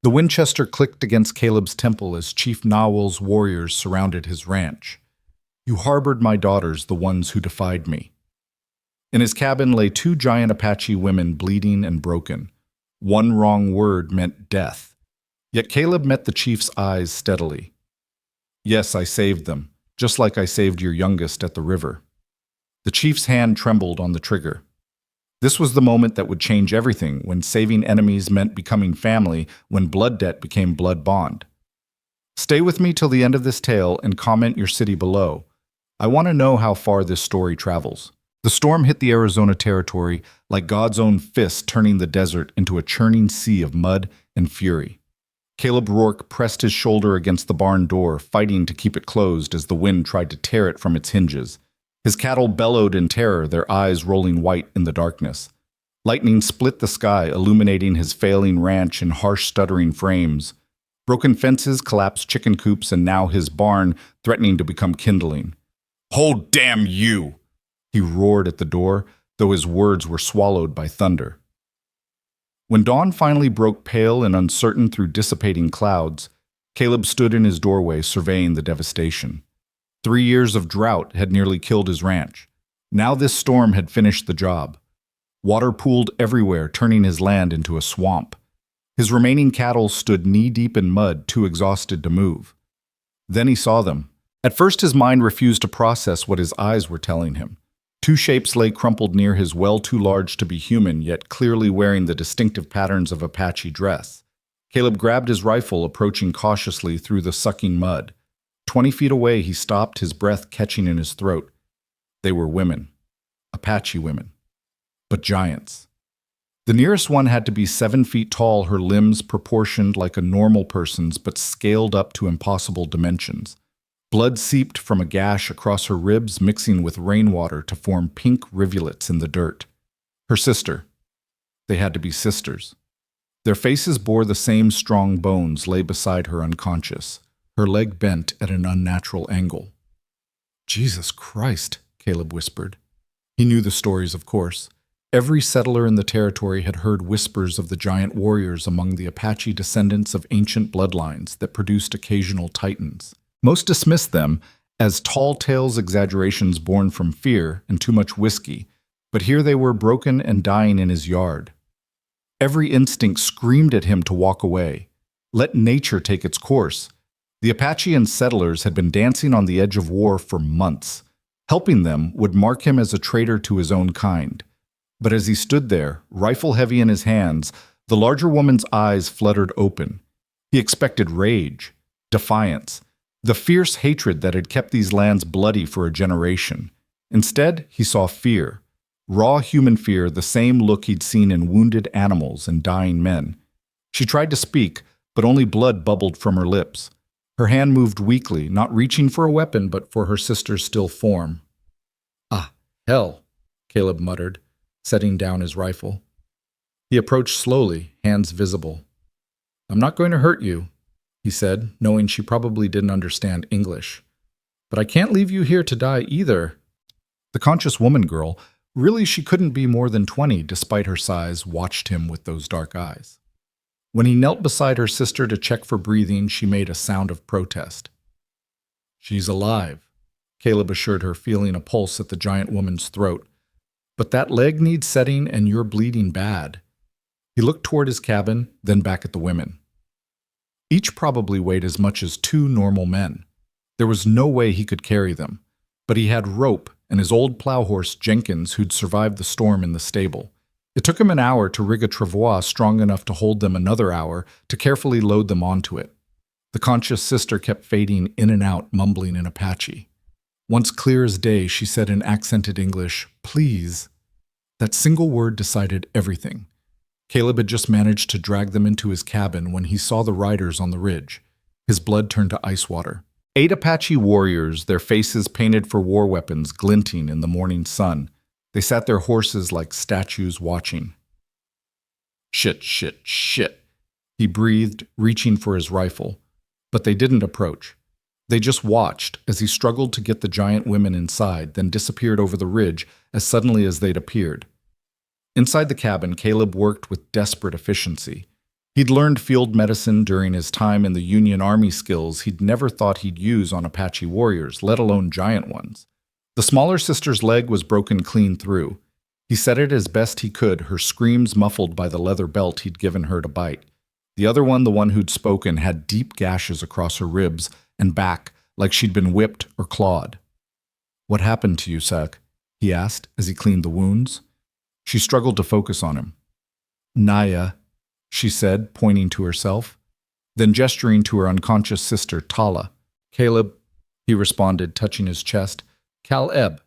The Winchester clicked against Caleb's temple as Chief Nahuel's warriors surrounded his ranch. "You harbored my daughters, the ones who defied me." In his cabin lay two giant Apache women, bleeding and broken. One wrong word meant death. Yet Caleb met the chief's eyes steadily. "Yes, I saved them, just like I saved your youngest at the river." The chief's hand trembled on the trigger. This was the moment that would change everything, when saving enemies meant becoming family, when blood debt became blood bond. Stay with me till the end of this tale and comment your city below. I want to know how far this story travels. The storm hit the Arizona territory like God's own fist, turning the desert into a churning sea of mud and fury. Caleb Rourke pressed his shoulder against the barn door, fighting to keep it closed as the wind tried to tear it from its hinges. His cattle bellowed in terror, their eyes rolling white in the darkness. Lightning split the sky, illuminating his failing ranch in harsh, stuttering frames. Broken fences collapsed chicken coops, and now his barn threatening to become kindling. "Hold, damn you!" he roared at the door, though his words were swallowed by thunder. When dawn finally broke pale and uncertain through dissipating clouds, Caleb stood in his doorway surveying the devastation. 3 years of drought had nearly killed his ranch. Now this storm had finished the job. Water pooled everywhere, turning his land into a swamp. His remaining cattle stood knee-deep in mud, too exhausted to move. Then he saw them. At first his mind refused to process what his eyes were telling him. Two shapes lay crumpled near his well too large to be human, yet clearly wearing the distinctive patterns of Apache dress. Caleb grabbed his rifle, approaching cautiously through the sucking mud. 20 feet away, he stopped, his breath catching in his throat. They were women. Apache women. But giants. The nearest one had to be 7 feet tall, her limbs proportioned like a normal person's, but scaled up to impossible dimensions. Blood seeped from a gash across her ribs, mixing with rainwater to form pink rivulets in the dirt. Her sister. They had to be sisters. Their faces bore the same strong bones, lay beside her unconscious, her leg bent at an unnatural angle. "Jesus Christ," Caleb whispered. He knew the stories, of course. Every settler in the territory had heard whispers of the giant warriors among the Apache descendants of ancient bloodlines that produced occasional titans. Most dismissed them as tall tales, exaggerations born from fear and too much whiskey, but here they were, broken and dying in his yard. Every instinct screamed at him to walk away. Let nature take its course. The Apache and settlers had been dancing on the edge of war for months. Helping them would mark him as a traitor to his own kind. But as he stood there, rifle heavy in his hands, the larger woman's eyes fluttered open. He expected rage, defiance, the fierce hatred that had kept these lands bloody for a generation. Instead, he saw fear. Raw human fear, the same look he'd seen in wounded animals and dying men. She tried to speak, but only blood bubbled from her lips. Her hand moved weakly, not reaching for a weapon, but for her sister's still form. "Ah, hell," Caleb muttered, setting down his rifle. He approached slowly, hands visible. "I'm not going to hurt you," he said, knowing she probably didn't understand English. "But I can't leave you here to die either." The conscious woman girl, really she couldn't be more than 20 despite her size, watched him with those dark eyes. When he knelt beside her sister to check for breathing, she made a sound of protest. "She's alive," Caleb assured her, feeling a pulse at the giant woman's throat. "But that leg needs setting and you're bleeding bad." He looked toward his cabin, then back at the women. Each probably weighed as much as 2 normal men. There was no way he could carry them, but he had rope and his old plow horse Jenkins, who'd survived the storm in the stable. It took him an hour to rig a travois strong enough to hold them, another hour to carefully load them onto it. The conscious sister kept fading in and out, mumbling in Apache. Once clear as day, she said in accented English, "Please." That single word decided everything. Caleb had just managed to drag them into his cabin when he saw the riders on the ridge. His blood turned to ice water. 8 Apache warriors, their faces painted for war weapons, glinting in the morning sun. They sat their horses like statues watching. "Shit, shit, shit," he breathed, reaching for his rifle. But they didn't approach. They just watched as he struggled to get the giant women inside, then disappeared over the ridge as suddenly as they'd appeared. Inside the cabin, Caleb worked with desperate efficiency. He'd learned field medicine during his time in the Union Army, skills he'd never thought he'd use on Apache warriors, let alone giant ones. The smaller sister's leg was broken clean through. He said it as best he could, her screams muffled by the leather belt he'd given her to bite. The other one, the one who'd spoken, had deep gashes across her ribs and back, like she'd been whipped or clawed. "What happened to you, Sak?" he asked as he cleaned the wounds. She struggled to focus on him. "Naya," she said, pointing to herself, then gesturing to her unconscious sister, Tala. "Caleb," he responded, touching his chest. "Caleb."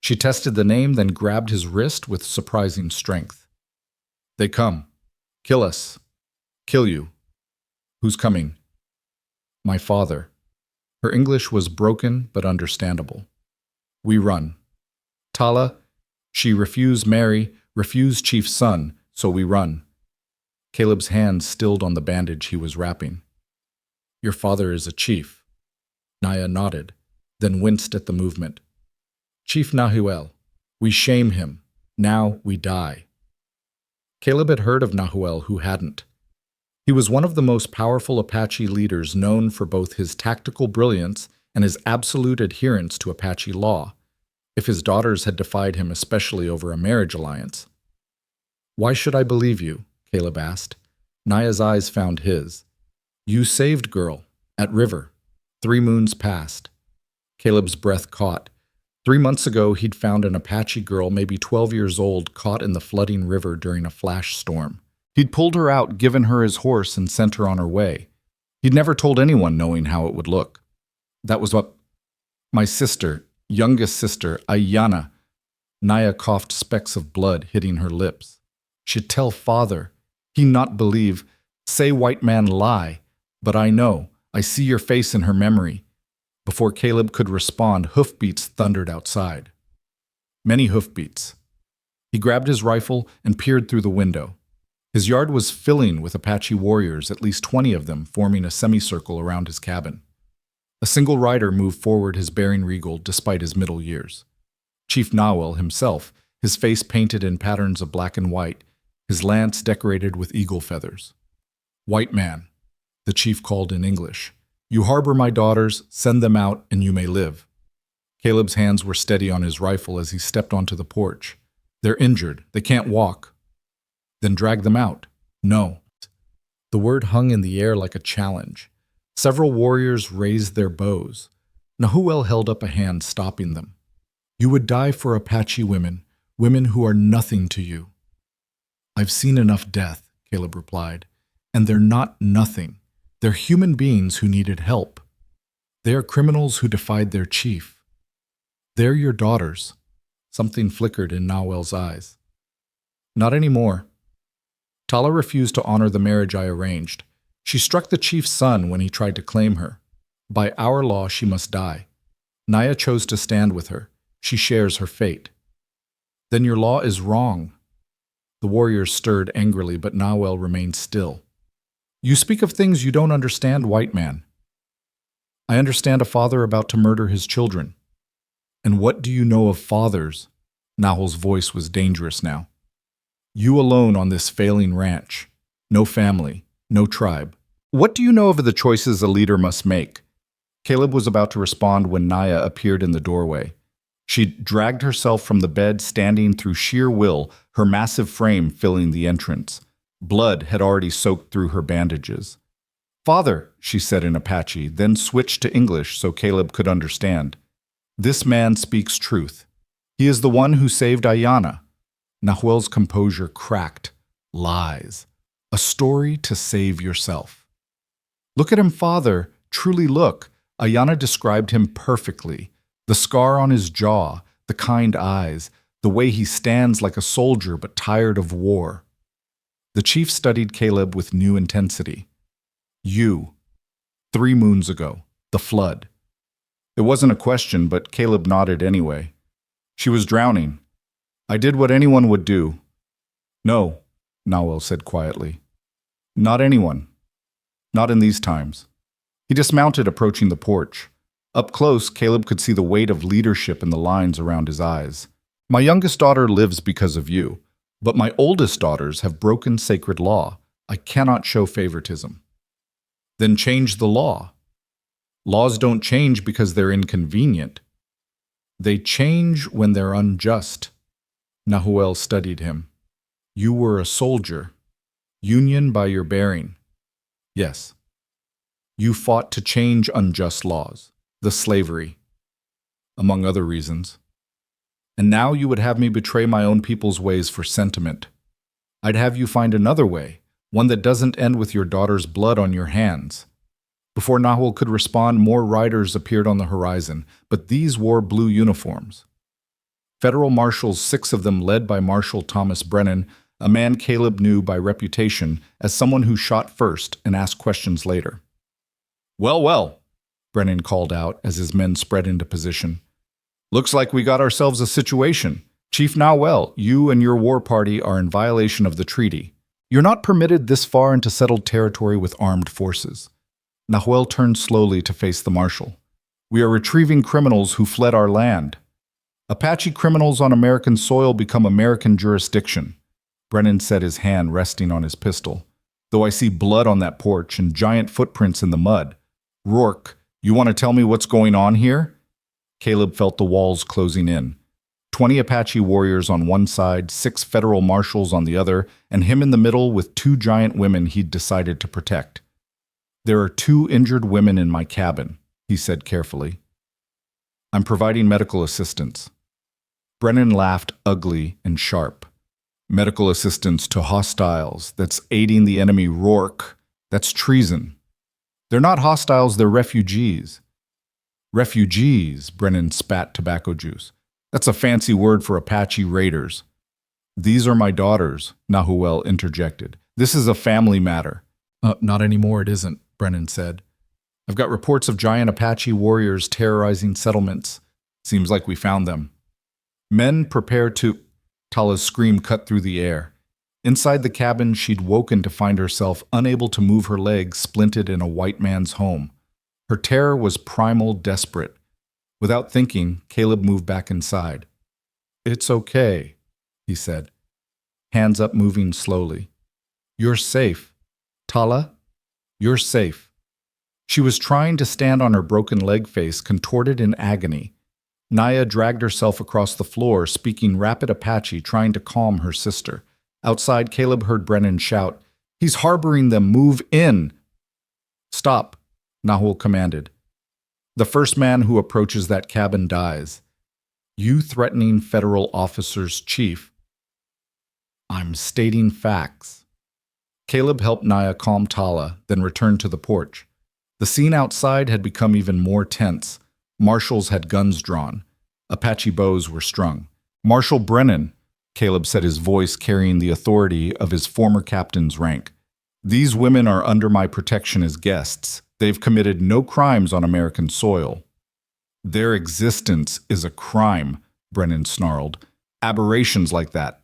She tested the name, then grabbed his wrist with surprising strength. "They come. Kill us. Kill you." "Who's coming?" "My father." Her English was broken but understandable. "We run." "Tala," she refused Mary, refused Chief's son, so we run. Caleb's hands stilled on the bandage he was wrapping. "Your father is a chief." Naya nodded, then winced at the movement. "Chief Nahuel. We shame him. Now we die." Caleb had heard of Nahuel, who hadn't. He was one of the most powerful Apache leaders, known for both his tactical brilliance and his absolute adherence to Apache law, if his daughters had defied him, especially over a marriage alliance. "Why should I believe you?" Caleb asked. Naya's eyes found his. "You saved girl, at river. 3 moons passed." Caleb's breath caught. 3 months ago, he'd found an Apache girl, maybe 12 years old, caught in the flooding river during a flash storm. He'd pulled her out, given her his horse, and sent her on her way. He'd never told anyone, knowing how it would look. "That was what—" "My sister, youngest sister, Ayana." Naya coughed, specks of blood hitting her lips. "She'd tell father. He not believe. Say white man lie. But I know. I see your face in her memory." Before Caleb could respond, hoofbeats thundered outside. Many hoofbeats. He grabbed his rifle and peered through the window. His yard was filling with Apache warriors, at least 20 of them, forming a semicircle around his cabin. A single rider moved forward, his bearing regal despite his middle years. Chief Nahuel himself, his face painted in patterns of black and white, his lance decorated with eagle feathers. "White man," the chief called in English. "You harbor my daughters, send them out, and you may live." Caleb's hands were steady on his rifle as he stepped onto the porch. "They're injured. They can't walk." "Then drag them out." "No." The word hung in the air like a challenge. Several warriors raised their bows. Nahuel held up a hand, stopping them. "You would die for Apache women, women who are nothing to you." "I've seen enough death," Caleb replied. "And they're not nothing. They're human beings who needed help. They are criminals who defied their chief. They're your daughters." Something flickered in Nahuel's eyes. "Not anymore." Tala refused to honor the marriage I arranged. She struck the chief's son when he tried to claim her. By our law, she must die. Naya chose to stand with her. She shares her fate. "Then your law is wrong." The warriors stirred angrily, but Nahuel remained still. "You speak of things you don't understand, white man." "I understand a father about to murder his children." "And what do you know of fathers?" Nahuel's voice was dangerous now. "You alone on this failing ranch. No family, no tribe. What do you know of the choices a leader must make?" Caleb was about to respond when Naya appeared in the doorway. She dragged herself from the bed, standing through sheer will, her massive frame filling the entrance. Blood had already soaked through her bandages. "Father," she said in Apache, then switched to English so Caleb could understand. "This man speaks truth. He is the one who saved Ayana." Nahuel's composure cracked. "Lies. A story to save yourself." "Look at him, father. Truly look." Ayana described him perfectly. The scar on his jaw, the kind eyes, the way he stands like a soldier but tired of war. The chief studied Caleb with new intensity. "You. 3 moons ago. The flood." It wasn't a question, but Caleb nodded anyway. "She was drowning. I did what anyone would do." "No," Nahuel said quietly. "Not anyone. Not in these times." He dismounted, approaching the porch. Up close, Caleb could see the weight of leadership in the lines around his eyes. "My youngest daughter lives because of you, but my oldest daughters have broken sacred law. I cannot show favoritism. Then change the law. Laws don't change because they're inconvenient. They change when they're unjust. Nahuel studied him. You were a soldier. Union by your bearing. Yes. You fought to change unjust laws, the slavery, among other reasons. And now you would have me betray my own people's ways for sentiment. I'd have you find another way, one that doesn't end with your daughter's blood on your hands. Before Nahuel could respond, more riders appeared on the horizon, but these wore blue uniforms. Federal marshals, 6 of them led by Marshal Thomas Brennan, a man Caleb knew by reputation as someone who shot first and asked questions later. Well, well, Brennan called out as his men spread into position. Looks like we got ourselves a situation. Chief Nahuel, you and your war party are in violation of the treaty. You're not permitted this far into settled territory with armed forces. Nahuel turned slowly to face the marshal. We are retrieving criminals who fled our land. Apache criminals on American soil become American jurisdiction. Brennan said, his hand resting on his pistol. Though I see blood on that porch and giant footprints in the mud. Rourke, you want to tell me what's going on here? Caleb felt the walls closing in. 20 Apache warriors on one side, 6 federal marshals on the other, and him in the middle with 2 giant women he'd decided to protect. There are 2 injured women in my cabin, he said carefully. I'm providing medical assistance. Brennan laughed ugly and sharp. Medical assistance to hostiles, that's aiding the enemy. Rourke, that's treason. They're not hostiles, they're refugees. Refugees, Brennan spat tobacco juice. That's a fancy word for Apache raiders. These are my daughters, Nahuel interjected. This is a family matter. Not anymore, it isn't, Brennan said. I've got reports of giant Apache warriors terrorizing settlements. Seems like we found them. Men, prepare to... Tala's scream cut through the air. Inside the cabin, she'd woken to find herself unable to move her legs splinted in a white man's home. Her terror was primal, desperate. Without thinking, Caleb moved back inside. It's okay, he said, hands up moving slowly. You're safe. Tala, you're safe. She was trying to stand on her broken leg face, contorted in agony. Naya dragged herself across the floor, speaking rapid Apache, trying to calm her sister. Outside, Caleb heard Brennan shout, He's harboring them, move in! Stop, Nahuel commanded. The first man who approaches that cabin dies. You threatening federal officers, Chief. I'm stating facts. Caleb helped Naya calm Tala, then returned to the porch. The scene outside had become even more tense. Marshals had guns drawn. Apache bows were strung. Marshal Brennan, Caleb said, his voice carrying the authority of his former captain's rank. These women are under my protection as guests. They've committed no crimes on American soil. Their existence is a crime, Brennan snarled. Aberrations like that.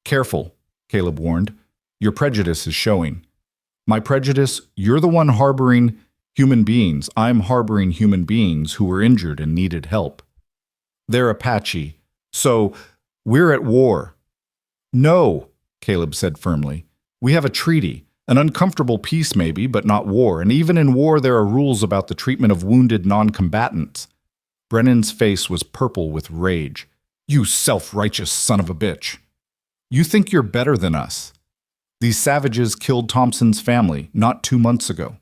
Careful, Caleb warned. Your prejudice is showing. My prejudice? You're the one harboring human beings. I'm harboring human beings who were injured and needed help. They're Apache. So, we're at war. No, Caleb said firmly. We have a treaty. An uncomfortable peace maybe, but not war. And even in war there are rules about the treatment of wounded non-combatants. Brennan's face was purple with rage. You self-righteous son of a bitch. You think you're better than us. These savages killed Thompson's family not 2 months ago.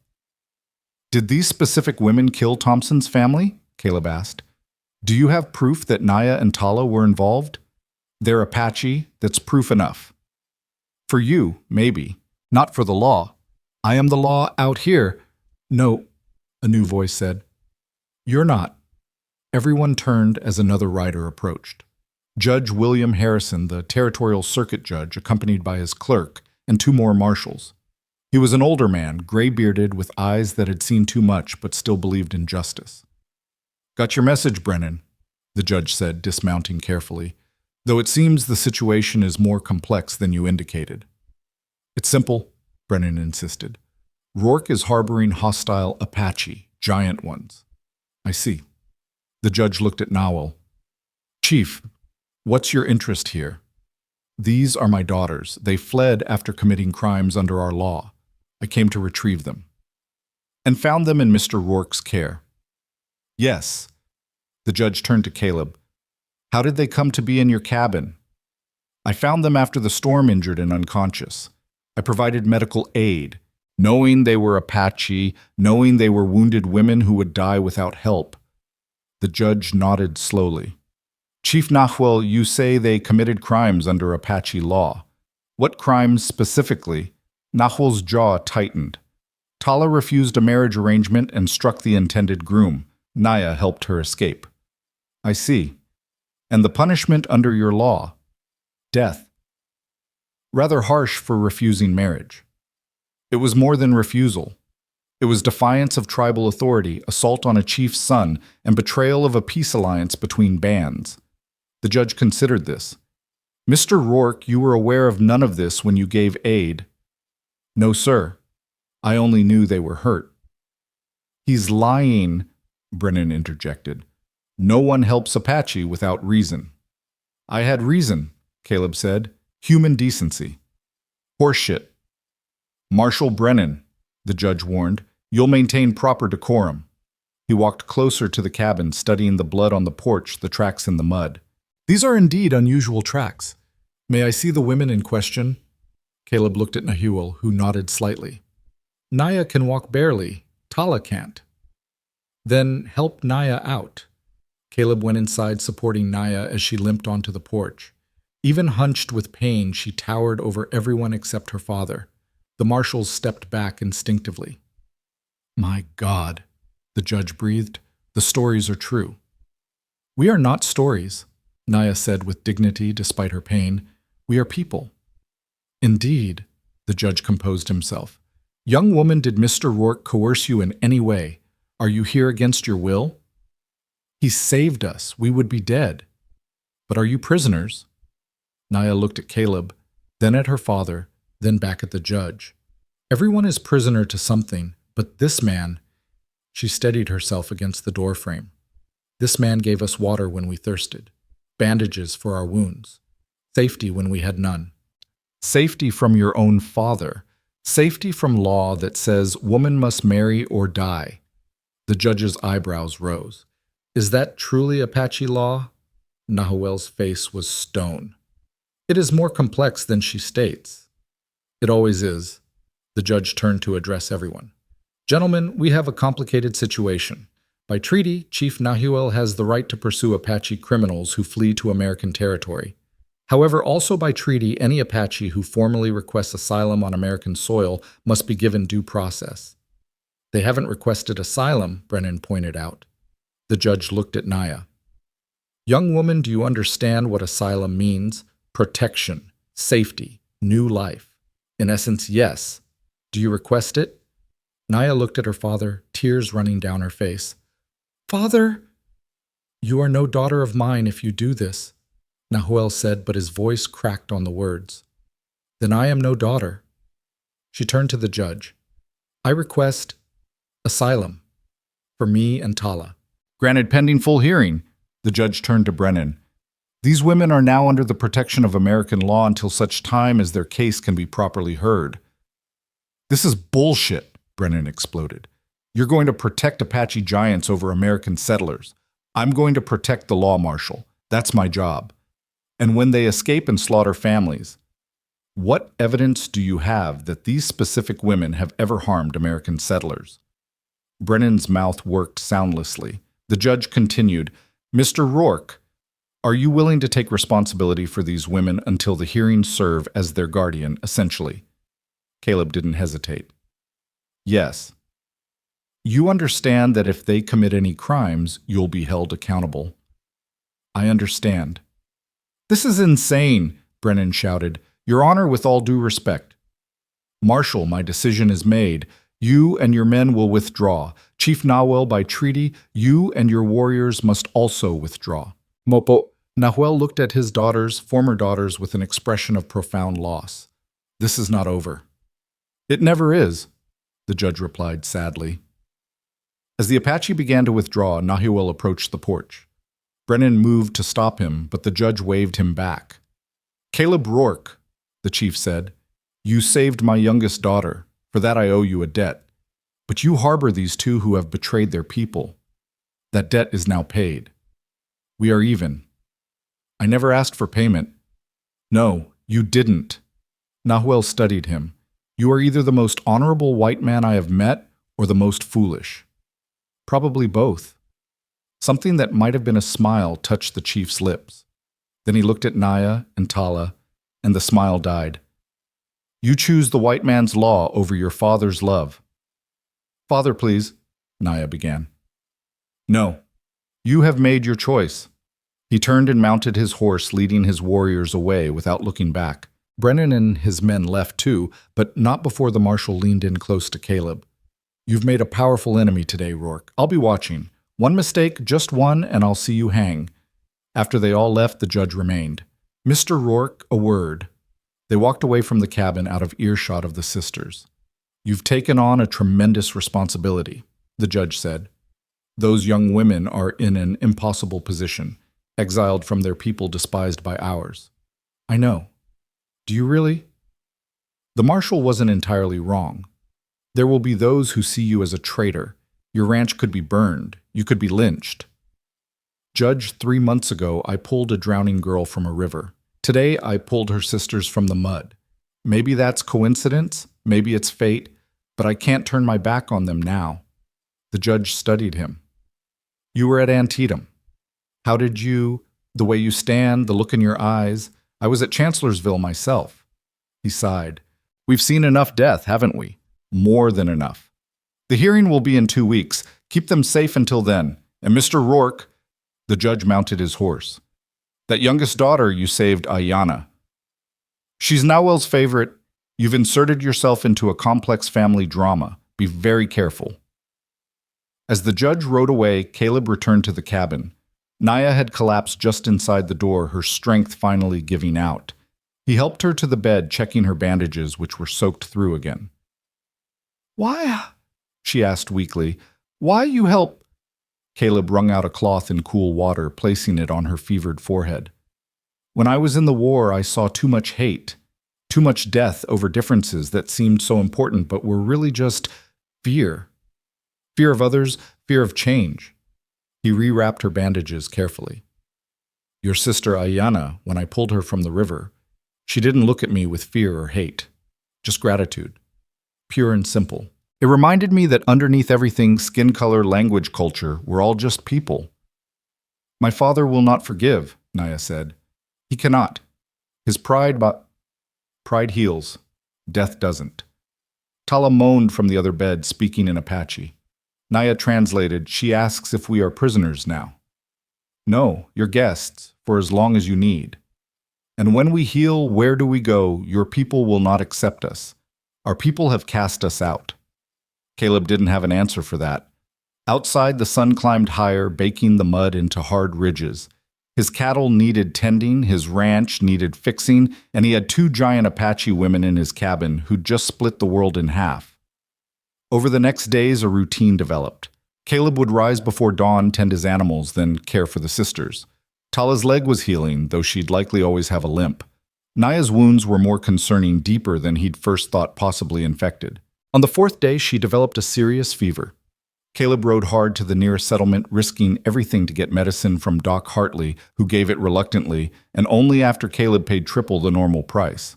Did these specific women kill Thompson's family? Caleb asked. Do you have proof that Naya and Tala were involved? They're Apache, that's proof enough. For you, maybe. Not for the law. I am the law out here. No, a new voice said. You're not. Everyone turned as another rider approached. Judge William Harrison, the territorial circuit judge, accompanied by his clerk, and 2 more marshals. He was an older man, gray-bearded, with eyes that had seen too much but still believed in justice. Got your message, Brennan, the judge said, dismounting carefully, though it seems the situation is more complex than you indicated. It's simple, Brennan insisted. Rourke is harboring hostile Apache, giant ones. I see. The judge looked at Nahuel. Chief, what's your interest here? These are my daughters. They fled after committing crimes under our law. I came to retrieve them. And found them in Mr. Rourke's care. Yes. The judge turned to Caleb. How did they come to be in your cabin? I found them after the storm, injured and unconscious. I provided medical aid, knowing they were Apache, knowing they were wounded women who would die without help. The judge nodded slowly. Chief Nahuel, you say they committed crimes under Apache law. What crimes specifically? Nahuel's jaw tightened. Tala refused a marriage arrangement and struck the intended groom. Naya helped her escape. I see. And the punishment under your law? Death. Rather harsh for refusing marriage. It was more than refusal. It was defiance of tribal authority, assault on a chief's son, and betrayal of a peace alliance between bands. The judge considered this. Mr. Rourke, you were aware of none of this when you gave aid. No, sir. I only knew they were hurt. He's lying, Brennan interjected. No one helps Apache without reason. I had reason, Caleb said. Human decency. Horseshit. Marshal Brennan, the judge warned, you'll maintain proper decorum. He walked closer to the cabin, studying the blood on the porch, the tracks in the mud. These are indeed unusual tracks. May I see the women in question? Caleb looked at Nahuel, who nodded slightly. Naya can walk barely. Tala can't. Then help Naya out. Caleb went inside, supporting Naya as she limped onto the porch. Even hunched with pain, she towered over everyone except her father. The marshals stepped back instinctively. My God, the judge breathed. The stories are true. We are not stories, Naya said with dignity despite her pain. We are people. Indeed, the judge composed himself. Young woman, did Mr. Rourke coerce you in any way? Are you here against your will? He saved us. We would be dead. But are you prisoners? Naya looked at Caleb, then at her father, then back at the judge. Everyone is prisoner to something, but this man... She steadied herself against the doorframe. This man gave us water when we thirsted, bandages for our wounds, safety when we had none. Safety from your own father. Safety from law that says woman must marry or die. The judge's eyebrows rose. Is that truly Apache law? Nahuel's face was stone. It is more complex than she states. It always is. The judge turned to address everyone. Gentlemen, we have a complicated situation. By treaty, Chief Nahuel has the right to pursue Apache criminals who flee to American territory. However, also by treaty, any Apache who formally requests asylum on American soil must be given due process. They haven't requested asylum, Brennan pointed out. The judge looked at Naya. Young woman, do you understand what asylum means? Protection, safety, new life. In essence, yes. Do you request it? Naya looked at her father, tears running down her face. Father, you are no daughter of mine if you do this, Nahuel said, but his voice cracked on the words. Then I am no daughter. She turned to the judge. I request asylum for me and Tala. Granted pending full hearing, the judge turned to Brennan. These women are now under the protection of American law until such time as their case can be properly heard. This is bullshit, Brennan exploded. You're going to protect Apache giants over American settlers. I'm going to protect the law, Marshal. That's my job. And when they escape and slaughter families, what evidence do you have that these specific women have ever harmed American settlers? Brennan's mouth worked soundlessly. The judge continued, Mr. Rourke, are you willing to take responsibility for these women until the hearings serve as their guardian, essentially? Caleb didn't hesitate. Yes. You understand that if they commit any crimes, you'll be held accountable. I understand. This is insane, Brennan shouted. Your Honor, with all due respect. Marshal, my decision is made. You and your men will withdraw. Chief Nahuel, by treaty, you and your warriors must also withdraw. Mopo. Nahuel looked at his former daughters, with an expression of profound loss. This is not over. It never is, the judge replied sadly. As the Apache began to withdraw, Nahuel approached the porch. Brennan moved to stop him, but the judge waved him back. Caleb Rourke, the chief said, you saved my youngest daughter. For that I owe you a debt. But you harbor these two who have betrayed their people. That debt is now paid. We are even. I never asked for payment. No, you didn't. Nahuel studied him. You are either the most honorable white man I have met or the most foolish. Probably both. Something that might have been a smile touched the chief's lips. Then he looked at Naya and Tala, and the smile died. You choose the white man's law over your father's love. Father, please, Naya began. No, you have made your choice. He turned and mounted his horse, leading his warriors away without looking back. Brennan and his men left too, but not before the marshal leaned in close to Caleb. You've made a powerful enemy today, Rourke. I'll be watching. One mistake, just one, and I'll see you hang. After they all left, the judge remained. Mr. Rourke, a word. They walked away from the cabin out of earshot of the sisters. You've taken on a tremendous responsibility, the judge said. Those young women are in an impossible position, exiled from their people despised by ours. I know. Do you really? The marshal wasn't entirely wrong. There will be those who see you as a traitor. Your ranch could be burned. You could be lynched. Judge, 3 months ago, I pulled a drowning girl from a river. Today, I pulled her sisters from the mud. Maybe that's coincidence, maybe it's fate, but I can't turn my back on them now. The judge studied him. You were at Antietam. How did you, the way you stand, the look in your eyes? I was at Chancellorsville myself. He sighed. We've seen enough death, haven't we? More than enough. The hearing will be in 2 weeks. Keep them safe until then. And Mr. Rourke, the judge mounted his horse. That youngest daughter you saved, Ayanna. She's Nahuel's favorite. You've inserted yourself into a complex family drama. Be very careful. As the judge rode away, Caleb returned to the cabin. Naya had collapsed just inside the door, her strength finally giving out. He helped her to the bed, checking her bandages, which were soaked through again. Why? She asked weakly. Why you help? Caleb wrung out a cloth in cool water, placing it on her fevered forehead. When I was in the war, I saw too much hate, too much death over differences that seemed so important but were really just fear. Fear of others, fear of change. He rewrapped her bandages carefully. Your sister Ayanna, when I pulled her from the river, she didn't look at me with fear or hate, just gratitude, pure and simple. It reminded me that underneath everything, skin color, language, culture, we're all just people. My father will not forgive, Naya said. He cannot. His pride heals. Death doesn't. Tala moaned from the other bed, speaking in Apache. Naya translated, she asks if we are prisoners now. No, you're guests, for as long as you need. And when we heal, where do we go? Your people will not accept us. Our people have cast us out. Caleb didn't have an answer for that. Outside, the sun climbed higher, baking the mud into hard ridges. His cattle needed tending, his ranch needed fixing, and he had 2 giant Apache women in his cabin who'd just split the world in half. Over the next days, a routine developed. Caleb would rise before dawn, tend his animals, then care for the sisters. Tala's leg was healing, though she'd likely always have a limp. Naya's wounds were more concerning, deeper than he'd first thought possibly infected. On the 4th day, she developed a serious fever. Caleb rode hard to the nearest settlement, risking everything to get medicine from Doc Hartley, who gave it reluctantly, and only after Caleb paid triple the normal price.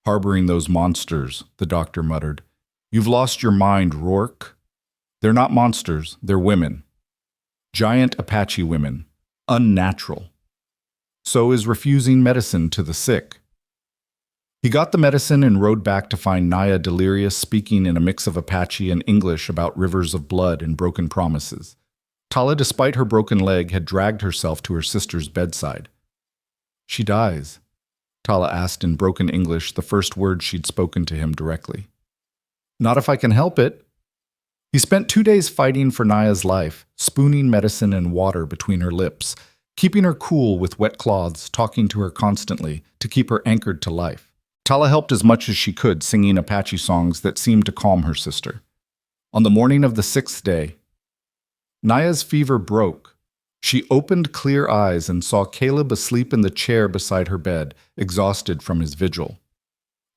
Harboring those monsters, the doctor muttered. You've lost your mind, Rourke. They're not monsters, they're women. Giant Apache women. Unnatural. So is refusing medicine to the sick. He got the medicine and rode back to find Naya delirious, speaking in a mix of Apache and English about rivers of blood and broken promises. Tala, despite her broken leg, had dragged herself to her sister's bedside. She dies, Tala asked in broken English, the first word she'd spoken to him directly. Not if I can help it. He spent 2 days fighting for Naya's life, spooning medicine and water between her lips, keeping her cool with wet cloths, talking to her constantly to keep her anchored to life. Tala helped as much as she could, singing Apache songs that seemed to calm her sister. On the morning of the 6th day, Naya's fever broke. She opened clear eyes and saw Caleb asleep in the chair beside her bed, exhausted from his vigil.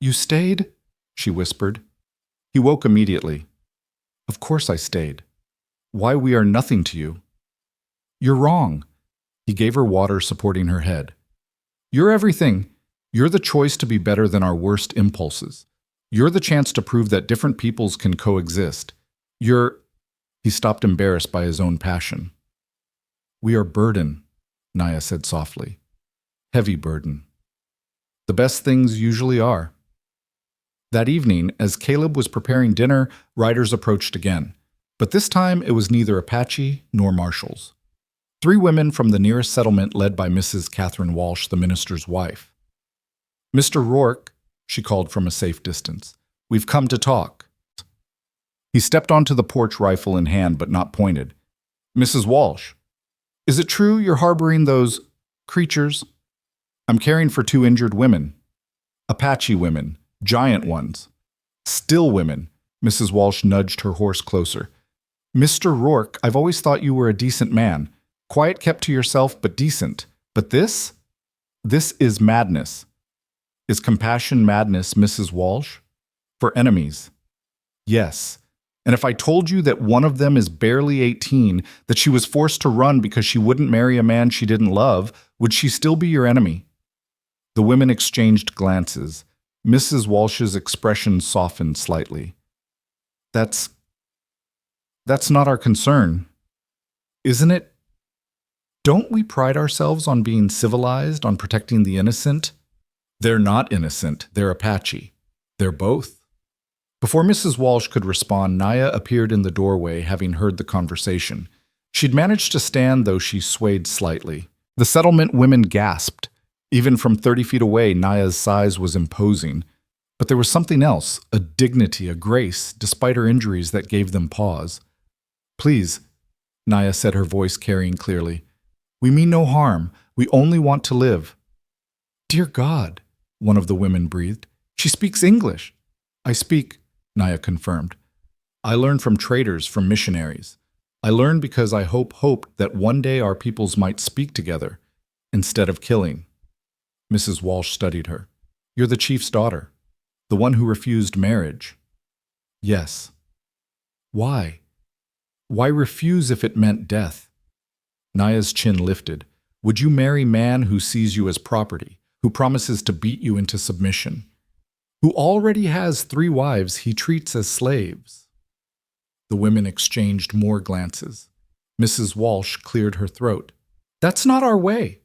"You stayed?" she whispered. He woke immediately. "Of course I stayed. Why, we are nothing to you." "You're wrong." He gave her water, supporting her head. "You're everything. You're the choice to be better than our worst impulses. You're the chance to prove that different peoples can coexist. You're—" He stopped, embarrassed by his own passion. "We are burden," Naya said softly. "Heavy burden. The best things usually are." That evening, as Caleb was preparing dinner, riders approached again. But this time it was neither Apache nor marshals. 3 women from the nearest settlement led by Mrs. Catherine Walsh, the minister's wife. "Mr. Rourke," she called from a safe distance, "we've come to talk." He stepped onto the porch, rifle in hand but not pointed. "Mrs. Walsh, is it true you're harboring those creatures?" "I'm caring for 2 injured women. Apache women, giant ones. Still women." Mrs. Walsh nudged her horse closer. "Mr. Rourke, I've always thought you were a decent man. Quiet, kept to yourself, but decent. But this? This is madness." "Is compassion madness, Mrs. Walsh?" "For enemies. Yes. And if I told you that one of them is barely 18, that she was forced to run because she wouldn't marry a man she didn't love, would she still be your enemy?" The women exchanged glances. Mrs. Walsh's expression softened slightly. That's not our concern, isn't it? Don't we pride ourselves on being civilized, on protecting the innocent? They're not innocent, they're Apache. They're both." Before Mrs. Walsh could respond, Naya appeared in the doorway, having heard the conversation. She'd managed to stand, though she swayed slightly. The settlement women gasped. Even from 30 feet away, Naya's size was imposing. But there was something else, a dignity, a grace, despite her injuries, that gave them pause. "Please," Naya said, her voice carrying clearly. "We mean no harm. We only want to live." "Dear God," one of the women breathed. "She speaks English." "I speak," Naya confirmed. "I learned from traders, from missionaries. I learned because I hoped that one day our peoples might speak together, instead of killing." Mrs. Walsh studied her. "You're the chief's daughter, the one who refused marriage." "Yes." "Why? Why refuse if it meant death?" Naya's chin lifted. "Would you marry man who sees you as property, who promises to beat you into submission, who already has 3 wives he treats as slaves?" The women exchanged more glances. Mrs. Walsh cleared her throat. "That's not our way."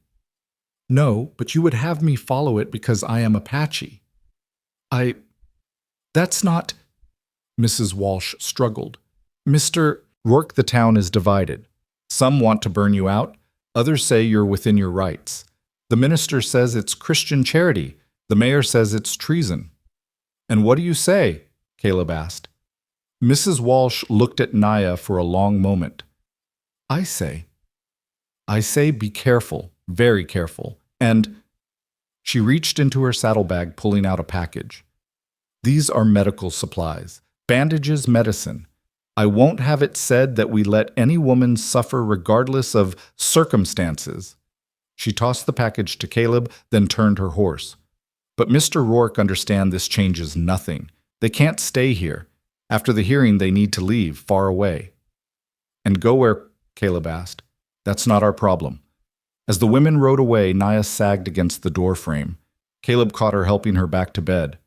"No, but you would have me follow it because I am Apache." That's not—" Mrs. Walsh struggled. "Mr. Rourke, the town is divided. Some want to burn you out. Others say you're within your rights. The minister says it's Christian charity. The mayor says it's treason." "And what do you say?" Caleb asked. Mrs. Walsh looked at Naya for a long moment. I say be careful, very careful, and—" She reached into her saddlebag, pulling out a package. "These are medical supplies, bandages, medicine. I won't have it said that we let any woman suffer regardless of circumstances." She tossed the package to Caleb, then turned her horse. "But Mr. Rourke, understand this changes nothing. They can't stay here. After the hearing, they need to leave, far away." "And go where?" Caleb asked. "That's not our problem." As the women rode away, Naya sagged against the doorframe. Caleb caught her, helping her back to bed.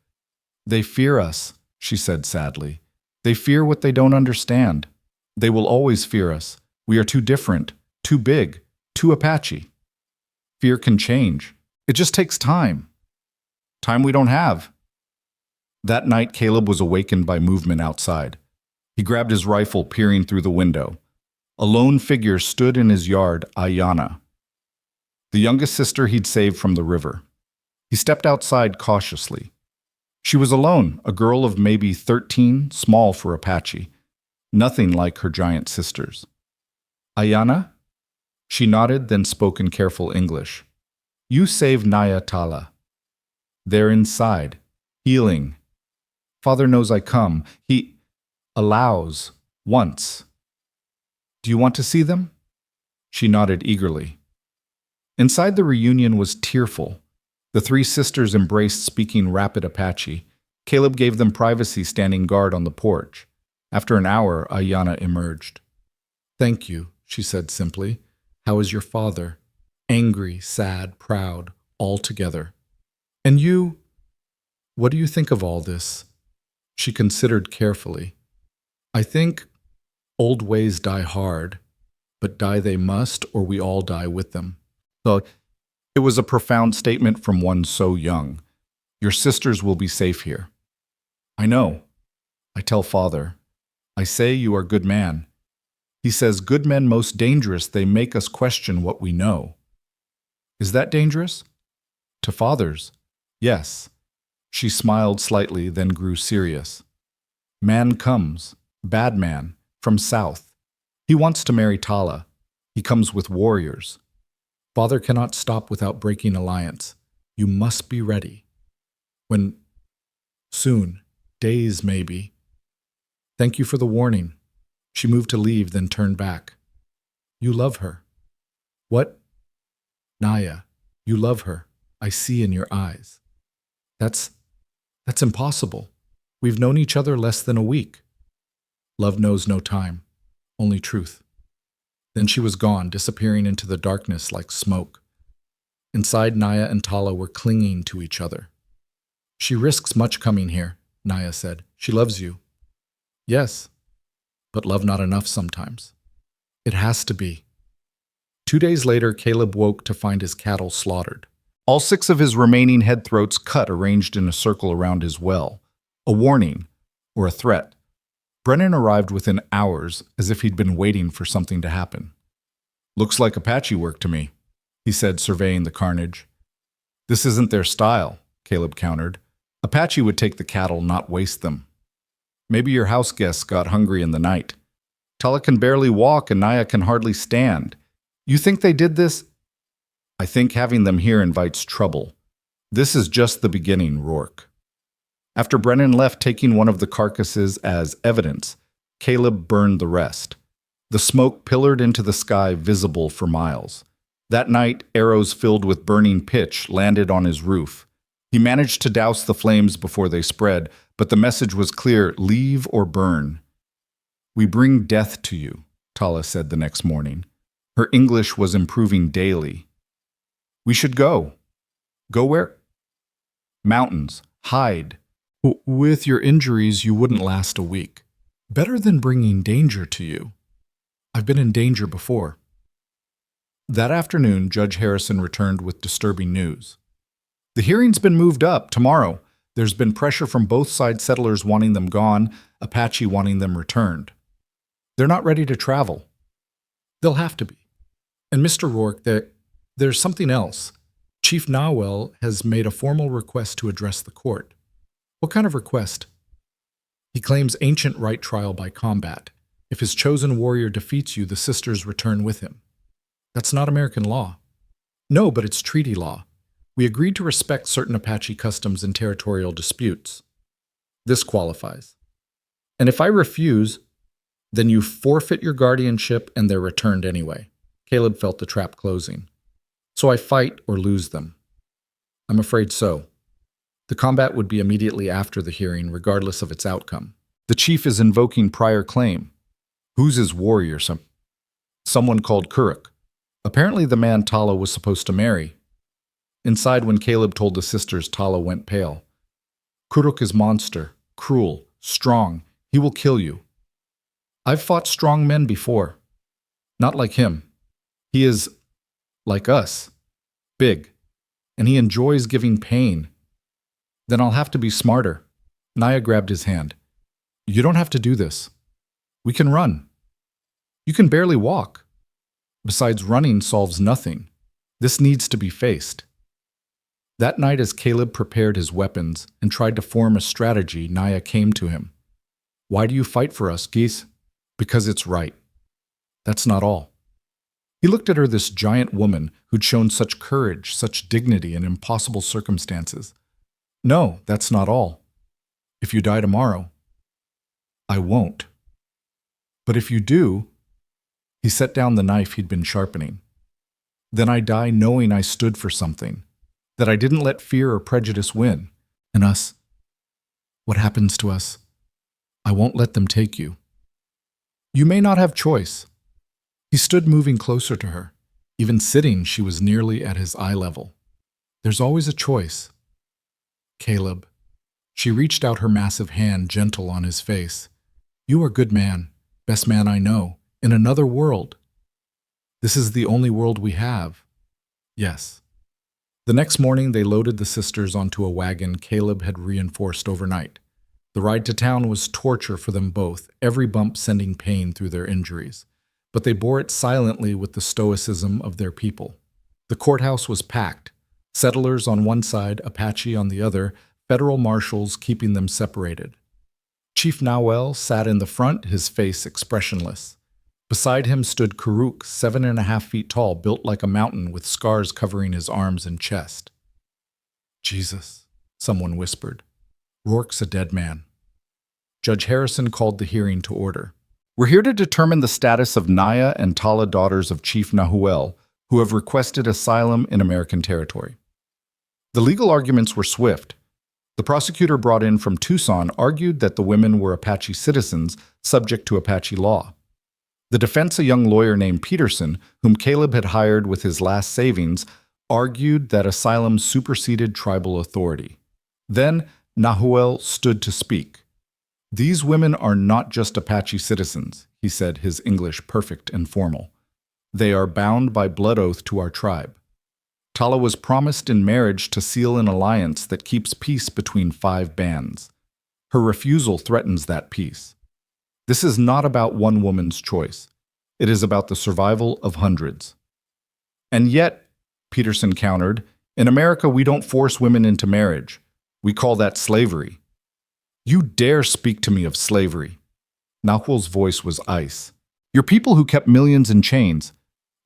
"They fear us," she said sadly. "They fear what they don't understand. They will always fear us. We are too different, too big, too Apache. Fear can change. It just takes time. Time we don't have." That night, Caleb was awakened by movement outside. He grabbed his rifle, peering through the window. A lone figure stood in his yard, Ayana, the youngest sister he'd saved from the river. He stepped outside cautiously. She was alone, a girl of maybe 13, small for Apache, nothing like her giant sisters. "Ayana?" She nodded, then spoke in careful English. "You saved Naya Tala. They're inside, healing. Father knows I come. He allows, once. Do you want to see them?" She nodded eagerly. Inside the reunion was tearful. The three sisters embraced speaking rapid Apache. Caleb gave them privacy standing guard on the porch. After an hour, Ayanna emerged. "Thank you," she said simply. "How is your father?" "Angry, sad, proud, all together." "And you? What do you think of all this?" She considered carefully. "I think old ways die hard, but die they must, or we all die with them." So it was a profound statement from one so young. "Your sisters will be safe here." "I know. I tell father. I say you are good man. He says good men most dangerous, they make us question what we know." "Is that dangerous?" "To fathers, yes." She smiled slightly, then grew serious. "Man comes, bad man, from south. He wants to marry Tala. He comes with warriors. Father cannot stop without breaking alliance. You must be ready. When soon, days maybe. Thank you for the warning." She moved to leave, then turned back. "You love her." "What?" "Naya, you love her. I see in your eyes." That's impossible. We've known each other less than a week." "Love knows no time, only truth." Then she was gone, disappearing into the darkness like smoke. Inside, Naya and Tala were clinging to each other. "She risks much coming here," Naya said. "She loves you." "Yes, but love not enough sometimes. It has to be." 2 days later, Caleb woke to find his cattle slaughtered. All 6 of his remaining head throats cut, arranged in a circle around his well. A warning, or a threat. Brennan arrived within hours, as if he'd been waiting for something to happen. "Looks like Apache work to me," he said, surveying the carnage. "This isn't their style," Caleb countered. "Apache would take the cattle, not waste them. Maybe your house guests got hungry in the night. Tala can barely walk and Naya can hardly stand. You think they did this?" "I think having them here invites trouble. This is just the beginning, Rourke." After Brennan left, taking one of the carcasses as evidence, Caleb burned the rest. The smoke pillared into the sky, visible for miles. That night, arrows filled with burning pitch landed on his roof. He managed to douse the flames before they spread, but the message was clear: leave or burn. "We bring death to you," Tala said the next morning. Her English was improving daily. "We should go." "Go where?" "Mountains. Hide. With your injuries, you wouldn't last a week. Better than bringing danger to you. I've been in danger before." That afternoon, Judge Harrison returned with disturbing news. "The hearing's been moved up tomorrow. There's been pressure from both side settlers wanting them gone, Apache wanting them returned. They're not ready to travel." "They'll have to be. And Mr. Rourke, there's something else. Chief Nahuel has made a formal request to address the court." "What kind of request?" "He claims ancient right trial by combat. If his chosen warrior defeats you, the sisters return with him." "That's not American law." "No, but it's treaty law. We agreed to respect certain Apache customs in territorial disputes. This qualifies. And if I refuse, then you forfeit your guardianship and they're returned anyway." Caleb felt the trap closing. "So I fight or lose them?" "I'm afraid so. The combat would be immediately after the hearing, regardless of its outcome." "The chief is invoking prior claim. Who's his warrior?" "Someone called Kuruk. Apparently the man Tala was supposed to marry." Inside, when Caleb told the sisters, Tala went pale. "Kuruk is monster, cruel, strong. He will kill you." "I've fought strong men before. Not like him. He is like us. Big. And he enjoys giving pain." "Then I'll have to be smarter." Naya grabbed his hand. "You don't have to do this. We can run. You can barely walk. Besides, running solves nothing. This needs to be faced." That night, as Caleb prepared his weapons and tried to form a strategy, Naya came to him. "Why do you fight for us, Geese?" "Because it's right." "That's not all." He looked at her, this giant woman who'd shown such courage, such dignity in impossible circumstances. "No, that's not all. If you die tomorrow." "I won't." "But if you do," He set down the knife he'd been sharpening. Then I die knowing I stood for something, that I didn't let fear or prejudice win. And us? What happens to us? I won't let them take you. You may not have choice. He stood moving closer to her. Even sitting, she was nearly at his eye level. There's always a choice. Caleb. She reached out her massive hand, gentle on his face. You are good man, best man I know, in another world. This is the only world we have. Yes. The next morning, they loaded the sisters onto a wagon Caleb had reinforced overnight. The ride to town was torture for them both, every bump sending pain through their injuries. But they bore it silently with the stoicism of their people. The courthouse was packed. Settlers on one side, Apache on the other, federal marshals keeping them separated. Chief Nahuel sat in the front, his face expressionless. Beside him stood Kuruk, 7.5 feet tall, built like a mountain with scars covering his arms and chest. Jesus, someone whispered. Rourke's a dead man. Judge Harrison called the hearing to order. We're here to determine the status of Naya and Tala, daughters of Chief Nahuel, who have requested asylum in American territory. The legal arguments were swift. The prosecutor brought in from Tucson argued that the women were Apache citizens subject to Apache law. The defense, a young lawyer named Peterson, whom Caleb had hired with his last savings, argued that asylum superseded tribal authority. Then Nahuel stood to speak. These women are not just Apache citizens, he said, his English perfect and formal. They are bound by blood oath to our tribe. Tala was promised in marriage to seal an alliance that keeps peace between 5 bands. Her refusal threatens that peace. This is not about one woman's choice. It is about the survival of hundreds. And yet, Peterson countered, in America we don't force women into marriage. We call that slavery. You dare speak to me of slavery. Nahuel's voice was ice. Your people who kept millions in chains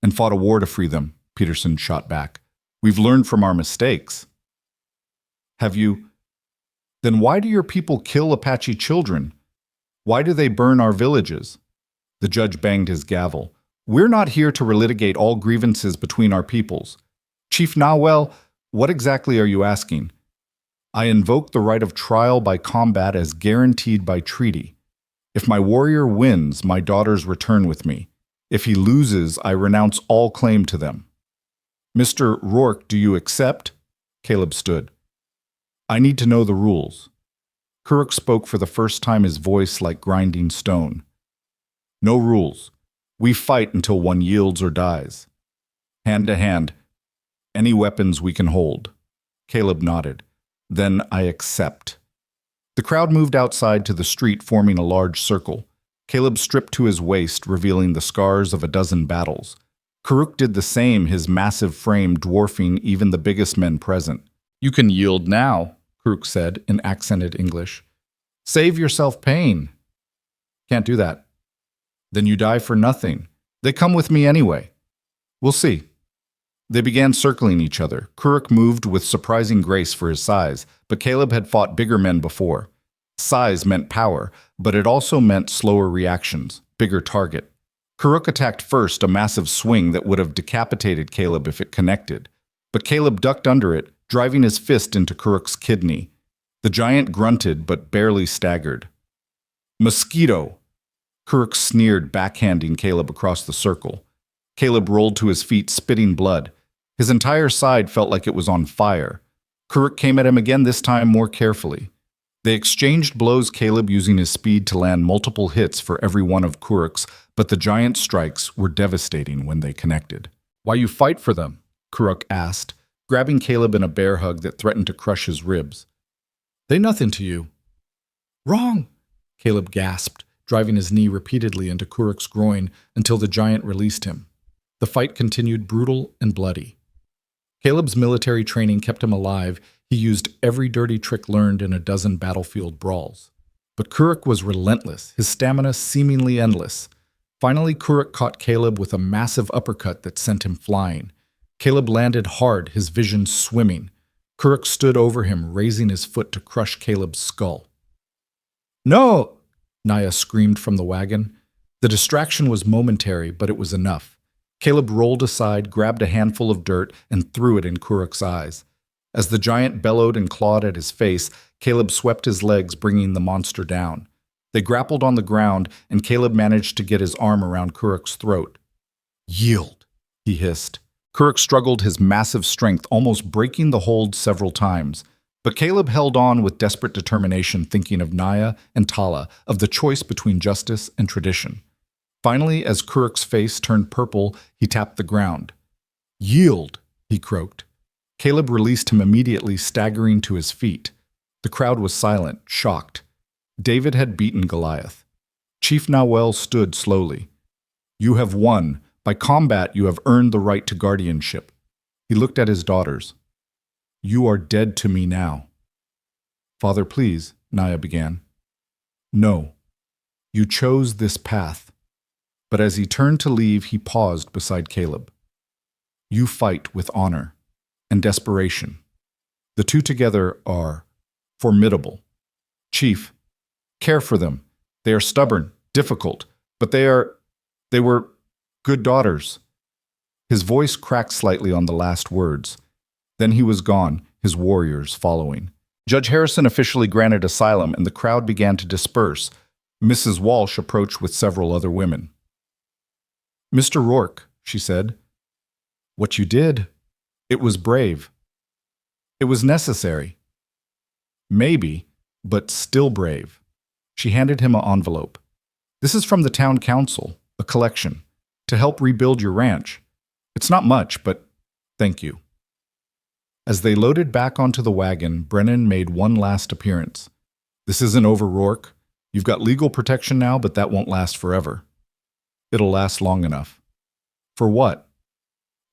and fought a war to free them, Peterson shot back. We've learned from our mistakes. Have you? Then why do your people kill Apache children? Why do they burn our villages? The judge banged his gavel. We're not here to relitigate all grievances between our peoples. Chief Nahuel, what exactly are you asking? I invoke the right of trial by combat as guaranteed by treaty. If my warrior wins, my daughters return with me. If he loses, I renounce all claim to them. Mr. Rourke, do you accept? Caleb stood. I need to know the rules. Kuruk spoke for the first time, his voice like grinding stone. No rules. We fight until one yields or dies. Hand to hand. Any weapons we can hold. Caleb nodded. Then I accept. The crowd moved outside to the street, forming a large circle. Caleb stripped to his waist, revealing the scars of a dozen battles. Kuruk did the same, his massive frame dwarfing even the biggest men present. You can yield now, Kuruk said in accented English. Save yourself pain. Can't do that. Then you die for nothing. They come with me anyway. We'll see. They began circling each other. Kuruk moved with surprising grace for his size, but Caleb had fought bigger men before. Size meant power, but it also meant slower reactions, bigger target. Kuruk attacked first, a massive swing that would have decapitated Caleb if it connected. But Caleb ducked under it, driving his fist into Kuruk's kidney. The giant grunted, but barely staggered. Mosquito! Kuruk sneered, backhanding Caleb across the circle. Caleb rolled to his feet, spitting blood. His entire side felt like it was on fire. Kuruk came at him again, this time more carefully. They exchanged blows, Caleb using his speed to land multiple hits for every one of Kuruk's, but the giant strikes were devastating when they connected. Why you fight for them? Kuruk asked, grabbing Caleb in a bear hug that threatened to crush his ribs. They nothing to you. Wrong, Caleb gasped, driving his knee repeatedly into Kuruk's groin until the giant released him. The fight continued, brutal and bloody. Caleb's military training kept him alive. He used every dirty trick learned in a dozen battlefield brawls. But Kuruk was relentless, his stamina seemingly endless. Finally, Kuruk caught Caleb with a massive uppercut that sent him flying. Caleb landed hard, his vision swimming. Kuruk stood over him, raising his foot to crush Caleb's skull. No! Naya screamed from the wagon. The distraction was momentary, but it was enough. Caleb rolled aside, grabbed a handful of dirt, and threw it in Kuruk's eyes. As the giant bellowed and clawed at his face, Caleb swept his legs, bringing the monster down. They grappled on the ground, and Caleb managed to get his arm around Kuruk's throat. "Yield," he hissed. Kuruk struggled his massive strength, almost breaking the hold several times. But Caleb held on with desperate determination, thinking of Naya and Tala, of the choice between justice and tradition. Finally, as Kuruk's face turned purple, he tapped the ground. "Yield," he croaked. Caleb released him immediately, staggering to his feet. The crowd was silent, shocked. David had beaten Goliath. Chief Nahuel stood slowly. "You have won. By combat you have earned the right to guardianship." He looked at his daughters. "You are dead to me now." "Father, please," Naya began. "No. You chose this path." But as he turned to leave, he paused beside Caleb. "You fight with honor and desperation. The two together are formidable. Chief, care for them. They are stubborn, difficult, but they were good daughters." His voice cracked slightly on the last words. Then he was gone, his warriors following. Judge Harrison officially granted asylum, and the crowd began to disperse. Mrs. Walsh approached with several other women. "Mr. Rourke," she said, "what you did, it was brave. It was necessary. Maybe, but still brave." She handed him an envelope. "This is from the town council, a collection, to help rebuild your ranch. It's not much, but thank you." As they loaded back onto the wagon, Brennan made one last appearance. "This isn't over, Rourke. You've got legal protection now, but that won't last forever. It'll last long enough." "For what?"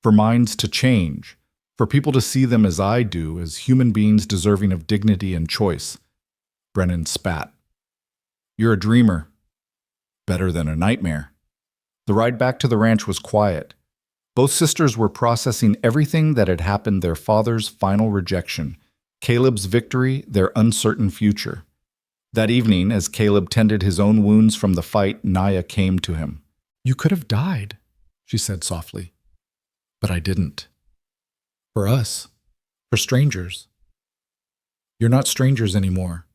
"For minds to change. For people to see them as I do, as human beings deserving of dignity and choice." Brennan spat. "You're a dreamer. Better than a nightmare." The ride back to the ranch was quiet. Both sisters were processing everything that had happened: their father's final rejection, Caleb's victory, their uncertain future. That evening, as Caleb tended his own wounds from the fight, Naya came to him. "You could have died," she said softly. "But I didn't. For us. For strangers. You're not strangers anymore."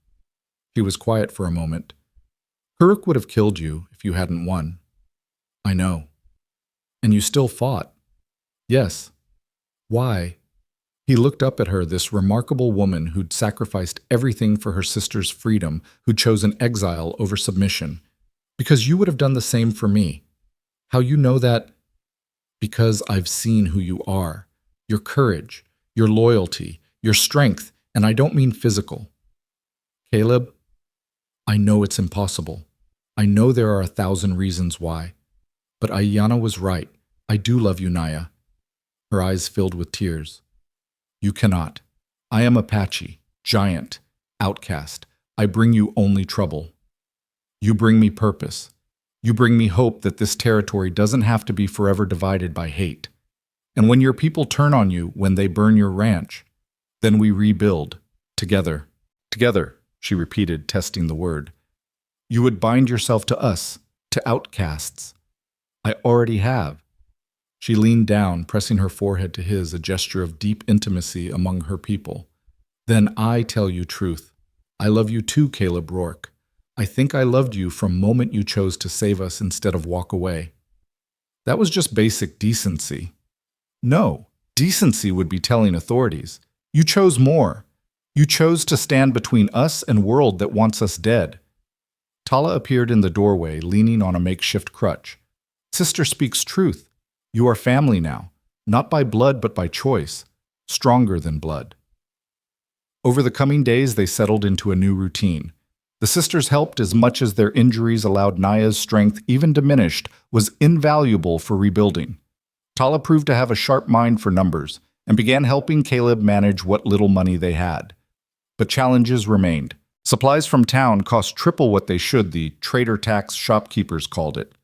She was quiet for a moment. "Kuruk would have killed you if you hadn't won." "I know. And you still fought." "Yes. Why?" He looked up at her, this remarkable woman who'd sacrificed everything for her sister's freedom, who'd chosen exile over submission. "Because you would have done the same for me." "How you know that?" "Because I've seen who you are. Your courage, your loyalty, your strength, and I don't mean physical." "Caleb, I know it's impossible. I know there are 1,000 reasons why. But Aiyana was right. I do love you, Naya." Her eyes filled with tears. "You cannot. I am Apache, giant, outcast. I bring you only trouble. You bring me purpose. You bring me hope that this territory doesn't have to be forever divided by hate. And when your people turn on you, when they burn your ranch, then we rebuild, together." "Together," she repeated, testing the word. "You would bind yourself to us, to outcasts." "I already have." She leaned down, pressing her forehead to his, a gesture of deep intimacy among her people. "Then I tell you truth. I love you too, Caleb Rourke. I think I loved you from the moment you chose to save us instead of walk away." That was just basic decency. No, decency would be telling authorities. You chose more. You chose to stand between us and world that wants us dead. Tala appeared in the doorway, leaning on a makeshift crutch. "Sister speaks truth. You are family now, not by blood but by choice, stronger than blood." Over the coming days, they settled into a new routine. The sisters helped as much as their injuries allowed. Naya's strength, even diminished, was invaluable for rebuilding. Tala proved to have a sharp mind for numbers and began helping Caleb manage what little money they had. But challenges remained. Supplies from town cost triple what they should, the trader tax shopkeepers called it.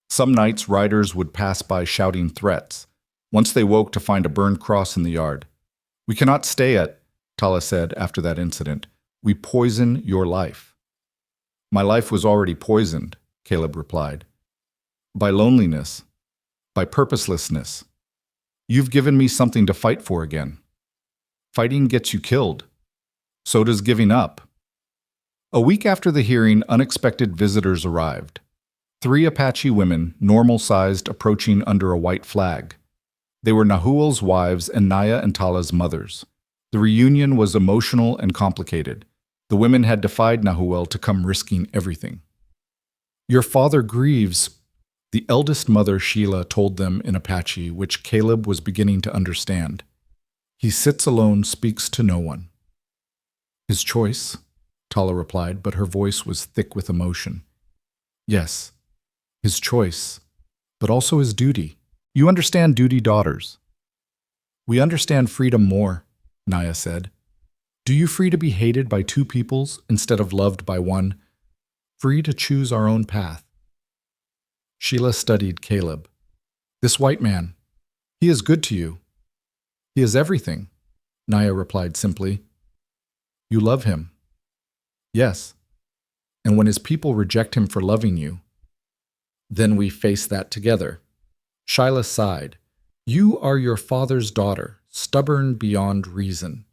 Some nights, riders would pass by shouting threats. Once they woke to find a burned cross in the yard. "We cannot stay at," Tala said after that incident. "We poison your life." "My life was already poisoned," Caleb replied. by loneliness, by purposelessness. You've given me something to fight for again. Fighting gets you killed. So does giving up. A week after the hearing, unexpected visitors arrived. 3 Apache women, normal-sized, approaching under a white flag. They were Nahuel's wives and Naya and Tala's mothers. The reunion was emotional and complicated. The women had defied Nahuel to come risking everything. "Your father grieves," the eldest mother, Sheila, told them in Apache, which Caleb was beginning to understand. "He sits alone, speaks to no one." "His choice," Tala replied, but her voice was thick with emotion. "Yes, his choice, but also his duty. You understand duty, daughters." "We understand freedom more," Naya said. "Do you free to be hated by 2 peoples instead of loved by one? Free to choose our own path." Sheila studied Caleb. "This white man, he is good to you. He is everything," Naya replied simply. "You love him." "Yes. And when his people reject him for loving you, then we face that together." Sheila sighed. "You are your father's daughter, stubborn beyond reason."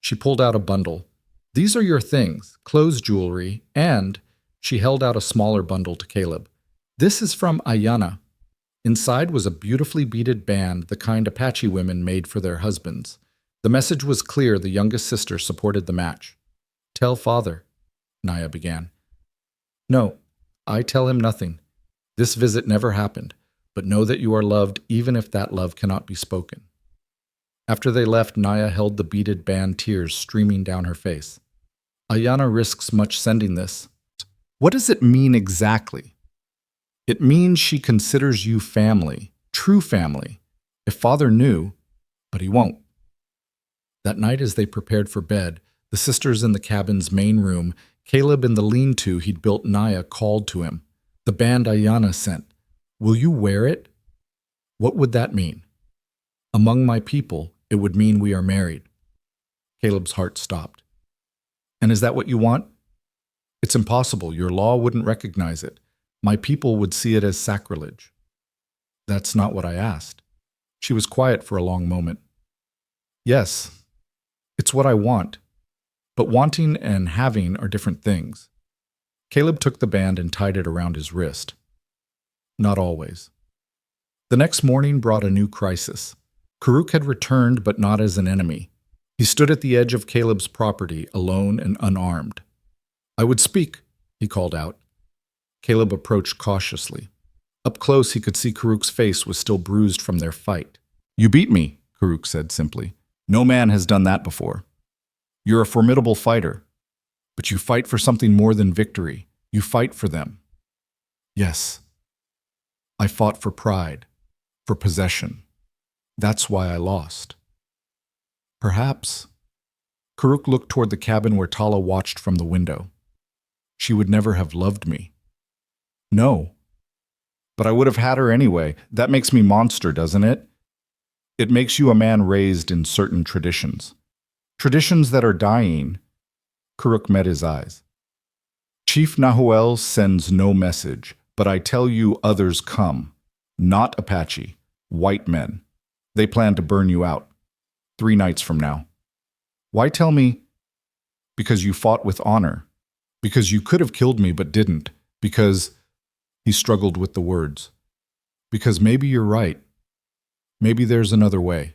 She pulled out a bundle. "These are your things, clothes, jewelry, and—" she held out a smaller bundle to Caleb. "This is from Ayana." Inside was a beautifully beaded band, the kind Apache women made for their husbands. The message was clear. The youngest sister supported the match. "Tell father," Naya began. "No, I tell him nothing. This visit never happened, but know that you are loved even if that love cannot be spoken." After they left, Naya held the beaded band, tears streaming down her face. "Ayana risks much sending this." "What does it mean exactly?" "It means she considers you family, true family. If father knew, but he won't." That night, as they prepared for bed, the sisters in the cabin's main room, Caleb in the lean-to he'd built, Naya called to him. "The band Ayana sent. Will you wear it?" "What would that mean?" "Among my people, it would mean we are married." Caleb's heart stopped. "And is that what you want?" "It's impossible. Your law wouldn't recognize it. My people would see it as sacrilege." "That's not what I asked." She was quiet for a long moment. "Yes, it's what I want. But wanting and having are different things." Caleb took the band and tied it around his wrist. "Not always." The next morning brought a new crisis. Karuk had returned, but not as an enemy. He stood at the edge of Caleb's property, alone and unarmed. "I would speak," he called out. Caleb approached cautiously. Up close, he could see Karuk's face was still bruised from their fight. "You beat me," Karuk said simply. "No man has done that before. You're a formidable fighter, but you fight for something more than victory. You fight for them." "Yes. I fought for pride, for possession. That's why I lost." "Perhaps." Karuk looked toward the cabin where Tala watched from the window. "She would never have loved me." "No. But I would have had her anyway. That makes me monster, doesn't it? It makes you a man raised in certain traditions. Traditions that are dying." Karuk met his eyes. "Chief Nahuel sends no message, but I tell you others come. Not Apache, white men. They plan to burn you out. 3 nights from now." "Why tell me?" "Because you fought with honor. Because you could have killed me but didn't. Because—" he struggled with the words. "Because maybe you're right. Maybe there's another way."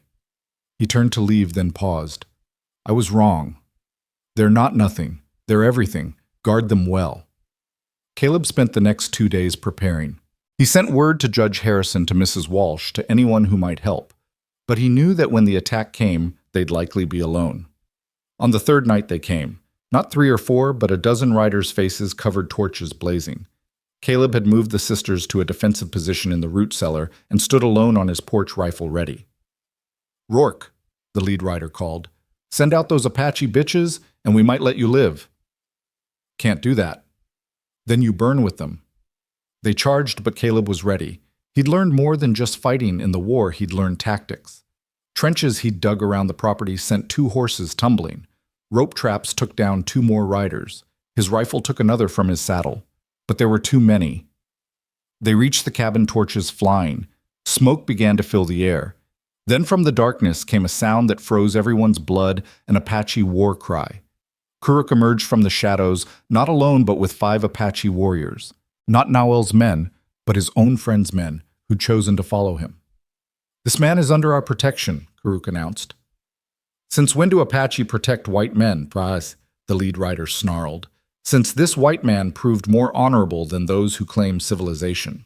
He turned to leave, then paused. "I was wrong. They're not nothing. They're everything. Guard them well." Caleb spent the next 2 days preparing. He sent word to Judge Harrison, to Mrs. Walsh, to anyone who might help. But he knew that when the attack came, they'd likely be alone. On the 3rd night they came. Not 3 or 4, but a dozen riders' faces covered, torches blazing. Caleb had moved the sisters to a defensive position in the root cellar and stood alone on his porch, rifle ready. "Rourke," the lead rider called, "send out those Apache bitches and we might let you live." "Can't do that." "Then you burn with them." They charged, but Caleb was ready. He'd learned more than just fighting in the war. He'd learned tactics. Trenches he'd dug around the property sent 2 horses tumbling. Rope traps took down 2 more riders. His rifle took another from his saddle. But there were too many. They reached the cabin, torches flying. Smoke began to fill the air. Then from the darkness came a sound that froze everyone's blood, an Apache war cry. Kuruk emerged from the shadows, not alone but with 5 Apache warriors. Not Nahuel's men, but his own friend's men, who'd chosen to follow him. "This man is under our protection," Kuruk announced. "Since when do Apache protect white men, Praz?" the lead rider snarled. "Since this white man proved more honorable than those who claim civilization."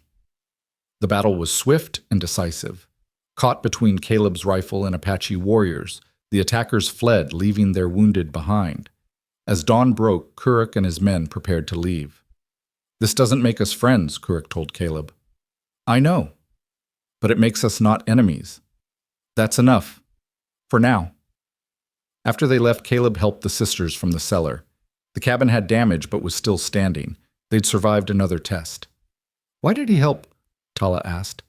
The battle was swift and decisive. Caught between Caleb's rifle and Apache warriors, the attackers fled, leaving their wounded behind. As dawn broke, Kuruk and his men prepared to leave. "This doesn't make us friends," Kuruk told Caleb. "I know, but it makes us not enemies. That's enough. For now." After they left, Caleb helped the sisters from the cellar. The cabin had damage but was still standing. They'd survived another test. "Why did he help?" Tala asked.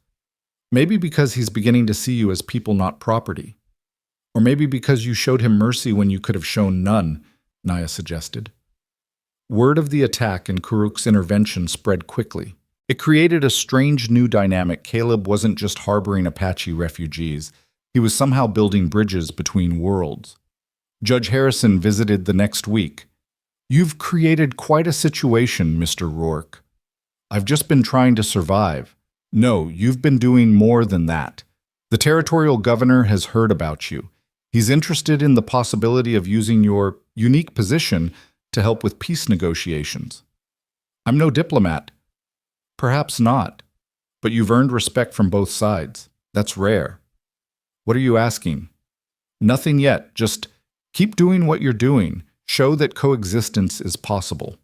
"Maybe because he's beginning to see you as people, not property. Or maybe because you showed him mercy when you could have shown none," Naya suggested. Word of the attack and Kuruk's intervention spread quickly. It created a strange new dynamic. Caleb wasn't just harboring Apache refugees. He was somehow building bridges between worlds. Judge Harrison visited the next week. "You've created quite a situation, Mr. Rourke. I've just been trying to survive." "No, you've been doing more than that. The territorial governor has heard about you. He's interested in the possibility of using your unique position to help with peace negotiations." "I'm no diplomat." "Perhaps not, but you've earned respect from both sides. That's rare." "What are you asking?" "Nothing yet, just keep doing what you're doing. Show that coexistence is possible."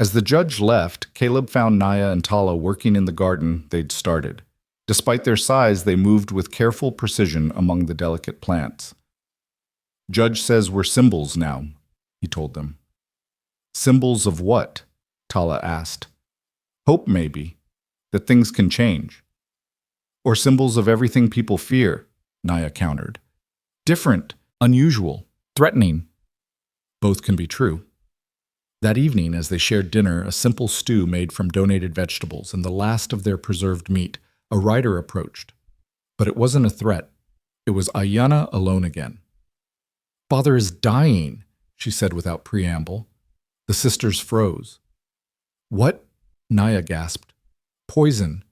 As the judge left, Caleb found Naya and Tala working in the garden they'd started. Despite their size, they moved with careful precision among the delicate plants. "Judge says we're symbols now," he told them. "Symbols of what?" Tala asked. "Hope, maybe, that things can change." "Or symbols of everything people fear," Naya countered. "Different, unusual, threatening. Both can be true." That evening, as they shared dinner, a simple stew made from donated vegetables and the last of their preserved meat, a rider approached. But it wasn't a threat. It was Ayana alone again. "Father is dying," she said without preamble. The sisters froze. "What?" Naya gasped. "Poison.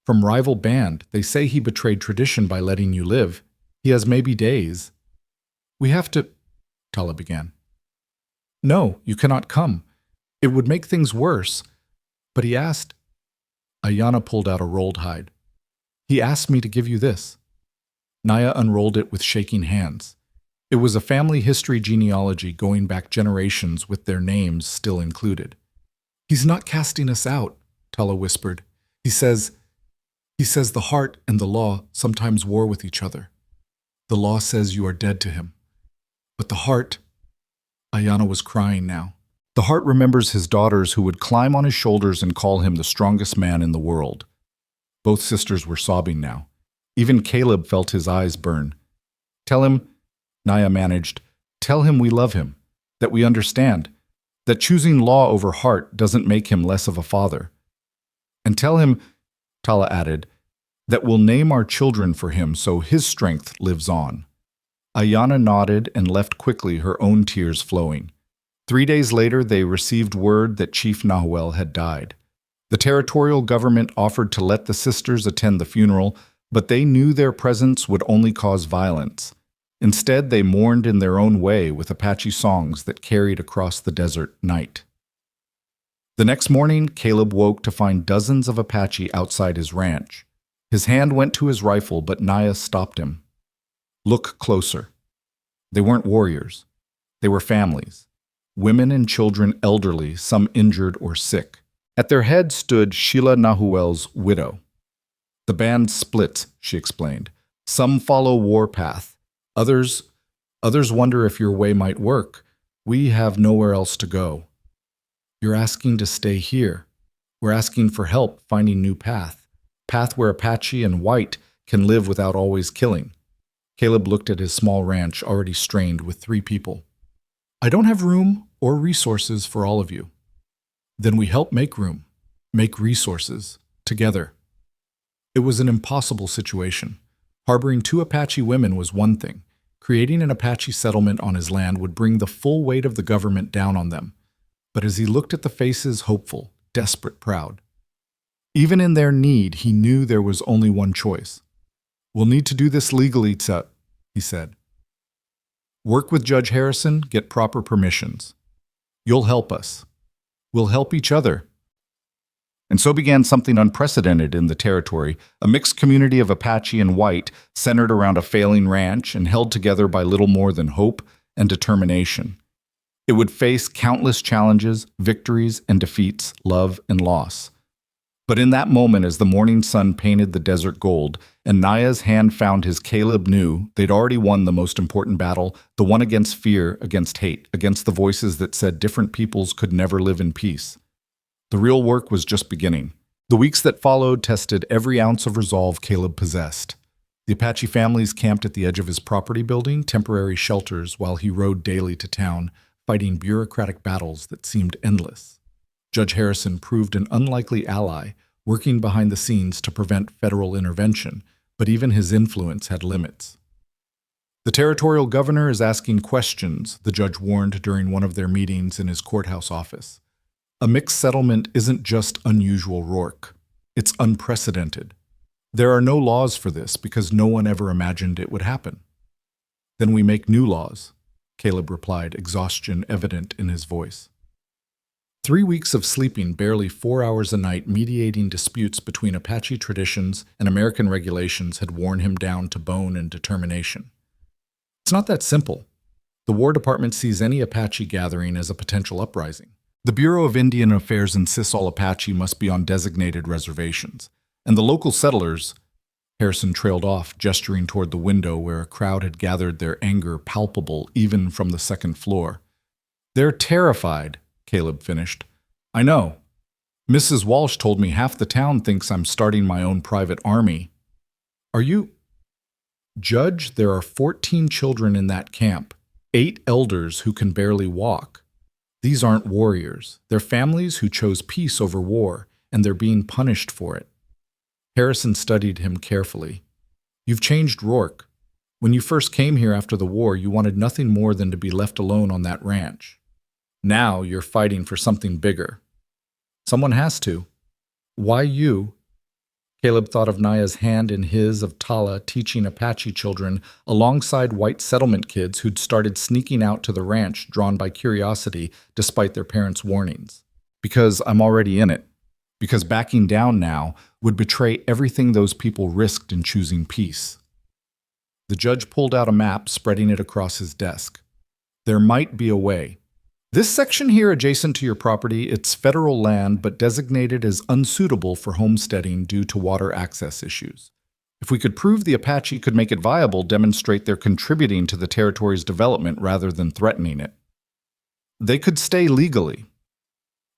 From rival band. They say he betrayed tradition by letting you live. He has maybe days." "We have to—" Tala began. "No, you cannot come. It would make things worse. But he asked—" Ayana pulled out a rolled hide. "He asked me to give you this." Naya unrolled it with shaking hands. It was a family history genealogy going back generations with their names still included. "He's not casting us out," Tala whispered. He says the heart and the law sometimes war with each other. The law says you are dead to him. But the heart—" Ayana was crying now. "The heart remembers his daughters who would climb on his shoulders and call him the strongest man in the world." Both sisters were sobbing now. Even Caleb felt his eyes burn. "Tell him," Naya managed, "tell him we love him, that we understand, that choosing law over heart doesn't make him less of a father. And tell him," Tala added, "that we'll name our children for him so his strength lives on." Ayana nodded and left quickly, her own tears flowing. 3 days later, they received word that Chief Nahuel had died. The territorial government offered to let the sisters attend the funeral, but they knew their presence would only cause violence. Instead, they mourned in their own way with Apache songs that carried across the desert night. The next morning, Caleb woke to find dozens of Apache outside his ranch. His hand went to his rifle, but Naya stopped him. "Look closer." They weren't warriors. They were families. Women and children, elderly, some injured or sick. At their head stood Sheila Nahuel's widow. "The band splits," she explained. "Some follow warpath. Others wonder if your way might work. We have nowhere else to go. You're asking to stay here. We're asking for help finding new path where Apache and white can live without always killing." Caleb looked at his small ranch, already strained with 3 people. "I don't have room or resources for all of you." "Then we help make room, make resources." together. It was an impossible situation. Harboring two Apache women was one thing. Creating an Apache settlement on his land would bring the full weight of the government down on them. But as he looked at the faces, hopeful, desperate, proud. Even in their need, he knew there was only one choice. "We'll need to do this legally, he said. "Work with Judge Harrison, get proper permissions. You'll help us. We'll help each other." And so began something unprecedented in the territory, a mixed community of Apache and white, centered around a failing ranch and held together by little more than hope and determination. It would face countless challenges, victories and defeats, love and loss. But in that moment, as the morning sun painted the desert gold, and Naya's hand found his, Caleb knew they'd already won the most important battle, the one against fear, against hate, against the voices that said different peoples could never live in peace. The real work was just beginning. The weeks that followed tested every ounce of resolve Caleb possessed. The Apache families camped at the edge of his property, building temporary shelters while he rode daily to town, fighting bureaucratic battles that seemed endless. Judge Harrison proved an unlikely ally, working behind the scenes to prevent federal intervention, but even his influence had limits. "The territorial governor is asking questions," the judge warned during one of their meetings in his courthouse office. "A mixed settlement isn't just unusual Rourke. It's unprecedented. There are no laws for this because no one ever imagined it would happen." "Then we make new laws," Caleb replied, exhaustion evident in his voice. 3 weeks of sleeping barely 4 hours a night, mediating disputes between Apache traditions and American regulations had worn him down to bone and determination. It's not that simple. The War Department sees any Apache gathering as a potential uprising. The Bureau of Indian Affairs insists all Apache must be on designated reservations. And the local settlers— Harrison trailed off, gesturing toward the window where a crowd had gathered, their anger palpable even from the second floor. "They're terrified," Caleb finished. "I know. Mrs. Walsh told me half the town thinks I'm starting my own private army." "Are you—" "Judge, there are 14 children in that camp, 8 elders who can barely walk. These aren't warriors. They're families who chose peace over war, and they're being punished for it." Harrison studied him carefully. "You've changed Rourke. When you first came here after the war, you wanted nothing more than to be left alone on that ranch. Now you're fighting for something bigger. Someone has to. Why you?" Caleb thought of Naya's hand in his, of Tala teaching Apache children alongside white settlement kids who'd started sneaking out to the ranch, drawn by curiosity despite their parents' warnings. "Because I'm already in it. Because backing down now would betray everything those people risked in choosing peace." The judge pulled out a map, spreading it across his desk. "There might be a way. This section here adjacent to your property, it's federal land but designated as unsuitable for homesteading due to water access issues. If we could prove the Apache could make it viable, demonstrate they're contributing to the territory's development rather than threatening it, they could stay legally.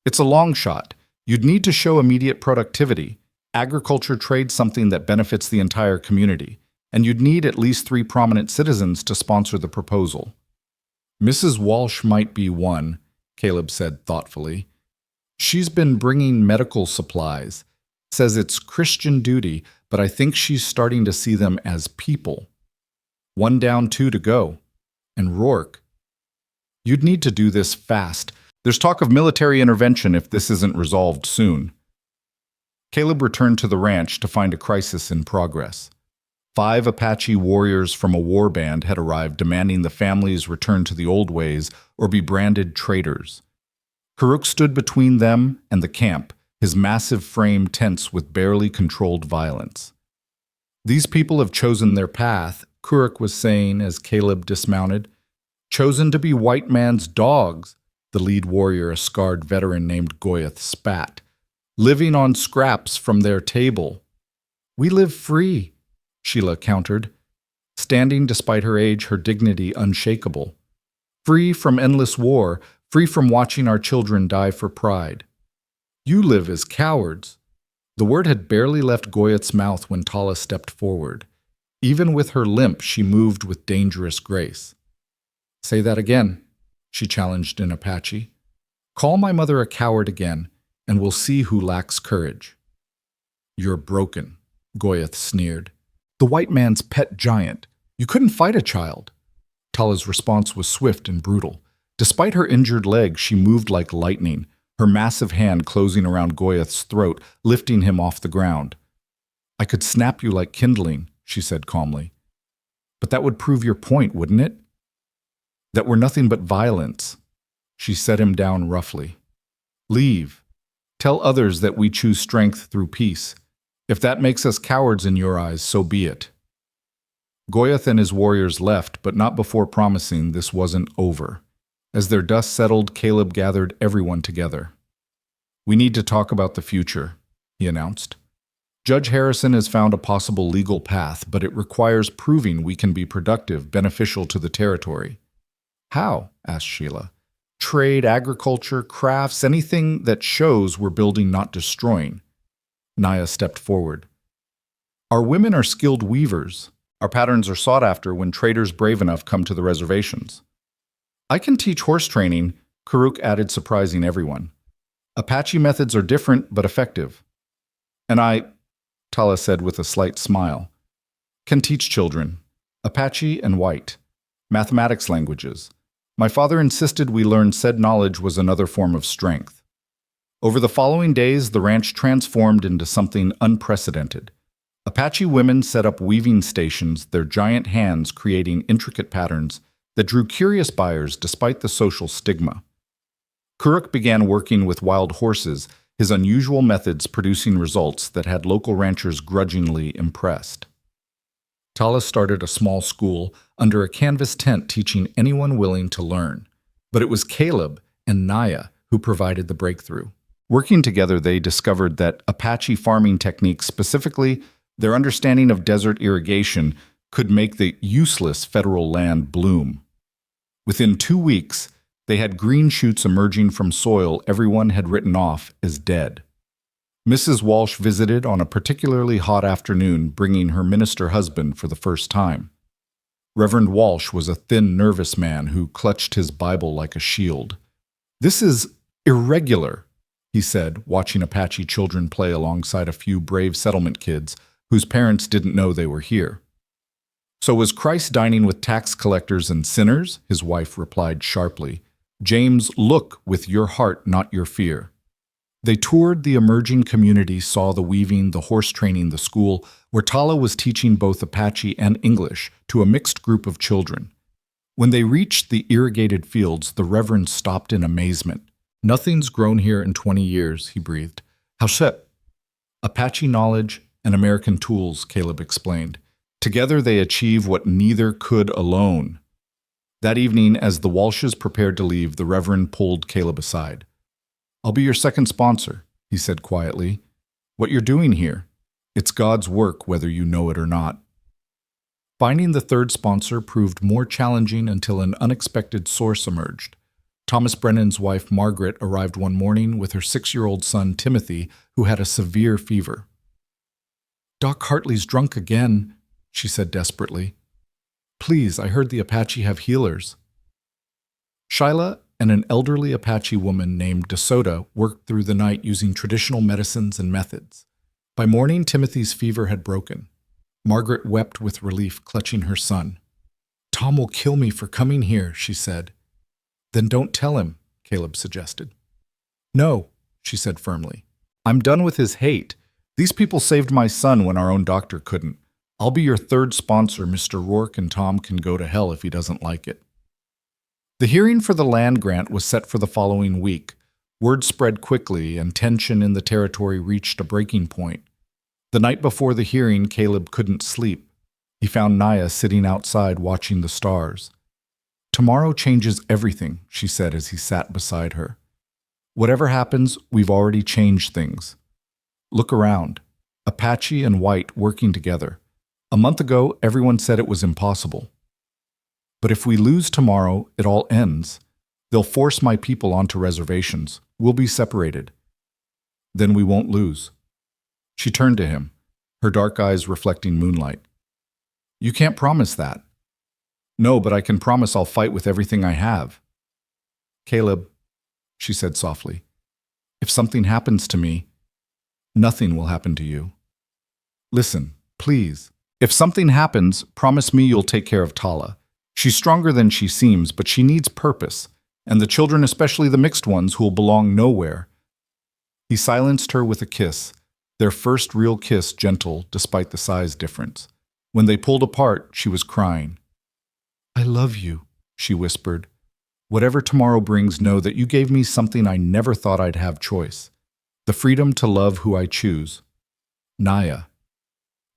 It's a long shot. You'd need to show immediate productivity. Agriculture trade's something that benefits the entire community, and you'd need at least 3 prominent citizens to sponsor the proposal." "Mrs. Walsh might be one," Caleb said thoughtfully. "She's been bringing medical supplies. Says it's Christian duty, but I think she's starting to see them as people. 1 down, 2 to go. And Rourke. You'd need to do this fast. There's talk of military intervention if this isn't resolved soon." Caleb returned to the ranch to find a crisis in progress. 5 Apache warriors from a war band had arrived, demanding the families return to the old ways or be branded traitors. Kuruk stood between them and the camp, his massive frame tense with barely controlled violence. "These people have chosen their path," Kuruk was saying as Caleb dismounted. "Chosen to be white man's dogs," the lead warrior, a scarred veteran named Goyeth, spat. "Living on scraps from their table." "We live free," Sheila countered, standing despite her age, her dignity unshakable. "Free from endless war, free from watching our children die for pride. You live as cowards." The word had barely left Goyet's mouth when Tala stepped forward. Even with her limp, she moved with dangerous grace. "Say that again," she challenged in Apache. "Call my mother a coward again, and we'll see who lacks courage." You're broken, Goyeth sneered. The white man's pet giant. You couldn't fight a child. Tala's response was swift and brutal. Despite her injured leg, she moved like lightning, her massive hand closing around Goyeth's throat, lifting him off the ground. I could snap you like kindling, she said calmly. But that would prove your point, wouldn't it? That we're nothing but violence. She set him down roughly. Leave. Tell others that we choose strength through peace. If that makes us cowards in your eyes, so be it. Goyeth and his warriors left, but not before promising this wasn't over. As their dust settled, Caleb gathered everyone together. We need to talk about the future, he announced. Judge Harrison has found a possible legal path, but it requires proving we can be productive, beneficial to the territory. How? Asked Sheila. Trade, agriculture, crafts, anything that shows we're building, not destroying. Naya stepped forward. Our women are skilled weavers. Our patterns are sought after when traders brave enough come to the reservations. I can teach horse training, Karuk added, surprising everyone. Apache methods are different but effective. And I, Tala said with a slight smile, can teach children, Apache and white, mathematics languages. My father insisted we learn said knowledge was another form of strength. Over the following days, the ranch transformed into something unprecedented. Apache women set up weaving stations, their giant hands creating intricate patterns that drew curious buyers despite the social stigma. Kuruk began working with wild horses, his unusual methods producing results that had local ranchers grudgingly impressed. Tala started a small school under a canvas tent teaching anyone willing to learn. But it was Caleb and Naya who provided the breakthrough. Working together, they discovered that Apache farming techniques, specifically their understanding of desert irrigation, could make the useless federal land bloom. Within 2 weeks, they had green shoots emerging from soil everyone had written off as dead. Mrs. Walsh visited on a particularly hot afternoon, bringing her minister husband for the first time. Reverend Walsh was a thin, nervous man who clutched his Bible like a shield. This is irregular, he said, watching Apache children play alongside a few brave settlement kids whose parents didn't know they were here. So was Christ dining with tax collectors and sinners? His wife replied sharply. James, look with your heart, not your fear. They toured the emerging community, saw the weaving, the horse training, the school, where Tala was teaching both Apache and English to a mixed group of children. When they reached the irrigated fields, the Reverend stopped in amazement. Nothing's grown here in 20 years, he breathed. Howset? Apache knowledge and American tools, Caleb explained. Together they achieve what neither could alone. That evening, as the Walshes prepared to leave, the Reverend pulled Caleb aside. I'll be your second sponsor, he said quietly. What you're doing here, it's God's work whether you know it or not. Finding the third sponsor proved more challenging until an unexpected source emerged. Thomas Brennan's wife, Margaret, arrived one morning with her 6-year-old son, Timothy, who had a severe fever. Doc Hartley's drunk again, she said desperately. Please, I heard the Apache have healers. Shyla and an elderly Apache woman named DeSoto worked through the night using traditional medicines and methods. By morning, Timothy's fever had broken. Margaret wept with relief, clutching her son. Tom will kill me for coming here, she said. Then don't tell him, Caleb suggested. No, she said firmly. I'm done with his hate. These people saved my son when our own doctor couldn't. I'll be your third sponsor. Mr. Rourke and Tom can go to hell if he doesn't like it. The hearing for the land grant was set for the following week. Word spread quickly, and tension in the territory reached a breaking point. The night before the hearing, Caleb couldn't sleep. He found Naya sitting outside watching the stars. Tomorrow changes everything, she said as he sat beside her. Whatever happens, we've already changed things. Look around. Apache and white working together. A month ago, everyone said it was impossible. But if we lose tomorrow, it all ends. They'll force my people onto reservations. We'll be separated. Then we won't lose. She turned to him, her dark eyes reflecting moonlight. You can't promise that. No, but I can promise I'll fight with everything I have. Caleb, she said softly, if something happens to me, nothing will happen to you. Listen, please. If something happens, promise me you'll take care of Tala. She's stronger than she seems, but she needs purpose, and the children, especially the mixed ones, who'll belong nowhere." He silenced her with a kiss, their first real kiss, gentle despite the size difference. When they pulled apart, she was crying. "I love you," she whispered. "Whatever tomorrow brings, know that you gave me something I never thought I'd have choice. The freedom to love who I choose. Naya.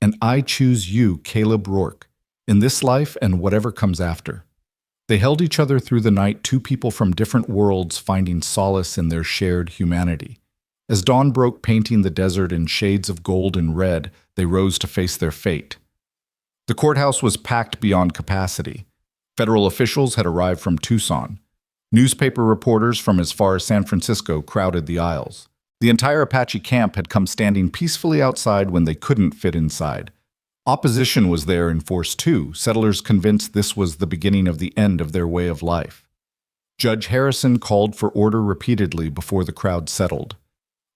And I choose you, Caleb Rourke, in this life and whatever comes after." They held each other through the night, two people from different worlds finding solace in their shared humanity. As dawn broke, painting the desert in shades of gold and red, they rose to face their fate. The courthouse was packed beyond capacity. Federal officials had arrived from Tucson. Newspaper reporters from as far as San Francisco crowded the aisles. The entire Apache camp had come standing peacefully outside when they couldn't fit inside. Opposition was there in force too, settlers convinced this was the beginning of the end of their way of life. Judge Harrison called for order repeatedly before the crowd settled.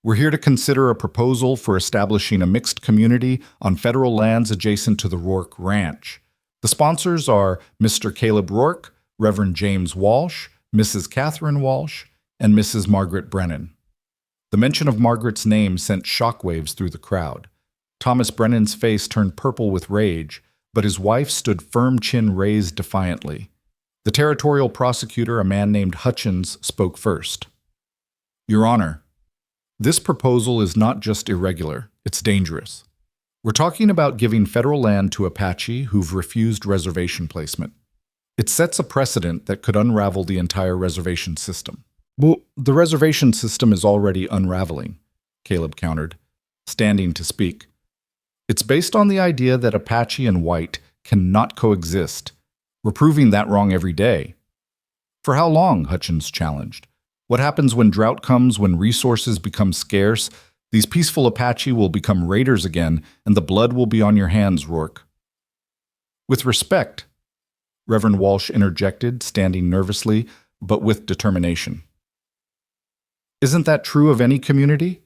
"We're here to consider a proposal for establishing a mixed community on federal lands adjacent to the Rourke Ranch. The sponsors are Mr. Caleb Rourke, Reverend James Walsh, Mrs. Catherine Walsh, and Mrs. Margaret Brennan." The mention of Margaret's name sent shockwaves through the crowd. Thomas Brennan's face turned purple with rage, but his wife stood firm, chin raised defiantly. The territorial prosecutor, a man named Hutchins, spoke first. "Your Honor, this proposal is not just irregular, it's dangerous. We're talking about giving federal land to Apache who've refused reservation placement. It sets a precedent that could unravel the entire reservation system." "Well, the reservation system is already unraveling," Caleb countered, standing to speak. "It's based on the idea that Apache and white cannot coexist. We're proving that wrong every day." "For how long?" Hutchins challenged. "What happens when drought comes, when resources become scarce? These peaceful Apache will become raiders again, and the blood will be on your hands, Rourke." "With respect," Reverend Walsh interjected, standing nervously, but with determination. "Isn't that true of any community?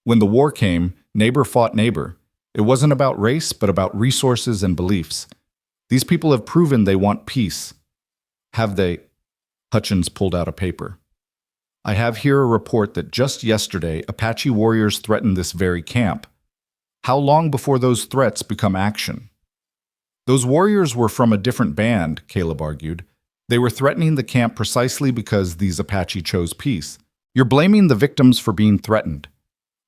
When the war came, neighbor fought neighbor. It wasn't about race, but about resources and beliefs. These people have proven they want peace." "Have they?" Hutchins pulled out a paper. "I have here a report that just yesterday Apache warriors threatened this very camp. How long before those threats become action?" "Those warriors were from a different band," Caleb argued. "They were threatening the camp precisely because these Apache chose peace. You're blaming the victims for being threatened."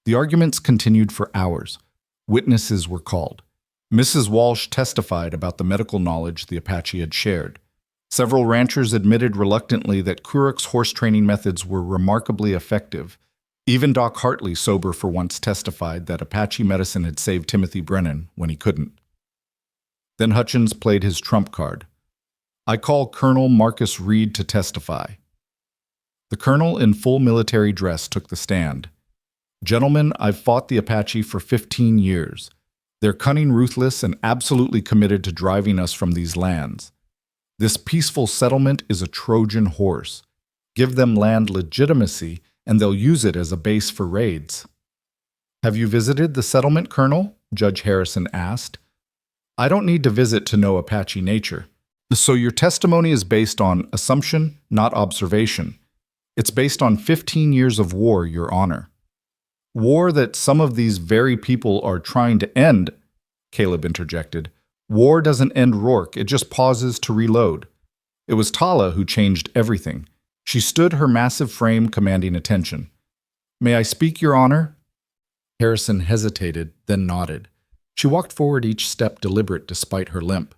The arguments continued for hours. Witnesses were called. Mrs. Walsh testified about the medical knowledge the Apache had shared. Several ranchers admitted reluctantly that Kuruk's horse training methods were remarkably effective. Even Doc Hartley, sober for once, testified that Apache medicine had saved Timothy Brennan when he couldn't. Then Hutchins played his trump card. "I call Colonel Marcus Reed to testify." The colonel, in full military dress, took the stand. "Gentlemen, I've fought the Apache for 15 years. They're cunning, ruthless, and absolutely committed to driving us from these lands. This peaceful settlement is a Trojan horse. Give them land legitimacy, and they'll use it as a base for raids." "Have you visited the settlement, Colonel?" Judge Harrison asked. "I don't need to visit to know Apache nature. So your testimony is based on assumption, not observation. It's based on 15 years of war, Your Honor." "War that some of these very people are trying to end," Caleb interjected. "War doesn't end Rourke, it just pauses to reload. It was Tala who changed everything. She stood her massive frame commanding attention. May I speak, Your Honor?" Harrison hesitated, then nodded. She walked forward, each step deliberate despite her limp.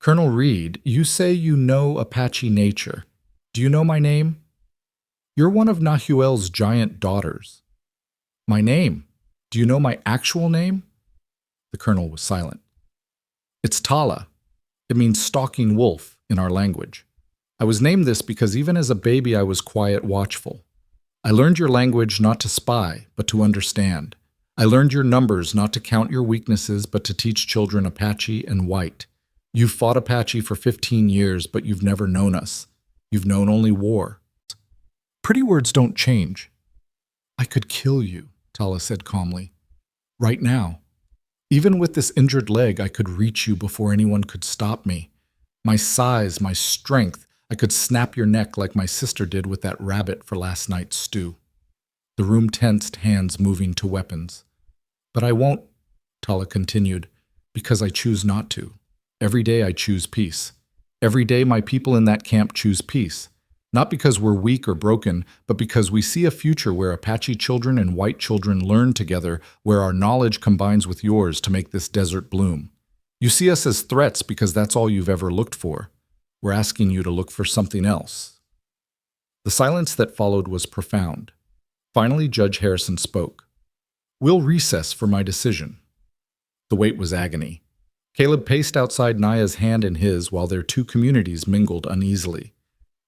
"Colonel Reed, you say you know Apache nature. Do you know my name? You're one of Nahuel's giant daughters." "My name? Do you know my actual name?" The colonel was silent. "It's Tala. It means stalking wolf in our language. I was named this because even as a baby I was quiet, watchful. I learned your language not to spy, but to understand. I learned your numbers not to count your weaknesses, but to teach children Apache and white. You've fought Apache for 15 years, but you've never known us. You've known only war." "Pretty words don't change." "I could kill you," Tala said calmly. "Right now." Even with this injured leg, I could reach you before anyone could stop me. My size, my strength, I could snap your neck like my sister did with that rabbit for last night's stew. The room tensed, hands moving to weapons. But I won't, Tala continued, because I choose not to. Every day I choose peace. Every day my people in that camp choose peace. Not because we're weak or broken, but because we see a future where Apache children and white children learn together, where our knowledge combines with yours to make this desert bloom. You see us as threats because that's all you've ever looked for. We're asking you to look for something else. The silence that followed was profound. Finally, Judge Harrison spoke. We'll recess for my decision. The wait was agony. Caleb paced outside Naya's hand in his while their two communities mingled uneasily.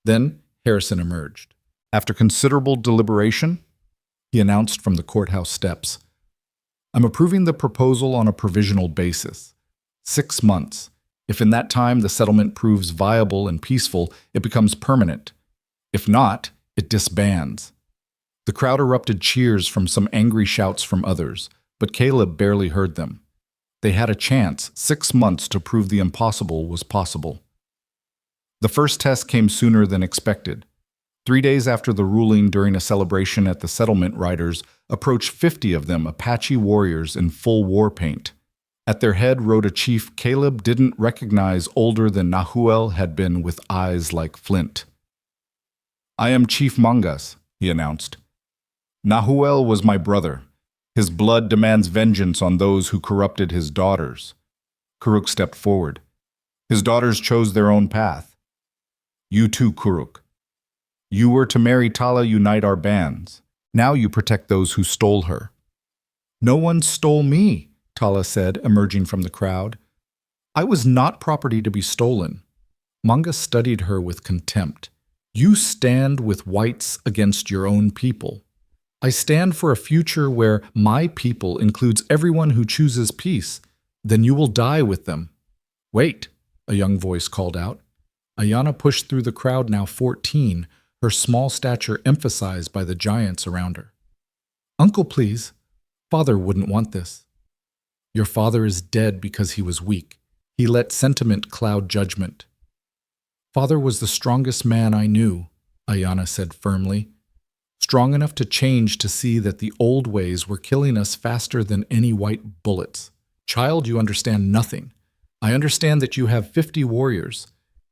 Then Harrison emerged. After considerable deliberation, he announced from the courthouse steps, I'm approving the proposal on a provisional basis. 6 months. If in that time the settlement proves viable and peaceful, it becomes permanent. If not, it disbands. The crowd erupted cheers from some angry shouts from others, but Caleb barely heard them. They had a chance, 6 months, to prove the impossible was possible. The first test came sooner than expected. 3 days after the ruling, during a celebration at the settlement, riders approached 50 of them, Apache warriors in full war paint. At their head rode a chief Caleb didn't recognize, older than Nahuel had been, with eyes like flint. I am Chief Monstrous, he announced. Nahuel was my brother. His blood demands vengeance on those who corrupted his daughters. Kuruk stepped forward. His daughters chose their own path. You too, Kuruk. You were to marry Tala, unite our bands. Now you protect those who stole her. No one stole me, Tala said, emerging from the crowd. I was not property to be stolen. Monga studied her with contempt. You stand with whites against your own people. I stand for a future where my people includes everyone who chooses peace. Then you will die with them. Wait, a young voice called out. Ayana pushed through the crowd, now 14, her small stature emphasized by the giants around her. Uncle, please. Father wouldn't want this. Your father is dead because he was weak. He let sentiment cloud judgment. Father was the strongest man I knew, Ayana said firmly. Strong enough to change, to see that the old ways were killing us faster than any white bullets. Child, you understand nothing. I understand that you have 50 warriors.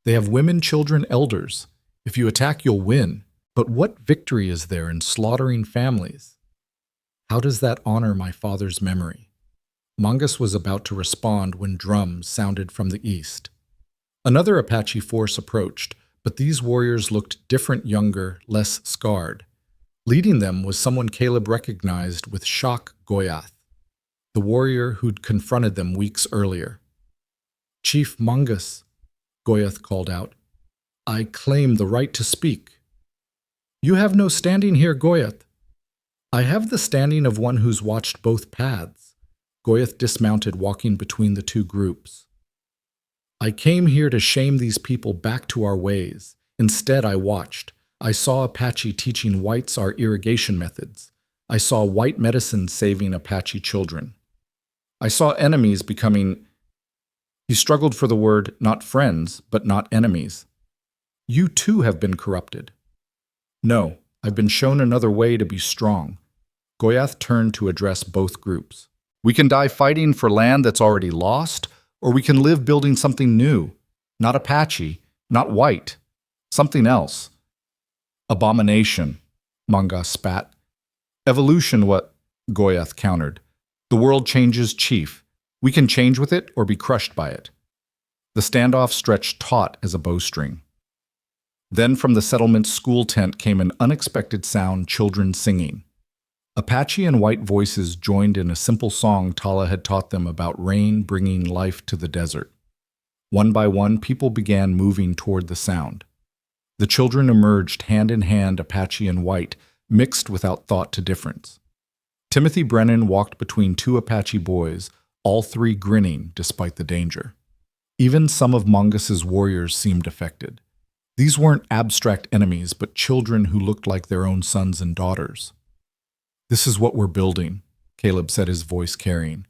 They have women, children, elders. If you attack, you'll win. But what victory is there in slaughtering families? How does that honor my father's memory? Mongus was about to respond when drums sounded from the east. Another Apache force approached, but these warriors looked different, younger, less scarred. Leading them was someone Caleb recognized with shock, Goyath, the warrior who'd confronted them weeks earlier. Chief Mongus, Goyath called out, I claim the right to speak. You have no standing here, Goyath. I have the standing of one who's watched both paths. Goyath dismounted, walking between the two groups. I came here to shame these people back to our ways. Instead, I watched. I saw Apache teaching whites our irrigation methods. I saw white medicine saving Apache children. I saw enemies becoming... He struggled for the word, not friends, but not enemies. You too have been corrupted. No, I've been shown another way to be strong. Goyath turned to address both groups. We can die fighting for land that's already lost, or we can live building something new. Not Apache, not white. Something else. Abomination, Monga spat. Evolution, what? Goyath countered. The world changes, Chief. We can change with it or be crushed by it. The standoff stretched taut as a bowstring. Then from the settlement's school tent came an unexpected sound, children singing. Apache and white voices joined in a simple song Tala had taught them about rain bringing life to the desert. One by one, people began moving toward the sound. The children emerged hand in hand, Apache and white, mixed without thought to difference. Timothy Brennan walked between two Apache boys, all three grinning despite the danger. Even some of Mongus's warriors seemed affected. These weren't abstract enemies, but children who looked like their own sons and daughters. This is what we're building, Caleb said, his voice carrying.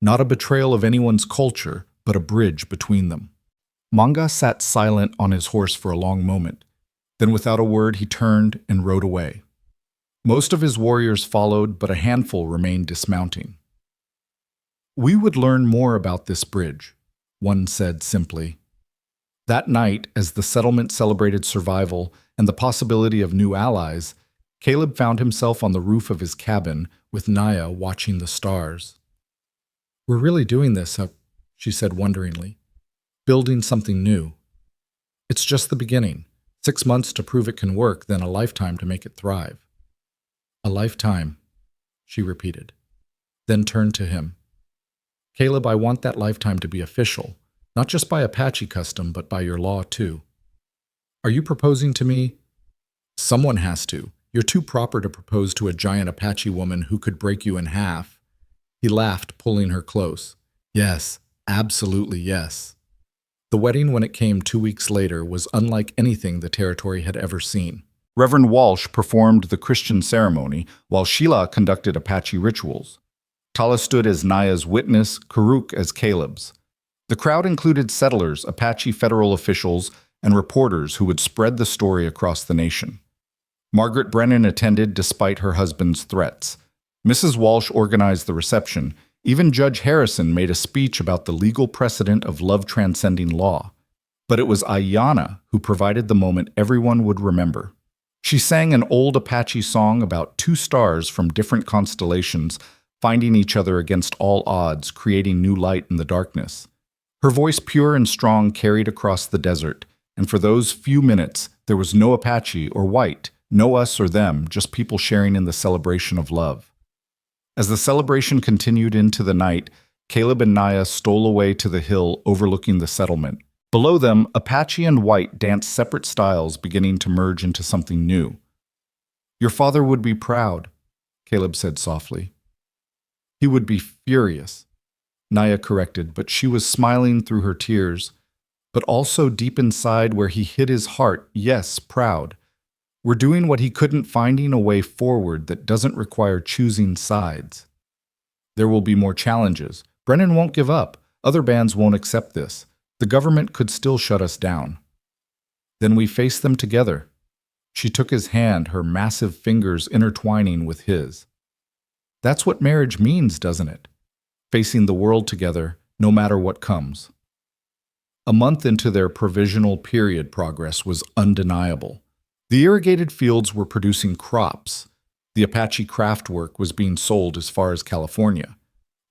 not a betrayal of anyone's culture, but a bridge between them. Manga sat silent on his horse for a long moment. Then without a word he turned and rode away. Most of his warriors followed, but a handful remained dismounting. "We would learn more about this bridge," one said simply. That night, as the settlement celebrated survival and the possibility of new allies, Caleb found himself on the roof of his cabin with Naya watching the stars. "We're really doing this," she said wonderingly. "Building something new. It's just the beginning. 6 months to prove it can work, then a lifetime to make it thrive." "A lifetime," she repeated, then turned to him. "Caleb, I want that lifetime to be official, not just by Apache custom, but by your law too. Are you proposing to me?" "Someone has to. You're too proper to propose to a giant Apache woman who could break you in half." He laughed, pulling her close. "Yes, absolutely yes." The wedding, when it came 2 weeks later, was unlike anything the territory had ever seen. Reverend Walsh performed the Christian ceremony, while Sheila conducted Apache rituals. Tala stood as Naya's witness, Karuk as Caleb's. The crowd included settlers, Apache federal officials, and reporters who would spread the story across the nation. Margaret Brennan attended despite her husband's threats. Mrs. Walsh organized the reception. Even Judge Harrison made a speech about the legal precedent of love transcending law. But it was Ayanna who provided the moment everyone would remember. She sang an old Apache song about 2 stars from different constellations finding each other against all odds, creating new light in the darkness. Her voice, pure and strong, carried across the desert, and for those few minutes, there was no Apache or white, no us or them, just people sharing in the celebration of love. As the celebration continued into the night, Caleb and Naya stole away to the hill overlooking the settlement. Below them, Apache and white danced separate styles, beginning to merge into something new. "Your father would be proud," Caleb said softly. "He would be furious," Naya corrected, but she was smiling through her tears. "But also deep inside where he hid his heart, yes, proud. We're doing what he couldn't, finding a way forward that doesn't require choosing sides. There will be more challenges. Brennan won't give up. Other bands won't accept this. The government could still shut us down. Then we face them together." She took his hand, her massive fingers intertwining with his. "That's what marriage means, doesn't it? Facing the world together, no matter what comes." A month into their provisional period, progress was undeniable. The irrigated fields were producing crops. The Apache craft work was being sold as far as California.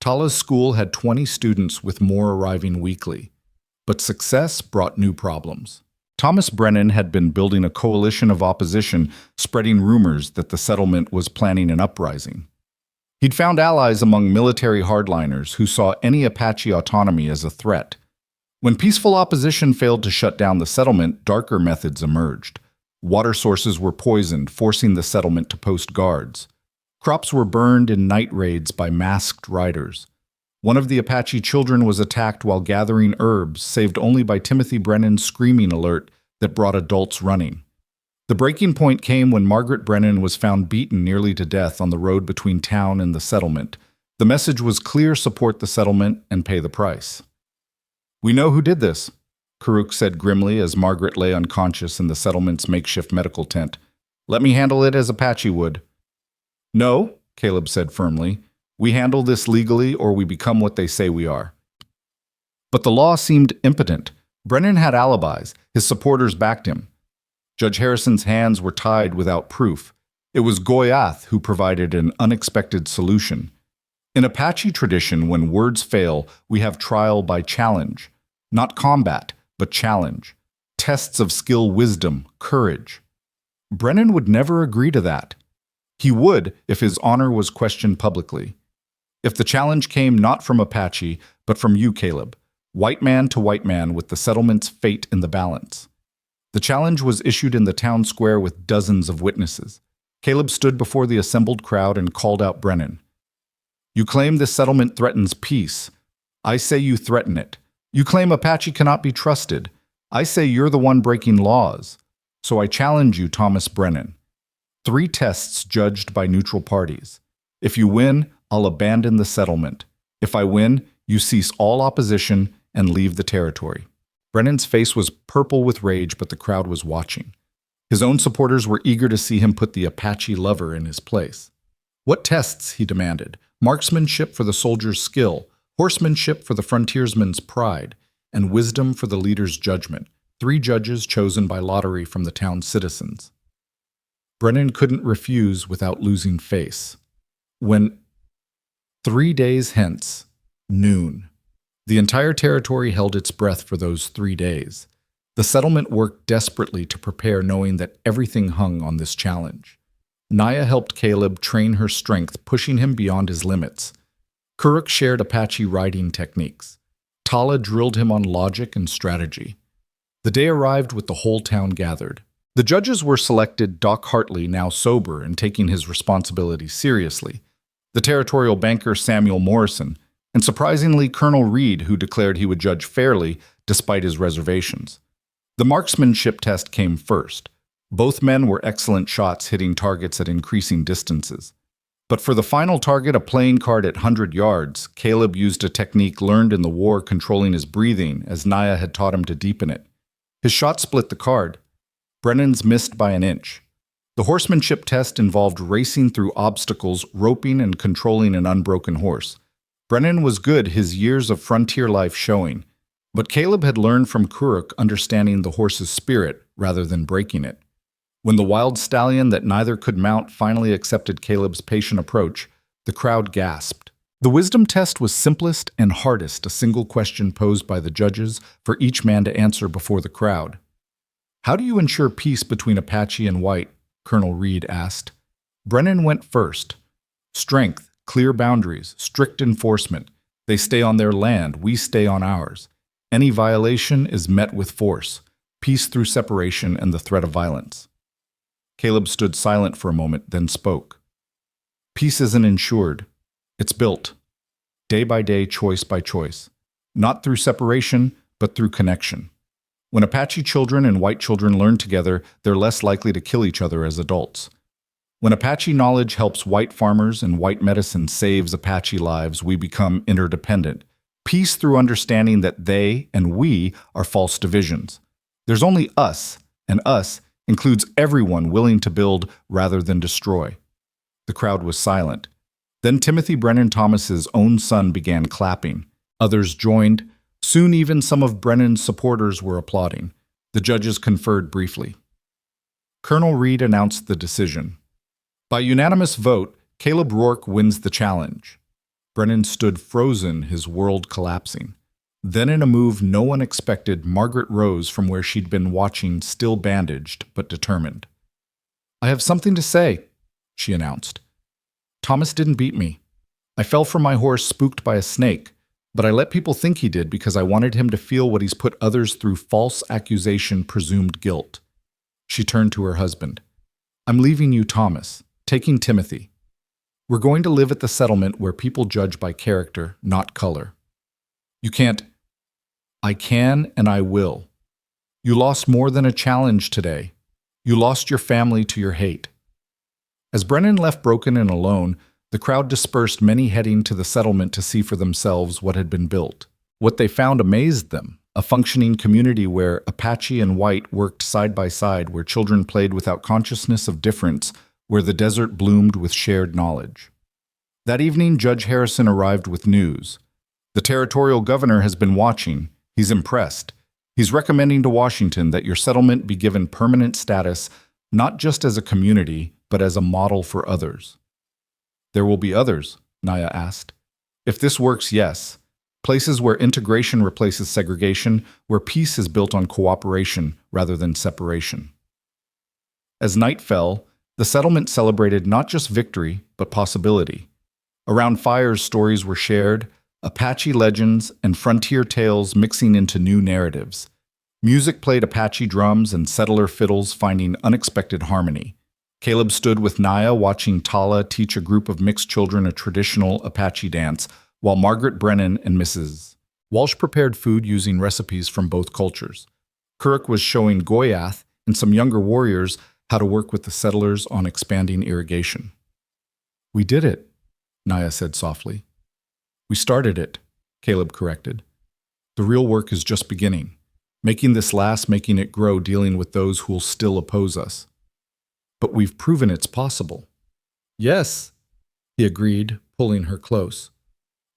Tala's school had 20 students, with more arriving weekly. But success brought new problems. Thomas Brennan had been building a coalition of opposition, spreading rumors that the settlement was planning an uprising. He'd found allies among military hardliners who saw any Apache autonomy as a threat. When peaceful opposition failed to shut down the settlement, darker methods emerged. Water sources were poisoned, forcing the settlement to post guards. Crops were burned in night raids by masked riders. One of the Apache children was attacked while gathering herbs, saved only by Timothy Brennan's screaming alert that brought adults running. The breaking point came when Margaret Brennan was found beaten nearly to death on the road between town and the settlement. The message was clear: support the settlement and pay the price. "We know who did this," Karuk said grimly as Margaret lay unconscious in the settlement's makeshift medical tent. "Let me handle it as Apache would." "No," Caleb said firmly. "We handle this legally, or we become what they say we are." But the law seemed impotent. Brennan had alibis. His supporters backed him. Judge Harrison's hands were tied without proof. It was Goyath who provided an unexpected solution. In Apache tradition, when words fail, we have trial by challenge. Not combat, but challenge. Tests of skill, wisdom, courage. Brennan would never agree to that. He would if his honor was questioned publicly. If the challenge came not from Apache, but from you, Caleb, white man to white man with the settlement's fate in the balance. The challenge was issued in the town square with dozens of witnesses. Caleb stood before the assembled crowd and called out Brennan. "You claim this settlement threatens peace. I say you threaten it. You claim Apache cannot be trusted. I say you're the one breaking laws. So I challenge you, Thomas Brennan. 3 tests judged by neutral parties. If you win, I'll abandon the settlement. If I win, you cease all opposition and leave the territory." Brennan's face was purple with rage, but the crowd was watching. His own supporters were eager to see him put the Apache lover in his place. "What tests?" he demanded. "Marksmanship for the soldier's skill, horsemanship for the frontiersman's pride, and wisdom for the leader's judgment. 3 judges chosen by lottery from the town's citizens." Brennan couldn't refuse without losing face. When 3 days hence, noon. The entire territory held its breath for those 3 days. The settlement worked desperately to prepare, knowing that everything hung on this challenge. Naya helped Caleb train her strength, pushing him beyond his limits. Kuruk shared Apache riding techniques. Tala drilled him on logic and strategy. The day arrived with the whole town gathered. The judges were selected: Doc Hartley, now sober and taking his responsibility seriously, the territorial banker Samuel Morrison, and surprisingly Colonel Reed, who declared he would judge fairly despite his reservations. The marksmanship test came first. Both men were excellent shots, hitting targets at increasing distances. But for the final target, a playing card at 100 yards, Caleb used a technique learned in the war, controlling his breathing, as Naya had taught him to deepen it. His shot split the card. Brennan's missed by an inch. The horsemanship test involved racing through obstacles, roping and controlling an unbroken horse. Brennan was good, his years of frontier life showing. But Caleb had learned from Kuruk, understanding the horse's spirit rather than breaking it. When the wild stallion that neither could mount finally accepted Caleb's patient approach, the crowd gasped. The wisdom test was simplest and hardest, a single question posed by the judges for each man to answer before the crowd. "How do you ensure peace between Apache and white?" Colonel Reed asked. Brennan went first. "Strength, clear boundaries, strict enforcement. They stay on their land, we stay on ours. Any violation is met with force. Peace through separation and the threat of violence." Caleb stood silent for a moment, then spoke. "Peace isn't ensured. It's built. Day by day, choice by choice. Not through separation, but through connection. When Apache children and white children learn together, they're less likely to kill each other as adults. When Apache knowledge helps white farmers and white medicine saves Apache lives, we become interdependent. Peace through understanding that they and we are false divisions. There's only us, and us includes everyone willing to build rather than destroy." The crowd was silent. Then Timothy Brennan Thomas's own son began clapping. Others joined. Soon even some of Brennan's supporters were applauding. The judges conferred briefly. Colonel Reed announced the decision. By unanimous vote, Caleb Rourke wins the challenge. Brennan stood frozen, his world collapsing. Then in a move no one expected, Margaret rose from where she'd been watching, still bandaged but determined. "I have something to say," she announced. "Thomas didn't beat me. I fell from my horse spooked by a snake, but I let people think he did because I wanted him to feel what he's put others through: false accusation, presumed guilt." She turned to her husband. "I'm leaving you, Thomas, taking Timothy. We're going to live at the settlement where people judge by character, not color. You can't—" "I can and I will. You lost more than a challenge today. You lost your family to your hate." As Brennan left broken and alone, the crowd dispersed, many heading to the settlement to see for themselves what had been built. What they found amazed them: a functioning community where Apache and white worked side by side, where children played without consciousness of difference, where the desert bloomed with shared knowledge. That evening, Judge Harrison arrived with news. "The territorial governor has been watching. He's impressed. He's recommending to Washington that your settlement be given permanent status, not just as a community, but as a model for others." "There will be others?" Naya asked. "If this works, yes. Places where integration replaces segregation, where peace is built on cooperation rather than separation." As night fell, the settlement celebrated not just victory, but possibility. Around fires, stories were shared, Apache legends and frontier tales mixing into new narratives. Music played, Apache drums and settler fiddles finding unexpected harmony. Caleb stood with Naya watching Tala teach a group of mixed children a traditional Apache dance, while Margaret Brennan and Mrs. Walsh prepared food using recipes from both cultures. Kuruk was showing Goyath and some younger warriors how to work with the settlers on expanding irrigation. "We did it," Naya said softly. We started it, Caleb corrected. The real work is just beginning. Making this last, making it grow, dealing with those who'll still oppose us. But we've proven it's possible. Yes, he agreed, pulling her close.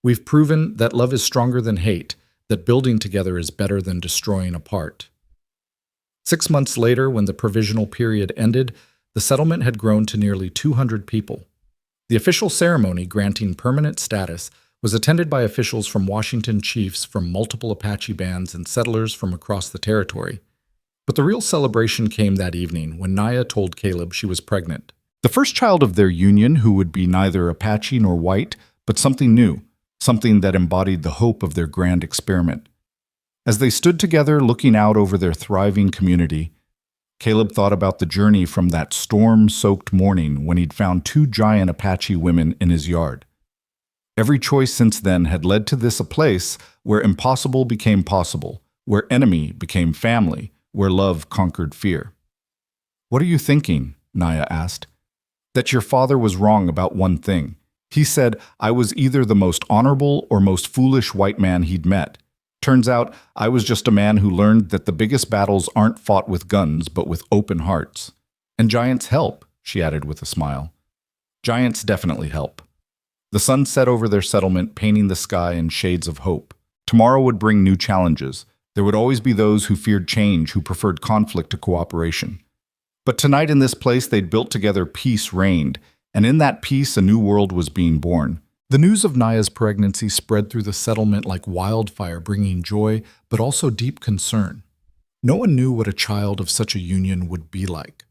We've proven that love is stronger than hate, that building together is better than destroying apart. 6 months later, when the provisional period ended, the settlement had grown to nearly 200 people. The official ceremony granting permanent status was attended by officials from Washington, chiefs from multiple Apache bands, and settlers from across the territory. But the real celebration came that evening when Naya told Caleb she was pregnant. The first child of their union who would be neither Apache nor white, but something new, something that embodied the hope of their grand experiment. As they stood together looking out over their thriving community, Caleb thought about the journey from that storm-soaked morning when he'd found 2 giant Apache women in his yard. Every choice since then had led to this, a place where impossible became possible, where enemy became family, where love conquered fear. "What are you thinking?" Naya asked. "That your father was wrong about one thing. He said I was either the most honorable or most foolish white man he'd met. Turns out I was just a man who learned that the biggest battles aren't fought with guns but with open hearts. And giants help," she added with a smile. "Giants definitely help." The sun set over their settlement, painting the sky in shades of hope. Tomorrow would bring new challenges. There would always be those who feared change, who preferred conflict to cooperation. But tonight in this place they'd built together, peace reigned, and in that peace a new world was being born. The news of Naya's pregnancy spread through the settlement like wildfire, bringing joy, but also deep concern. No one knew what a child of such a union would be like.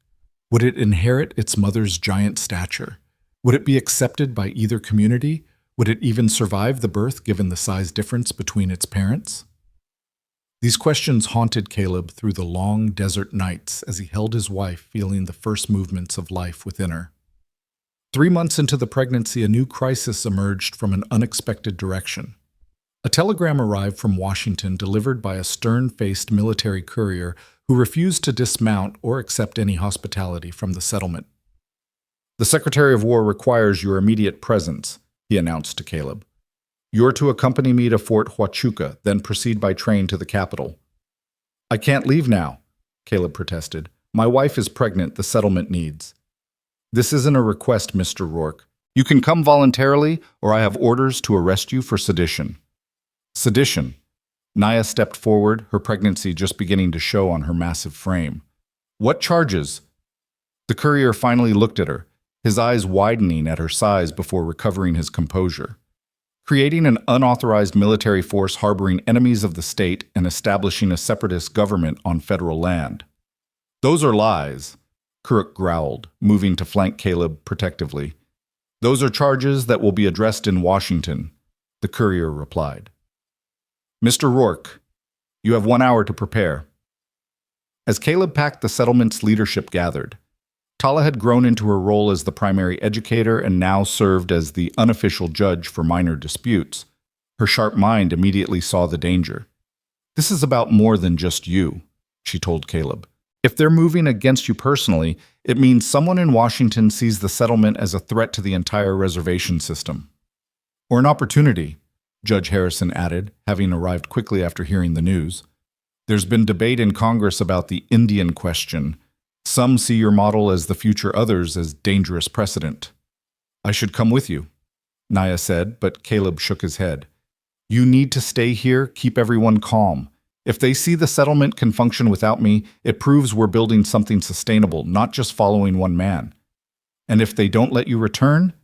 Would it inherit its mother's giant stature? Would it be accepted by either community? Would it even survive the birth, given the size difference between its parents? These questions haunted Caleb through the long desert nights as he held his wife, feeling the first movements of life within her. 3 months into the pregnancy, a new crisis emerged from an unexpected direction. A telegram arrived from Washington, delivered by a stern-faced military courier who refused to dismount or accept any hospitality from the settlement. "The Secretary of War requires your immediate presence," he announced to Caleb. "You're to accompany me to Fort Huachuca, then proceed by train to the capital." "I can't leave now," Caleb protested. "My wife is pregnant, the settlement needs." "This isn't a request, Mr. Rourke. You can come voluntarily, or I have orders to arrest you for sedition." "Sedition?" Naya stepped forward, her pregnancy just beginning to show on her massive frame. "What charges?" The courier finally looked at her, his eyes widening at her size before recovering his composure. "Creating an unauthorized military force harboring enemies of the state and establishing a separatist government on federal land." "Those are lies," Kuruk growled, moving to flank Caleb protectively. "Those are charges that will be addressed in Washington," the courier replied. "Mr. Rourke, you have 1 hour to prepare." As Caleb packed, the settlement's leadership gathered. Tala had grown into her role as the primary educator and now served as the unofficial judge for minor disputes. Her sharp mind immediately saw the danger. "This is about more than just you," she told Caleb. "If they're moving against you personally, it means someone in Washington sees the settlement as a threat to the entire reservation system." "Or an opportunity," Judge Harrison added, having arrived quickly after hearing the news. "There's been debate in Congress about the Indian question. Some see your model as the future, others as dangerous precedent." "I should come with you," Naya said, but Caleb shook his head. "You need to stay here, keep everyone calm. If they see the settlement can function without me, it proves we're building something sustainable, not just following one man. And if they don't let you return,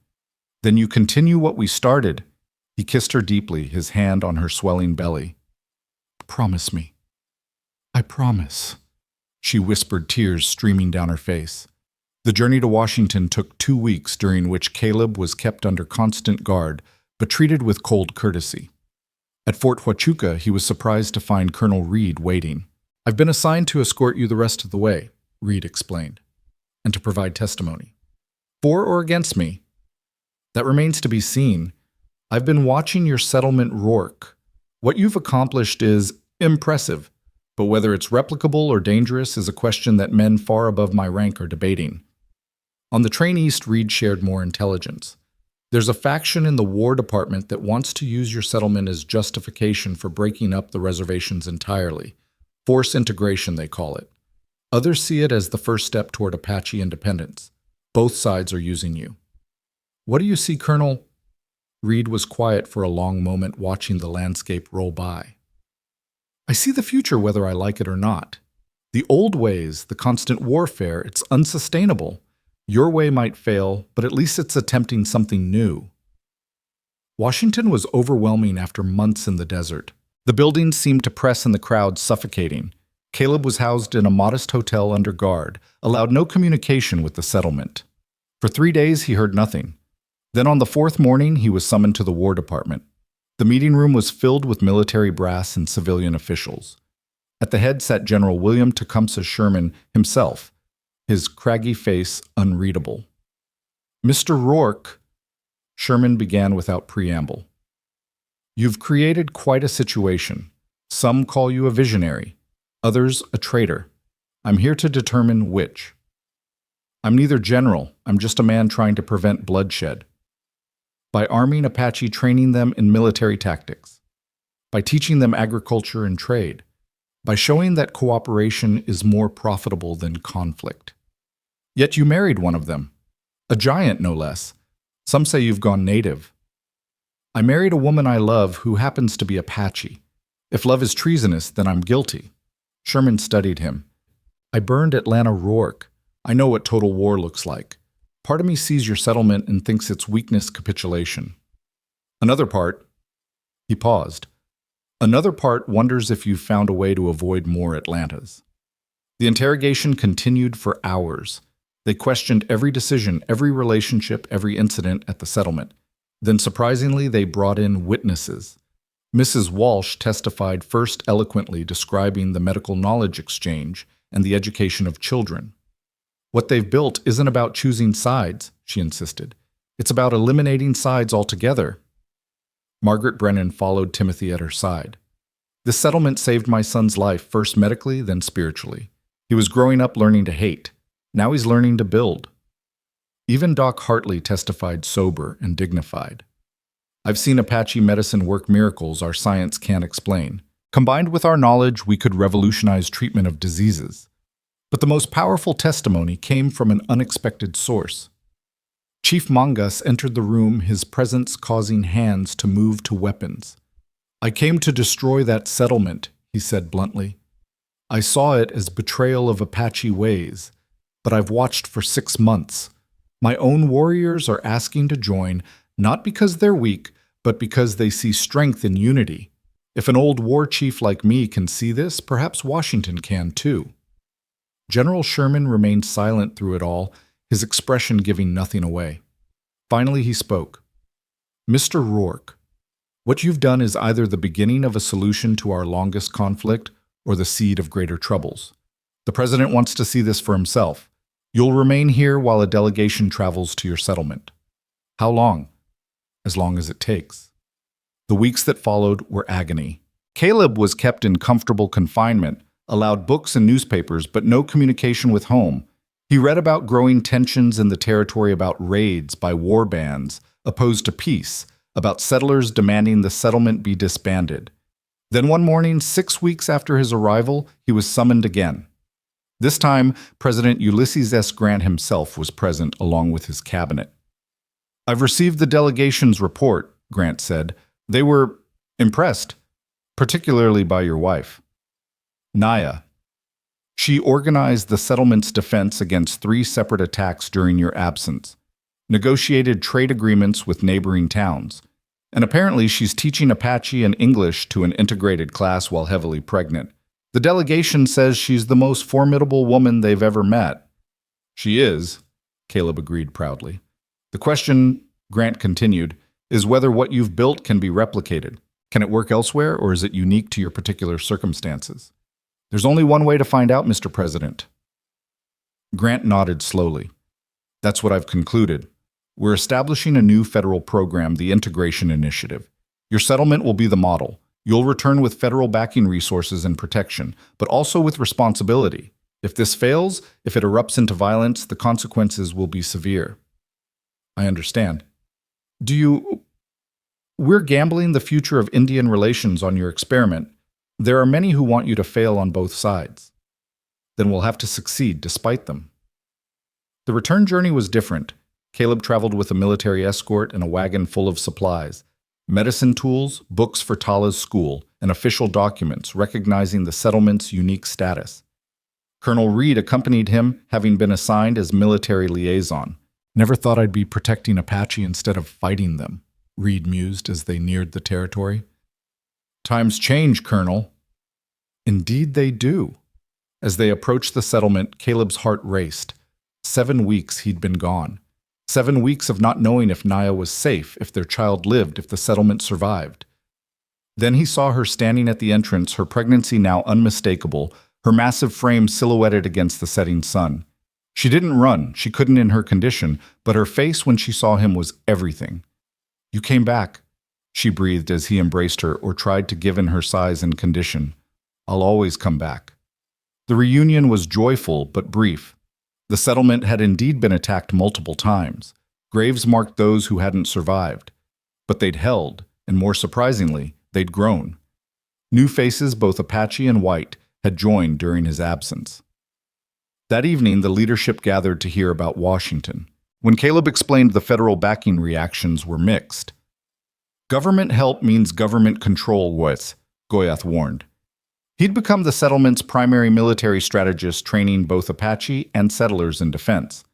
then you continue what we started." He kissed her deeply, his hand on her swelling belly. "Promise me." "I promise," she whispered, tears streaming down her face. The journey to Washington took 2 weeks, during which Caleb was kept under constant guard, but treated with cold courtesy. At Fort Huachuca, he was surprised to find Colonel Reed waiting. "I've been assigned to escort you the rest of the way," Reed explained, "and to provide testimony. For or against me? That remains to be seen. I've been watching your settlement, Rourke. What you've accomplished is impressive, but whether it's replicable or dangerous is a question that men far above my rank are debating." On the train east, Reed shared more intelligence. There's a faction in the War Department that wants to use your settlement as justification for breaking up the reservations entirely. Force integration, they call it. Others see it as the first step toward Apache independence. Both sides are using you. What do you see, Colonel? Reed was quiet for a long moment, watching the landscape roll by. I see the future whether I like it or not. The old ways, the constant warfare, it's unsustainable. Your way might fail, but at least it's attempting something new. Washington was overwhelming after months in the desert. The buildings seemed to press in the crowd, suffocating. Caleb was housed in a modest hotel under guard, allowed no communication with the settlement. For 3 days, he heard nothing. Then on the 4th morning, he was summoned to the War Department. The meeting room was filled with military brass and civilian officials. At the head sat General William Tecumseh Sherman himself, his craggy face unreadable. Mr. Rourke, Sherman began without preamble. You've created quite a situation. Some call you a visionary, others a traitor. I'm here to determine which. I'm neither general, I'm just a man trying to prevent bloodshed. By arming Apache, training them in military tactics. By teaching them agriculture and trade. By showing that cooperation is more profitable than conflict. Yet you married one of them. A giant, no less. Some say you've gone native. I married a woman I love who happens to be Apache. If love is treasonous, then I'm guilty. Sherman studied him. I burned Atlanta Rourke. I know what total war looks like. Part of me sees your settlement and thinks its weakness capitulation. Another part, he paused. Another part wonders if you've found a way to avoid more Atlantas. The interrogation continued for hours. They questioned every decision, every relationship, every incident at the settlement. Then surprisingly, they brought in witnesses. Mrs. Walsh testified first eloquently, describing the medical knowledge exchange and the education of children. What they've built isn't about choosing sides, she insisted. It's about eliminating sides altogether. Margaret Brennan followed Timothy at her side. This settlement saved my son's life, first medically, then spiritually. He was growing up learning to hate. Now he's learning to build. Even Doc Hartley testified sober and dignified. I've seen Apache medicine work miracles our science can't explain. Combined with our knowledge, we could revolutionize treatment of diseases. But the most powerful testimony came from an unexpected source. Chief Mangas entered the room, his presence causing hands to move to weapons. I came to destroy that settlement, he said bluntly. I saw it as betrayal of Apache ways, but I've watched for 6 months. My own warriors are asking to join, not because they're weak, but because they see strength in unity. If an old war chief like me can see this, perhaps Washington can too. General Sherman remained silent through it all, his expression giving nothing away. Finally he spoke. Mr. Rourke, what you've done is either the beginning of a solution to our longest conflict or the seed of greater troubles. The President wants to see this for himself. You'll remain here while a delegation travels to your settlement. How long? As long as it takes. The weeks that followed were agony. Caleb was kept in comfortable confinement, allowed books and newspapers, but no communication with home. He read about growing tensions in the territory, about raids by war bands opposed to peace, about settlers demanding the settlement be disbanded. Then one morning, 6 weeks after his arrival, he was summoned again. This time, President Ulysses S. Grant himself was present along with his cabinet. I've received the delegation's report, Grant said. They were impressed, particularly by your wife. Naya. She organized the settlement's defense against 3 separate attacks during your absence, negotiated trade agreements with neighboring towns, and apparently she's teaching Apache and English to an integrated class while heavily pregnant. The delegation says she's the most formidable woman they've ever met. She is, Caleb agreed proudly. The question, Grant continued, is whether what you've built can be replicated. Can it work elsewhere, or is it unique to your particular circumstances? There's only one way to find out, Mr. President. Grant nodded slowly. That's what I've concluded. We're establishing a new federal program, the Integration Initiative. Your settlement will be the model. You'll return with federal backing resources and protection, but also with responsibility. If this fails, if it erupts into violence, the consequences will be severe. I understand. Do you... We're gambling the future of Indian relations on your experiment. There are many who want you to fail on both sides. Then we'll have to succeed despite them. The return journey was different. Caleb traveled with a military escort and a wagon full of supplies, medicine tools, books for Tala's school, and official documents recognizing the settlement's unique status. Colonel Reed accompanied him, having been assigned as military liaison. Never thought I'd be protecting Apache instead of fighting them, Reed mused as they neared the territory. Times change, Colonel. Indeed they do. As they approached the settlement, Caleb's heart raced. 7 weeks he'd been gone. 7 weeks of not knowing if Naya was safe, if their child lived, if the settlement survived. Then he saw her standing at the entrance, her pregnancy now unmistakable, her massive frame silhouetted against the setting sun. She didn't run, she couldn't in her condition, but her face when she saw him was everything. You came back, she breathed as he embraced her or tried to give in her size and condition. I'll always come back. The reunion was joyful but brief. The settlement had indeed been attacked multiple times. Graves marked those who hadn't survived. But they'd held, and more surprisingly, they'd grown. New faces, both Apache and white, had joined during his absence. That evening, the leadership gathered to hear about Washington. When Caleb explained the federal backing, reactions were mixed. Government help means government control, Goyath warned. He'd become the settlement's primary military strategist, training both Apache and settlers in defense.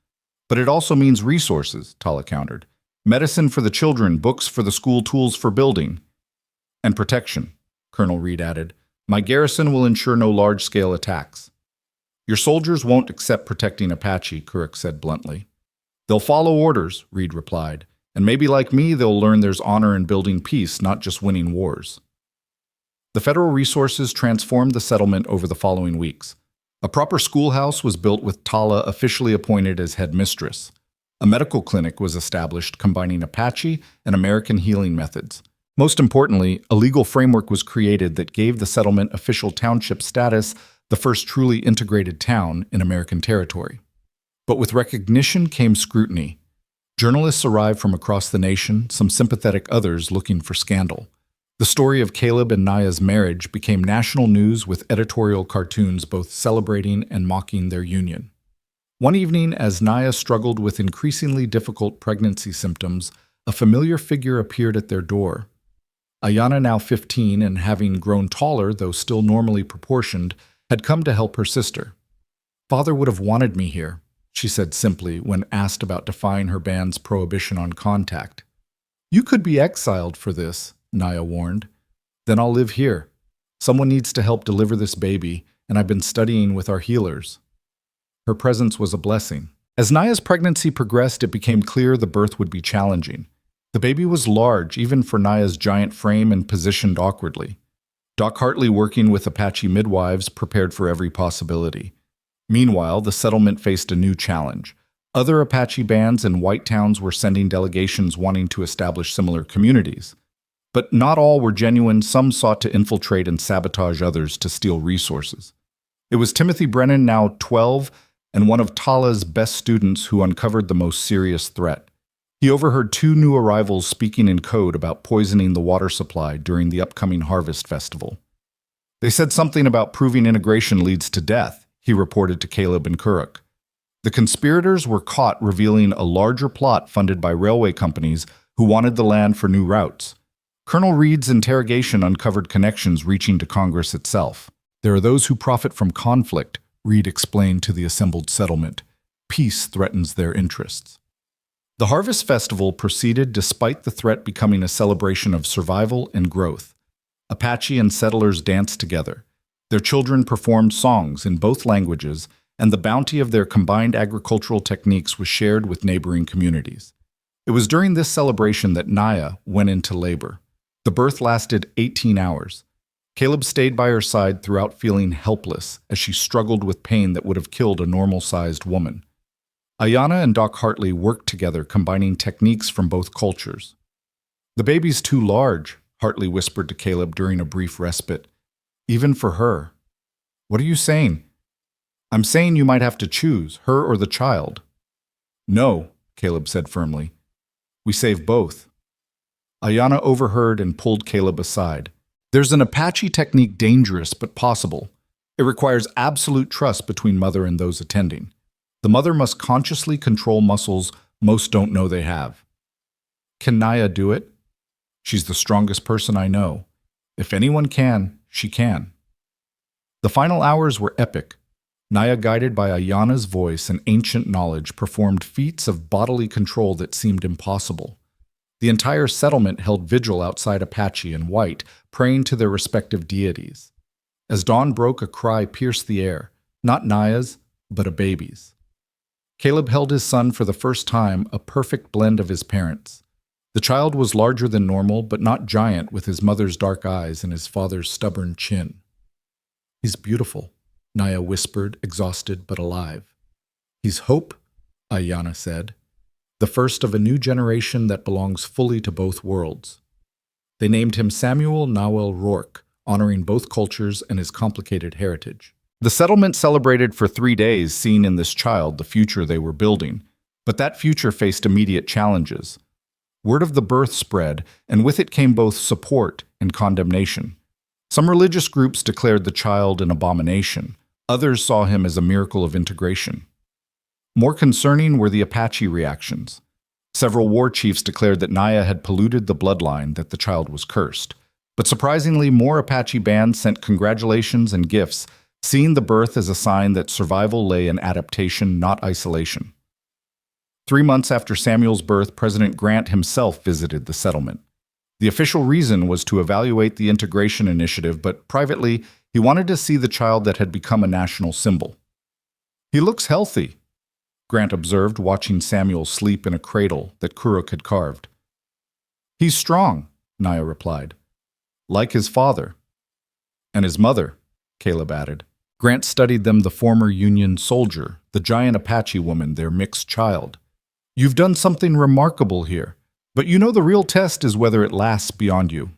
But it also means resources, Tala countered. Medicine for the children, books for the school, tools for building. And protection, Colonel Reed added. My garrison will ensure no large-scale attacks. Your soldiers won't accept protecting Apache, Kuruk said bluntly. They'll follow orders, Reed replied, and maybe like me, they'll learn there's honor in building peace, not just winning wars. The federal resources transformed the settlement over the following weeks. A proper schoolhouse was built with Tala officially appointed as headmistress. A medical clinic was established combining Apache and American healing methods. Most importantly, a legal framework was created that gave the settlement official township status, the first truly integrated town in American territory. But with recognition came scrutiny. Journalists arrived from across the nation, some sympathetic, others looking for scandal. The story of Caleb and Naya's marriage became national news with editorial cartoons both celebrating and mocking their union. One evening, as Naya struggled with increasingly difficult pregnancy symptoms, a familiar figure appeared at their door. Ayana, now 15 and having grown taller, though still normally proportioned, had come to help her sister. Father would have wanted me here, she said simply when asked about defying her band's prohibition on contact. You could be exiled for this, Naya warned. Then I'll live here. Someone needs to help deliver this baby, and I've been studying with our healers. Her presence was a blessing. As Naya's pregnancy progressed, it became clear the birth would be challenging. The baby was large, even for Naya's giant frame, and positioned awkwardly. Doc Hartley, working with Apache midwives, prepared for every possibility. Meanwhile, the settlement faced a new challenge. Other Apache bands and white towns were sending delegations wanting to establish similar communities. But not all were genuine. Some sought to infiltrate and sabotage others to steal resources. It was Timothy Brennan, now 12, and one of Tala's best students who uncovered the most serious threat. He overheard 2 new arrivals speaking in code about poisoning the water supply during the upcoming harvest festival. They said something about proving integration leads to death, he reported to Caleb and Kuruk. The conspirators were caught revealing a larger plot funded by railway companies who wanted the land for new routes. Colonel Reed's interrogation uncovered connections reaching to Congress itself. There are those who profit from conflict, Reed explained to the assembled settlement. Peace threatens their interests. The Harvest Festival proceeded despite the threat becoming a celebration of survival and growth. Apache and settlers danced together. Their children performed songs in both languages, and the bounty of their combined agricultural techniques was shared with neighboring communities. It was during this celebration that Naya went into labor. The birth lasted 18 hours. Caleb stayed by her side throughout, feeling helpless as she struggled with pain that would have killed a normal-sized woman. Ayana and Doc Hartley worked together, combining techniques from both cultures. The baby's too large, Hartley whispered to Caleb during a brief respite. Even for her. What are you saying? I'm saying you might have to choose, her or the child. No, Caleb said firmly. We save both. Ayana overheard and pulled Caleb aside. There's an Apache technique dangerous but possible. It requires absolute trust between mother and those attending. The mother must consciously control muscles most don't know they have. Can Naya do it? She's the strongest person I know. If anyone can, she can. The final hours were epic. Naya, guided by Ayana's voice and ancient knowledge, performed feats of bodily control that seemed impossible. The entire settlement held vigil outside Apache and White, praying to their respective deities. As dawn broke, a cry pierced the air, not Naya's, but a baby's. Caleb held his son for the first time, a perfect blend of his parents. The child was larger than normal, but not giant, with his mother's dark eyes and his father's stubborn chin. He's beautiful, Naya whispered, exhausted but alive. He's hope, Ayana said, the first of a new generation that belongs fully to both worlds. They named him Samuel Nahuel Rourke, honoring both cultures and his complicated heritage. The settlement celebrated for 3 days, seeing in this child the future they were building, but that future faced immediate challenges. Word of the birth spread, and with it came both support and condemnation. Some religious groups declared the child an abomination. Others saw him as a miracle of integration. More concerning were the Apache reactions. Several war chiefs declared that Naya had polluted the bloodline, that the child was cursed. But surprisingly, more Apache bands sent congratulations and gifts, seeing the birth as a sign that survival lay in adaptation, not isolation. 3 months after Samuel's birth, President Grant himself visited the settlement. The official reason was to evaluate the integration initiative, but privately, he wanted to see the child that had become a national symbol. He looks healthy, Grant observed, watching Samuel sleep in a cradle that Kuruk had carved. He's strong, Naya replied. Like his father. And his mother, Caleb added. Grant studied them, the former Union soldier, the giant Apache woman, their mixed child. You've done something remarkable here, but you know the real test is whether it lasts beyond you.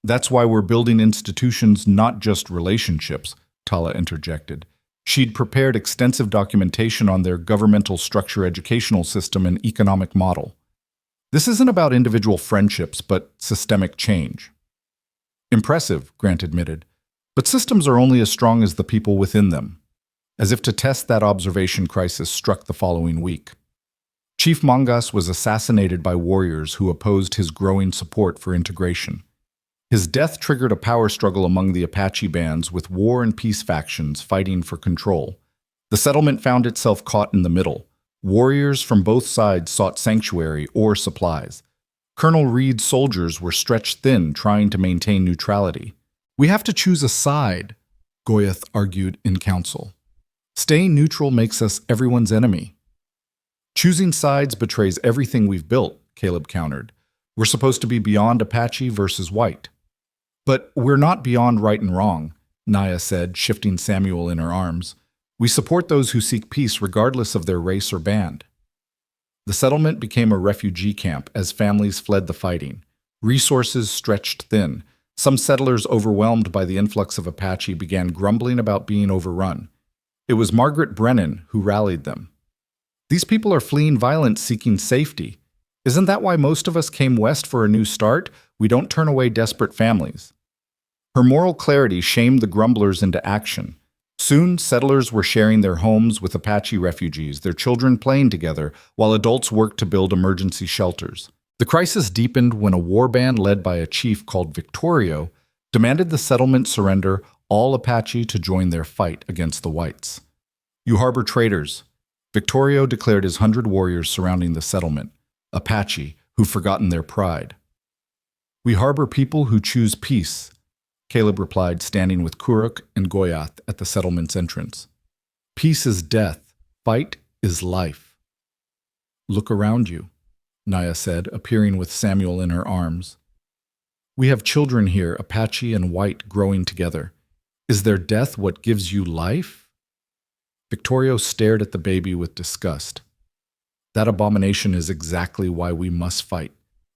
That's why we're building institutions, not just relationships, Tala interjected. She'd prepared extensive documentation on their governmental structure, educational system, and economic model. This isn't about individual friendships, but systemic change. Impressive, Grant admitted, but systems are only as strong as the people within them. As if to test that observation, crisis struck the following week. Chief Mongas was assassinated by warriors who opposed his growing support for integration. His death triggered a power struggle among the Apache bands, with war and peace factions fighting for control. The settlement found itself caught in the middle. Warriors from both sides sought sanctuary or supplies. Colonel Reed's soldiers were stretched thin, trying to maintain neutrality. We have to choose a side, Goyeth argued in council. Staying neutral makes us everyone's enemy. Choosing sides betrays everything we've built, Caleb countered. We're supposed to be beyond Apache versus White. But we're not beyond right and wrong, Naya said, shifting Samuel in her arms. We support those who seek peace regardless of their race or band. The settlement became a refugee camp as families fled the fighting. Resources stretched thin. Some settlers, overwhelmed by the influx of Apache, began grumbling about being overrun. It was Margaret Brennan who rallied them. These people are fleeing violence, seeking safety. Isn't that why most of us came west for a new start? We don't turn away desperate families. Her moral clarity shamed the grumblers into action. Soon, settlers were sharing their homes with Apache refugees, their children playing together, while adults worked to build emergency shelters. The crisis deepened when a war band led by a chief called Victorio demanded the settlement surrender all Apache to join their fight against the whites. You harbor traitors. Victorio declared his 100 warriors surrounding the settlement, Apache, who've forgotten their pride. We harbor people who choose peace, Caleb replied, standing with Kuruk and Goyath at the settlement's entrance. Peace is death, fight is life. Look around you, Naya said, appearing with Samuel in her arms. We have children here, Apache and White, growing together. Is their death what gives you life? Victorio stared at the baby with disgust. That abomination is exactly why we must fight.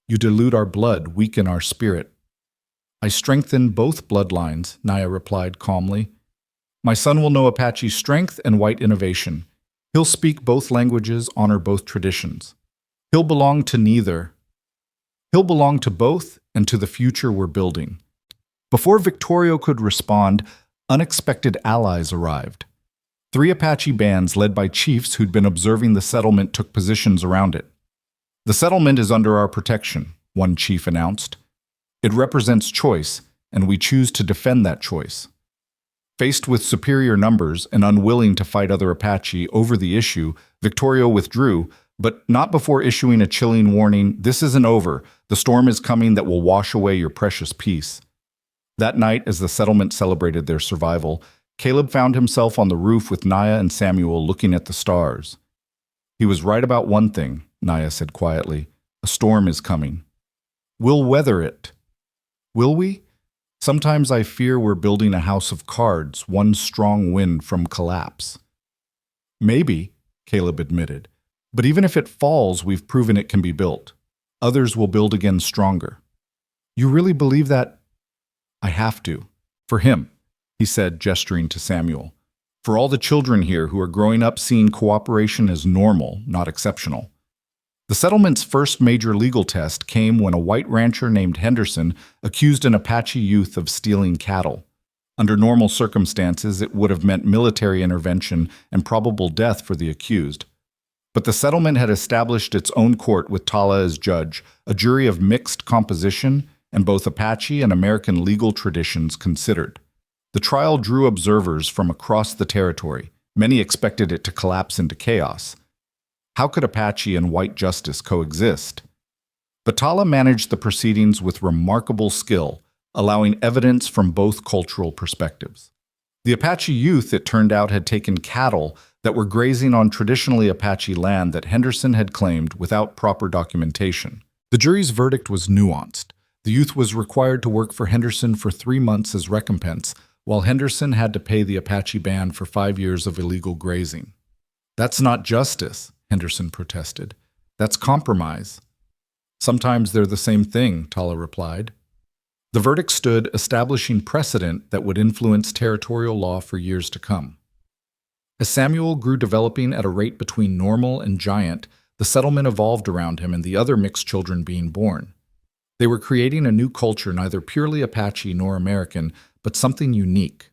You dilute our blood, weaken our spirit. I strengthen both bloodlines, Naya replied calmly. My son will know Apache strength and White innovation. He'll speak both languages, honor both traditions. He'll belong to neither. He'll belong to both and to the future we're building. Before Victorio could respond, unexpected allies arrived. 3 Apache bands led by chiefs who'd been observing the settlement took positions around it. "The settlement is under our protection," one chief announced. "It represents choice, and we choose to defend that choice." Faced with superior numbers and unwilling to fight other Apache over the issue, Victorio withdrew, but not before issuing a chilling warning: "This isn't over. The storm is coming that will wash away your precious peace." That night, as the settlement celebrated their survival, Caleb found himself on the roof with Naya and Samuel looking at the stars. "He was right about one thing," Naya said quietly. "A storm is coming. We'll weather it." "Will we? Sometimes I fear we're building a house of cards, one strong wind from collapse." "Maybe," Caleb admitted. "But even if it falls, we've proven it can be built. Others will build again stronger." "You really believe that?" "I have to. For him," he said, gesturing to Samuel. "For all the children here who are growing up seeing cooperation as normal, not exceptional." The settlement's first major legal test came when a white rancher named Henderson accused an Apache youth of stealing cattle. Under normal circumstances, it would have meant military intervention and probable death for the accused. But the settlement had established its own court with Tala as judge, a jury of mixed composition, and both Apache and American legal traditions considered. The trial drew observers from across the territory. Many expected it to collapse into chaos. How could Apache and white justice coexist? But Tala managed the proceedings with remarkable skill, allowing evidence from both cultural perspectives. The Apache youth, it turned out, had taken cattle that were grazing on traditionally Apache land that Henderson had claimed without proper documentation. The jury's verdict was nuanced. The youth was required to work for Henderson for 3 months as recompense, while Henderson had to pay the Apache band for 5 years of illegal grazing. "That's not justice," Henderson protested. "That's compromise." "Sometimes they're the same thing," Tala replied. The verdict stood, establishing precedent that would influence territorial law for years to come. As Samuel grew developing at a rate between normal and giant, the settlement evolved around him and the other mixed children being born. They were creating a new culture, neither purely Apache nor American, but something unique.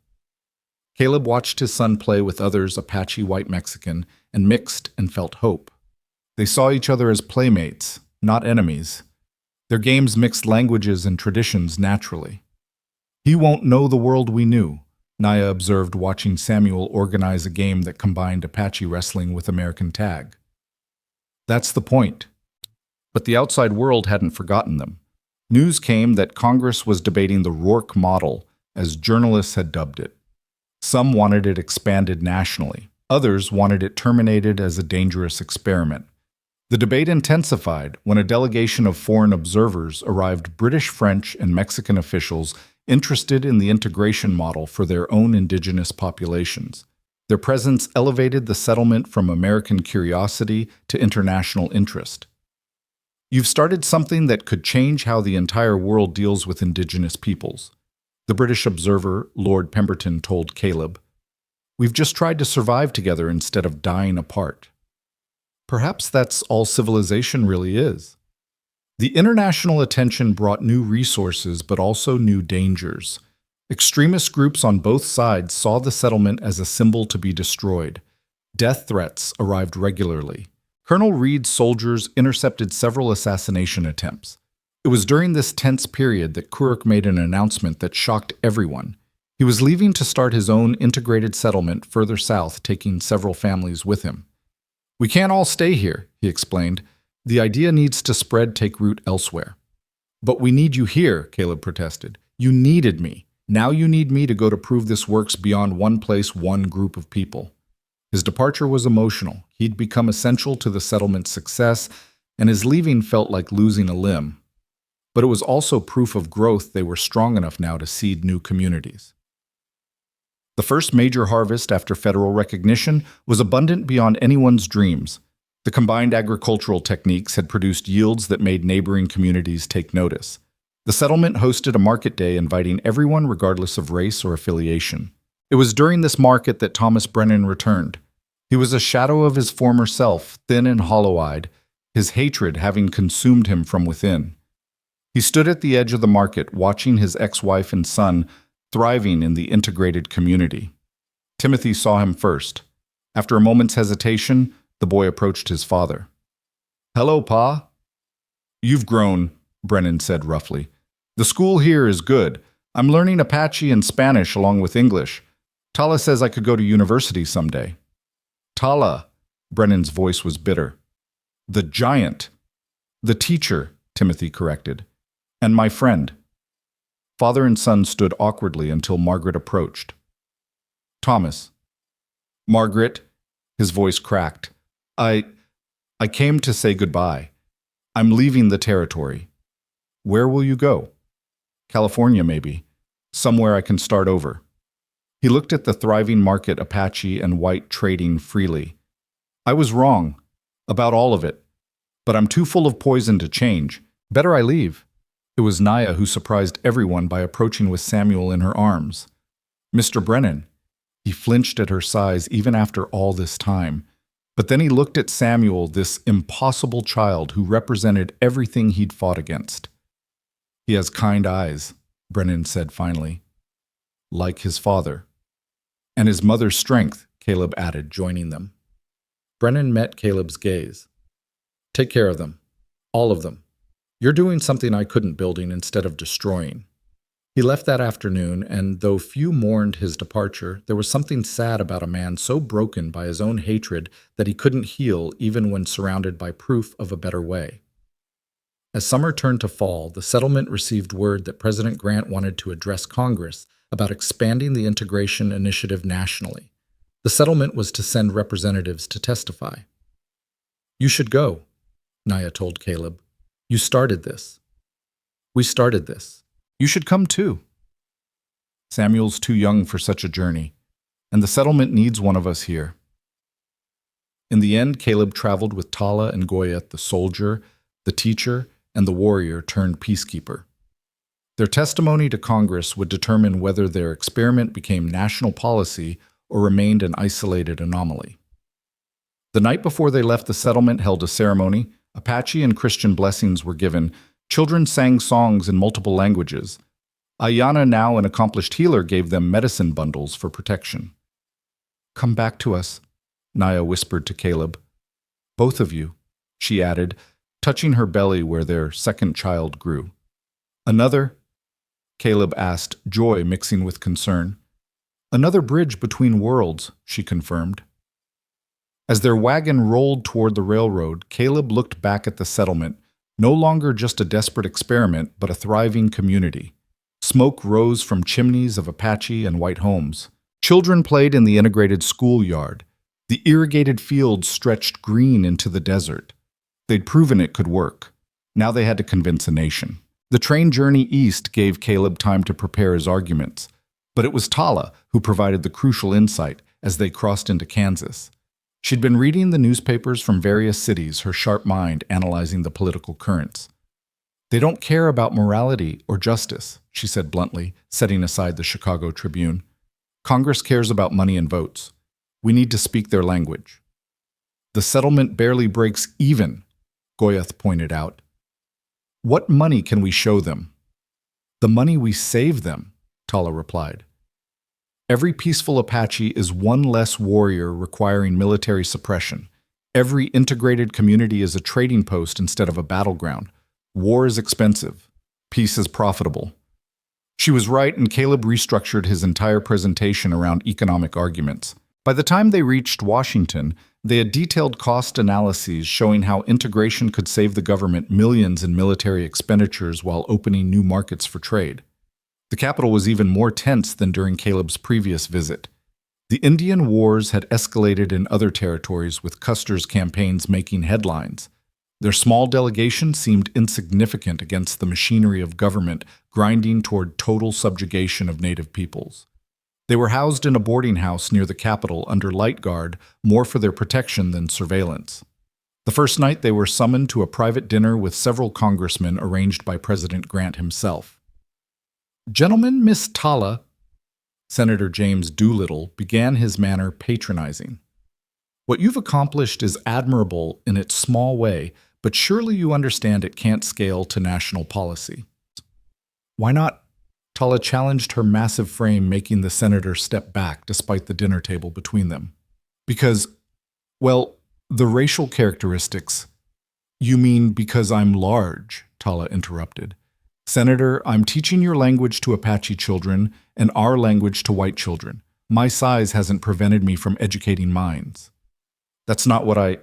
Caleb watched his son play with others Apache white Mexican and mixed and felt hope. They saw each other as playmates, not enemies. Their games mixed languages and traditions naturally. "He won't know the world we knew," Naya observed, watching Samuel organize a game that combined Apache wrestling with American tag. "That's the point." But the outside world hadn't forgotten them. News came that Congress was debating the Rourke model, as journalists had dubbed it. Some wanted it expanded nationally. Others wanted it terminated as a dangerous experiment. The debate intensified when a delegation of foreign observers arrived, British, French, and Mexican officials interested in the integration model for their own indigenous populations. Their presence elevated the settlement from American curiosity to international interest. "You've started something that could change how the entire world deals with indigenous peoples," the British observer, Lord Pemberton, told Caleb. "We've just tried to survive together instead of dying apart." Perhaps that's all civilization really is. The international attention brought new resources, but also new dangers. Extremist groups on both sides saw the settlement as a symbol to be destroyed. Death threats arrived regularly. Colonel Reed's soldiers intercepted several assassination attempts. It was during this tense period that Kuruk made an announcement that shocked everyone. He was leaving to start his own integrated settlement further south, taking several families with him. "We can't all stay here," he explained. "The idea needs to spread, take root elsewhere." "But we need you here," Caleb protested. "You needed me. Now you need me to go to prove this works beyond one place, one group of people." His departure was emotional. He'd become essential to the settlement's success, and his leaving felt like losing a limb. But it was also proof of growth. They were strong enough now to seed new communities. The first major harvest after federal recognition was abundant beyond anyone's dreams. The combined agricultural techniques had produced yields that made neighboring communities take notice. The settlement hosted a market day inviting everyone regardless of race or affiliation. It was during this market that Thomas Brennan returned. He was a shadow of his former self, thin and hollow-eyed, his hatred having consumed him from within. He stood at the edge of the market, watching his ex-wife and son thriving in the integrated community. Timothy saw him first. After a moment's hesitation, the boy approached his father. "Hello, Pa." "You've grown," Brennan said roughly. "The school here is good. I'm learning Apache and Spanish along with English. Tala says I could go to university someday." "Tala," Brennan's voice was bitter. "The giant." "The teacher," Timothy corrected. "And my friend." Father and son stood awkwardly until Margaret approached. "Thomas." "Margaret," his voice cracked. I came to say goodbye. I'm leaving the territory." "Where will you go?" "California, maybe. Somewhere I can start over." He looked at the thriving market, Apache and white trading freely. "I was wrong. About all of it. But I'm too full of poison to change. Better I leave." It was Naya who surprised everyone by approaching with Samuel in her arms. "Mr. Brennan." He flinched at her size even after all this time. But then he looked at Samuel, this impossible child who represented everything he'd fought against. "He has kind eyes," Brennan said finally. "Like his father." "And his mother's strength," Caleb added, joining them. Brennan met Caleb's gaze. "Take care of them. All of them. You're doing something I couldn't, building instead of destroying." He left that afternoon, and though few mourned his departure, there was something sad about a man so broken by his own hatred that he couldn't heal even when surrounded by proof of a better way. As summer turned to fall, the settlement received word that President Grant wanted to address Congress about expanding the integration initiative nationally. The settlement was to send representatives to testify. "You should go," Naya told Caleb. "You started this." "We started this. You should come too." "Samuel's too young for such a journey, and the settlement needs one of us here." In the end, Caleb traveled with Tala and Goyeth, the soldier, the teacher, and the warrior turned peacekeeper. Their testimony to Congress would determine whether their experiment became national policy or remained an isolated anomaly. The night before they left, the settlement held a ceremony. Apache and Christian blessings were given. Children sang songs in multiple languages. Ayana, now an accomplished healer, gave them medicine bundles for protection. "Come back to us," Naya whispered to Caleb. "Both of you," she added, touching her belly where their second child grew. "Another?" Caleb asked, joy mixing with concern. "Another bridge between worlds," she confirmed. As their wagon rolled toward the railroad, Caleb looked back at the settlement, no longer just a desperate experiment, but a thriving community. Smoke rose from chimneys of Apache and white homes. Children played in the integrated schoolyard. The irrigated fields stretched green into the desert. They'd proven it could work. Now they had to convince a nation. The train journey east gave Caleb time to prepare his arguments. But it was Tala who provided the crucial insight as they crossed into Kansas. She'd been reading the newspapers from various cities, her sharp mind analyzing the political currents. "They don't care about morality or justice," she said bluntly, setting aside the Chicago Tribune. "Congress cares about money and votes. We need to speak their language." "The settlement barely breaks even," Goyeth pointed out. "What money can we show them?" "The money we save them," Tala replied. "Every peaceful Apache is one less warrior requiring military suppression. Every integrated community is a trading post instead of a battleground. War is expensive. Peace is profitable." She was right, and Caleb restructured his entire presentation around economic arguments. By the time they reached Washington, they had detailed cost analyses showing how integration could save the government millions in military expenditures while opening new markets for trade. The capital was even more tense than during Caleb's previous visit. The Indian Wars had escalated in other territories, with Custer's campaigns making headlines. Their small delegation seemed insignificant against the machinery of government grinding toward total subjugation of native peoples. They were housed in a boarding house near the capital under light guard, more for their protection than surveillance. The first night they were summoned to a private dinner with several congressmen arranged by President Grant himself. "Gentlemen, Miss Tala," Senator James Doolittle began his manner patronizing. "What you've accomplished is admirable in its small way, but surely you understand it can't scale to national policy. Why not? Tala challenged her massive frame, making the senator step back despite the dinner table between them. Because, well, the racial characteristics. You mean because I'm large, Tala interrupted. Senator, I'm teaching your language to Apache children and our language to white children. My size hasn't prevented me from educating minds. That's not what I...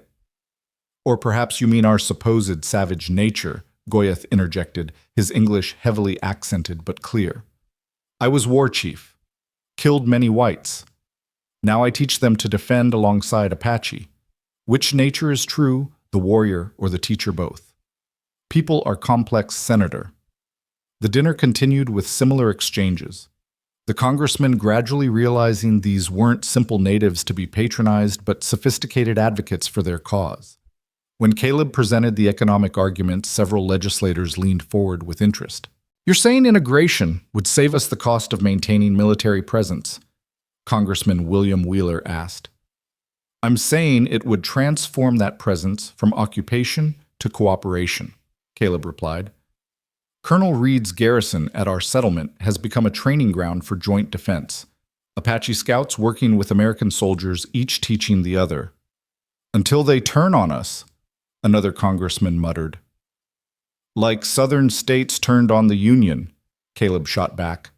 Or perhaps you mean our supposed savage nature, Goyeth interjected, his English heavily accented but clear. I was war chief, killed many whites. Now I teach them to defend alongside Apache. Which nature is true, the warrior or the teacher both? People are complex, Senator. The dinner continued with similar exchanges. The congressman gradually realizing these weren't simple natives to be patronized but sophisticated advocates for their cause. When Caleb presented the economic argument, several legislators leaned forward with interest. You're saying integration would save us the cost of maintaining military presence? Congressman William Wheeler asked. I'm saying it would transform that presence from occupation to cooperation, Caleb replied. Colonel Reed's garrison at our settlement has become a training ground for joint defense. Apache scouts working with American soldiers, each teaching the other. Until they turn on us, another congressman muttered. Like southern states turned on the Union, Caleb shot back.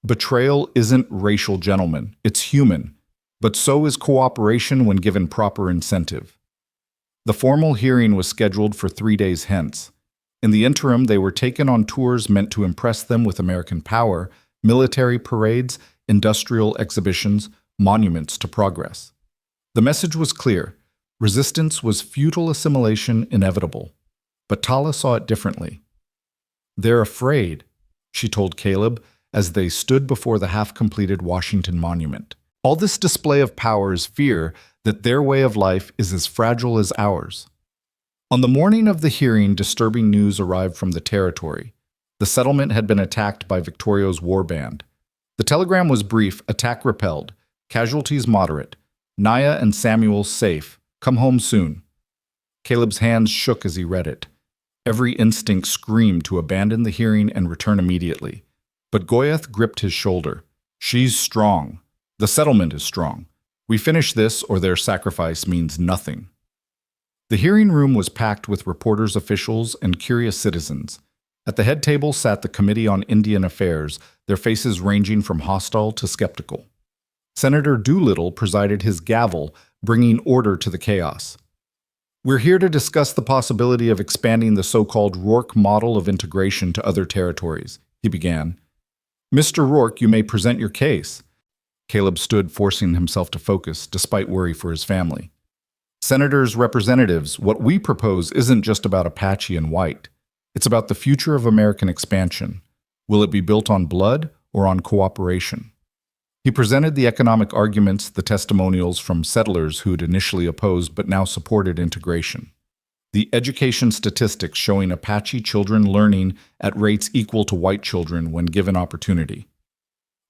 Betrayal isn't racial, gentlemen. It's human. But so is cooperation when given proper incentive. The formal hearing was scheduled for 3 days hence. In the interim, they were taken on tours meant to impress them with American power, military parades, industrial exhibitions, monuments to progress. The message was clear. Resistance was futile, assimilation inevitable. But Tala saw it differently. They're afraid, she told Caleb as they stood before the half-completed Washington Monument. All this display of power is fear that their way of life is as fragile as ours. On the morning of the hearing, disturbing news arrived from the territory. The settlement had been attacked by Victorio's war band. The telegram was brief: attack repelled, casualties moderate, Naya and Samuel safe, come home soon. Caleb's hands shook as he read it. Every instinct screamed to abandon the hearing and return immediately. But Goyeth gripped his shoulder. She's strong. The settlement is strong. We finish this or their sacrifice means nothing. The hearing room was packed with reporters, officials, and curious citizens. At the head table sat the Committee on Indian Affairs, their faces ranging from hostile to skeptical. Senator Doolittle presided, his gavel bringing order to the chaos. We're here to discuss the possibility of expanding the so-called Rourke model of integration to other territories, he began. Mr. Rourke, you may present your case. Caleb stood, forcing himself to focus, despite worry for his family. Senators, representatives, what we propose isn't just about Apache and white. It's about the future of American expansion. Will it be built on blood or on cooperation? He presented the economic arguments, the testimonials from settlers who'd initially opposed but now supported integration. The education statistics showing Apache children learning at rates equal to white children when given opportunity.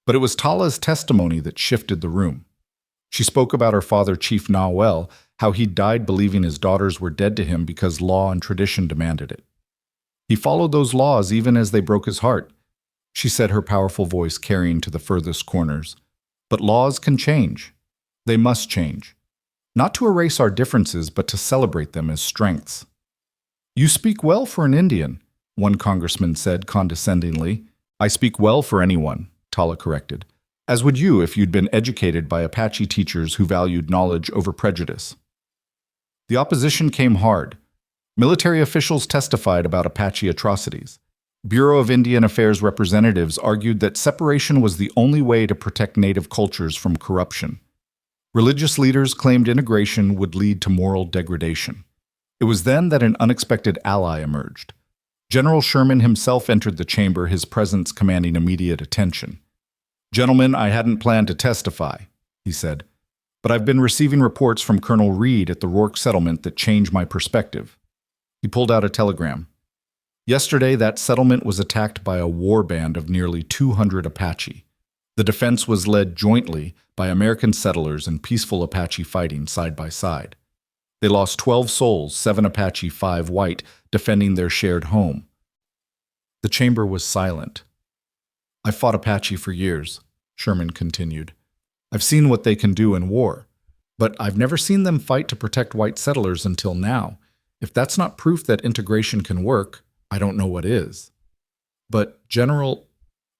But it was Tala's testimony that shifted the room. She spoke about her father, Chief Nahuel, how he died believing his daughters were dead to him because law and tradition demanded it. He followed those laws even as they broke his heart, she said, her powerful voice carrying to the furthest corners. But laws can change. They must change. Not to erase our differences, but to celebrate them as strengths. You speak well for an Indian, one congressman said condescendingly. I speak well for anyone, Tala corrected, as would you if you'd been educated by Apache teachers who valued knowledge over prejudice. The opposition came hard. Military officials testified about Apache atrocities. Bureau of Indian Affairs representatives argued that separation was the only way to protect native cultures from corruption. Religious leaders claimed integration would lead to moral degradation. It was then that an unexpected ally emerged. General Sherman himself entered the chamber, his presence commanding immediate attention. Gentlemen, I hadn't planned to testify, he said, but I've been receiving reports from Colonel Reed at the Rourke settlement that change my perspective. He pulled out a telegram. Yesterday, that settlement was attacked by a war band of nearly 200 Apache. The defense was led jointly by American settlers and peaceful Apache fighting side by side. They lost 12 souls, 7 Apache, 5 white, defending their shared home. The chamber was silent. "I've fought Apache for years," Sherman continued. "I've seen what they can do in war, but I've never seen them fight to protect white settlers until now. If that's not proof that integration can work, I don't know what is." "But,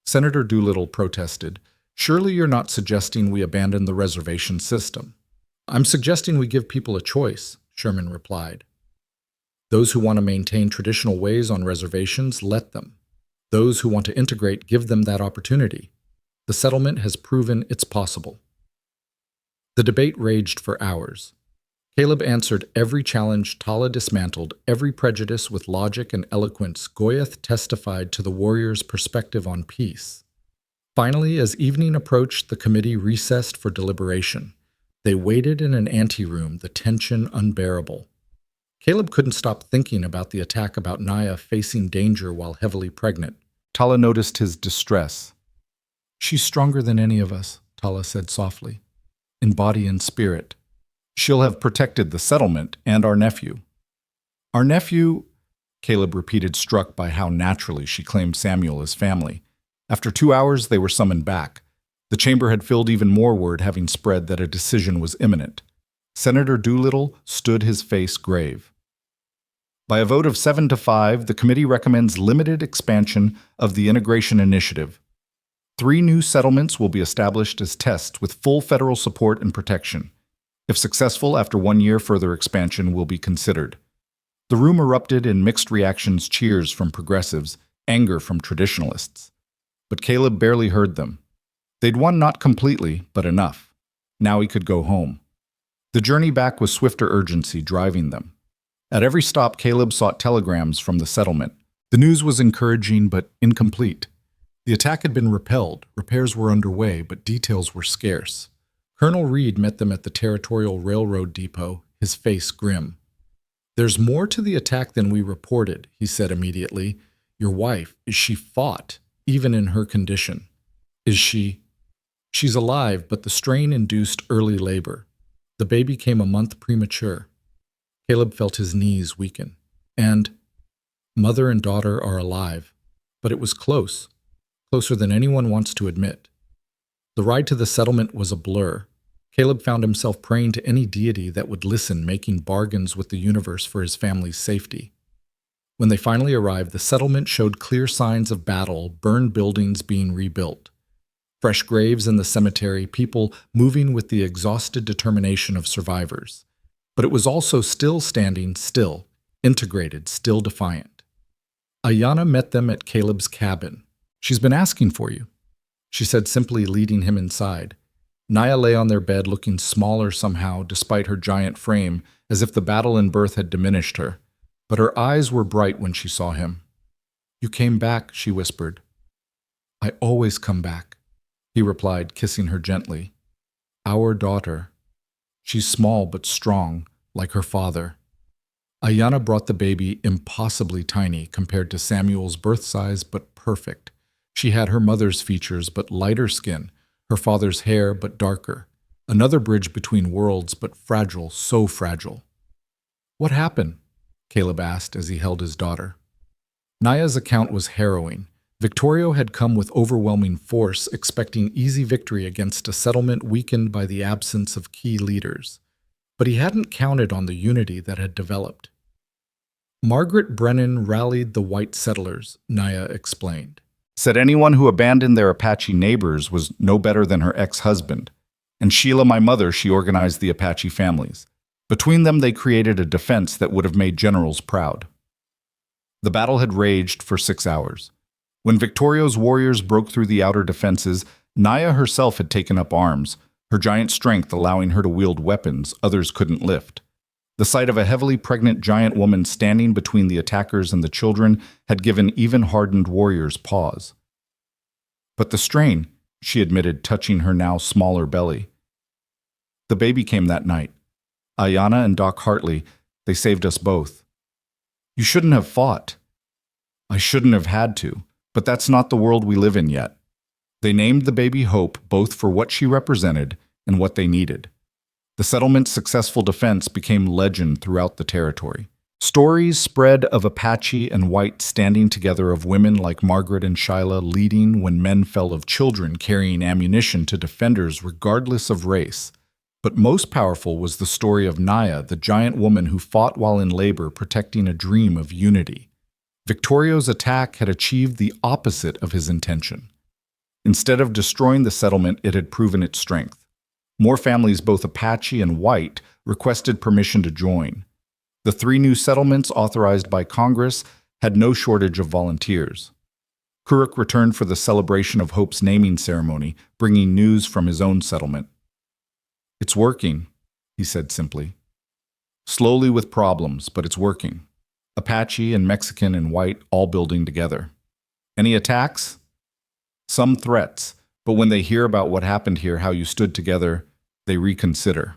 Senator Doolittle protested, "surely you're not suggesting we abandon the reservation system." "I'm suggesting we give people a choice," Sherman replied. "Those who want to maintain traditional ways on reservations, let them. Those who want to integrate, give them that opportunity. The settlement has proven it's possible." The debate raged for hours. Caleb answered every challenge, Tala dismantled every prejudice with logic and eloquence. Goyeth testified to the warriors' perspective on peace. Finally, as evening approached, the committee recessed for deliberation. They waited in an anteroom, the tension unbearable. Caleb couldn't stop thinking about the attack, about Naya facing danger while heavily pregnant. Tala noticed his distress. "She's stronger than any of us," Tala said softly, "in body and spirit. She'll have protected the settlement and our nephew." "Our nephew," Caleb repeated, struck by how naturally she claimed Samuel as family. After 2 hours, they were summoned back. The chamber had filled even more, word having spread that a decision was imminent. Senator Doolittle stood, his face grave. "By a vote of 7 to 5, the committee recommends limited expansion of the integration initiative. 3 new settlements will be established as tests with full federal support and protection. If successful, after 1 year, further expansion will be considered." The room erupted in mixed reactions, cheers from progressives, anger from traditionalists. But Caleb barely heard them. They'd won not completely, but enough. Now he could go home. The journey back was swifter urgency driving them. At every stop, Caleb sought telegrams from the settlement. The news was encouraging but incomplete. The attack had been repelled, repairs were underway, but details were scarce. Colonel Reed met them at the Territorial Railroad Depot, his face grim. "There's more to the attack than we reported," he said immediately. "Your wife, is she fought, even in her condition?" "Is she?" "She's alive, but the strain induced early labor. The baby came a month premature." Caleb felt his knees weaken. "And mother and daughter are alive, but it was close, closer than anyone wants to admit." The ride to the settlement was a blur. Caleb found himself praying to any deity that would listen, making bargains with the universe for his family's safety. When they finally arrived, the settlement showed clear signs of battle, burned buildings being rebuilt. Fresh graves in the cemetery, people moving with the exhausted determination of survivors. But it was also still standing, still, integrated, still defiant. Ayanna met them at Caleb's cabin. "She's been asking for you," she said simply, leading him inside. Naya lay on their bed, looking smaller somehow, despite her giant frame, as if the battle in birth had diminished her. But her eyes were bright when she saw him. "You came back," she whispered. "I always come back," he replied, kissing her gently. "Our daughter. She's small but strong, like her father." Ayanna brought the baby, impossibly tiny compared to Samuel's birth size, but perfect. She had her mother's features, but lighter skin, her father's hair, but darker. Another bridge between worlds, but fragile, so fragile. "What happened?" Caleb asked as he held his daughter. Naya's account was harrowing. Victorio had come with overwhelming force, expecting easy victory against a settlement weakened by the absence of key leaders. But he hadn't counted on the unity that had developed. "Margaret Brennan rallied the white settlers," Naya explained. "Said anyone who abandoned their Apache neighbors was no better than her ex-husband. And Sheila, my mother, she organized the Apache families. Between them, they created a defense that would have made generals proud." The battle had raged for 6 hours. When Victorio's warriors broke through the outer defenses, Naya herself had taken up arms, her giant strength allowing her to wield weapons others couldn't lift. The sight of a heavily pregnant giant woman standing between the attackers and the children had given even hardened warriors pause. "But the strain," she admitted, touching her now smaller belly. "The baby came that night. Ayanna and Doc Hartley, they saved us both." "You shouldn't have fought." "I shouldn't have had to, but that's not the world we live in yet." They named the baby Hope, both for what she represented and what they needed. The settlement's successful defense became legend throughout the territory. Stories spread of Apache and white standing together, of women like Margaret and Shyla leading when men fell, of children carrying ammunition to defenders regardless of race. But most powerful was the story of Naya, the giant woman who fought while in labor, protecting a dream of unity. Victorio's attack had achieved the opposite of his intention. Instead of destroying the settlement, it had proven its strength. More families, both Apache and white, requested permission to join. The 3 new settlements authorized by Congress had no shortage of volunteers. Kuruk returned for the Celebration of Hope's naming ceremony, bringing news from his own settlement. "It's working," he said simply. "Slowly with problems, but it's working. Apache and Mexican and white all building together. Any attacks? Some threats, but when they hear about what happened here, how you stood together, they reconsider."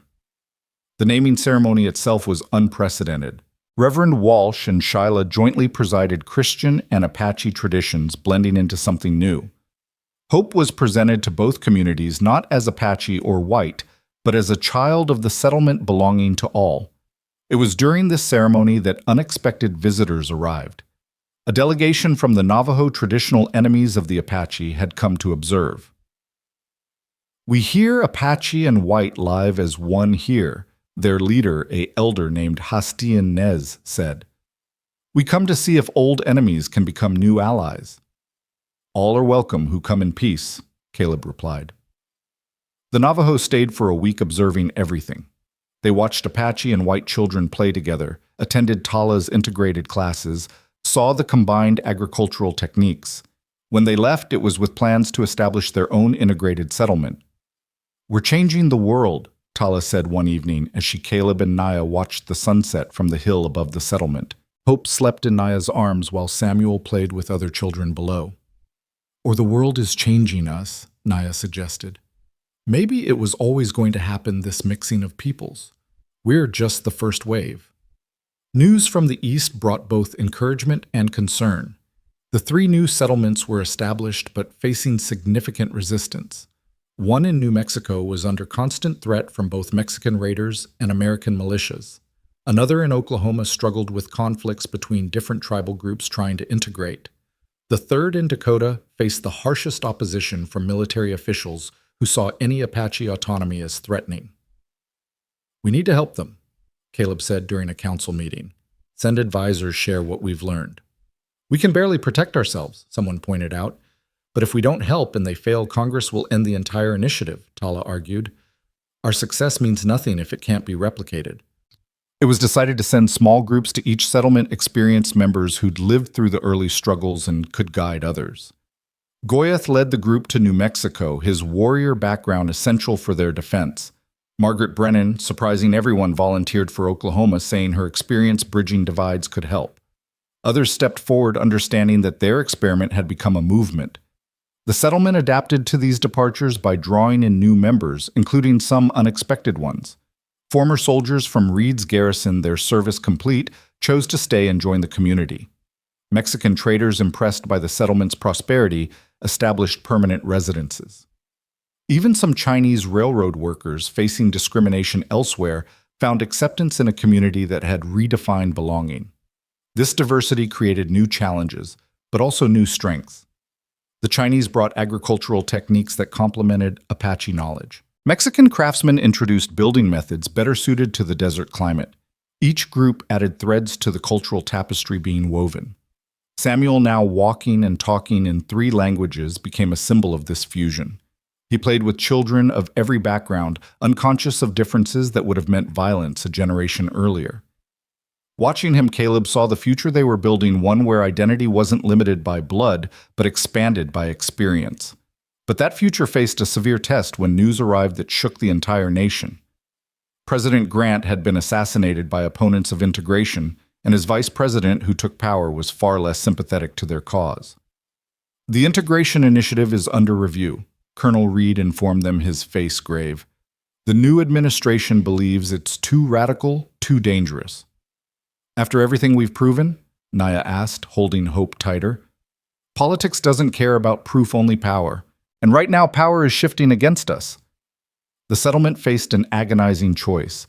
The naming ceremony itself was unprecedented. Reverend Walsh and Shyla jointly presided, Christian and Apache traditions blending into something new. Hope was presented to both communities not as Apache or white, but as a child of the settlement belonging to all. It was during this ceremony that unexpected visitors arrived. A delegation from the Navajo traditional enemies of the Apache had come to observe. "We hear Apache and white live as one here," their leader, a elder named Hastian Nez, said. "We come to see if old enemies can become new allies." "All are welcome who come in peace," Caleb replied. The Navajo stayed for a week observing everything. They watched Apache and white children play together, attended Tala's integrated classes, saw the combined agricultural techniques. When they left, it was with plans to establish their own integrated settlement. "We're changing the world," Tala said one evening as Caleb and Naya watched the sunset from the hill above the settlement. Hope slept in Naya's arms while Samuel played with other children below. "Or the world is changing us," Naya suggested. "Maybe it was always going to happen, this mixing of peoples. We're just the first wave." News from the east brought both encouragement and concern. The 3 new settlements were established but facing significant resistance. One in New Mexico was under constant threat from both Mexican raiders and American militias. Another in Oklahoma struggled with conflicts between different tribal groups trying to integrate. The third in Dakota faced the harshest opposition from military officials who saw any Apache autonomy as threatening. "We need to help them," Caleb said during a council meeting. "Send advisors share what we've learned." "We can barely protect ourselves," someone pointed out. "But if we don't help and they fail, Congress will end the entire initiative," Tala argued. "Our success means nothing if it can't be replicated." It was decided to send small groups to each settlement, experienced members who'd lived through the early struggles and could guide others. Goyeth led the group to New Mexico, his warrior background essential for their defense. Margaret Brennan, surprising everyone, volunteered for Oklahoma, saying her experience bridging divides could help. Others stepped forward, understanding that their experiment had become a movement. The settlement adapted to these departures by drawing in new members, including some unexpected ones. Former soldiers from Reed's garrison, their service complete, chose to stay and join the community. Mexican traders, impressed by the settlement's prosperity, established permanent residences. Even some Chinese railroad workers, facing discrimination elsewhere, found acceptance in a community that had redefined belonging. This diversity created new challenges, but also new strengths. The Chinese brought agricultural techniques that complemented Apache knowledge. Mexican craftsmen introduced building methods better suited to the desert climate. Each group added threads to the cultural tapestry being woven. Samuel, now walking and talking in 3 languages, became a symbol of this fusion. He played with children of every background, unconscious of differences that would have meant violence a generation earlier. Watching him, Caleb saw the future they were building, one where identity wasn't limited by blood, but expanded by experience. But that future faced a severe test when news arrived that shook the entire nation. President Grant had been assassinated by opponents of integration, and his vice president, who took power, was far less sympathetic to their cause. "The integration initiative is under review," Colonel Reed informed them, his face grave. "The new administration believes it's too radical, too dangerous." "After everything we've proven?" Naya asked, holding Hope tighter. "Politics doesn't care about proof, only power. And right now, power is shifting against us." The settlement faced an agonizing choice.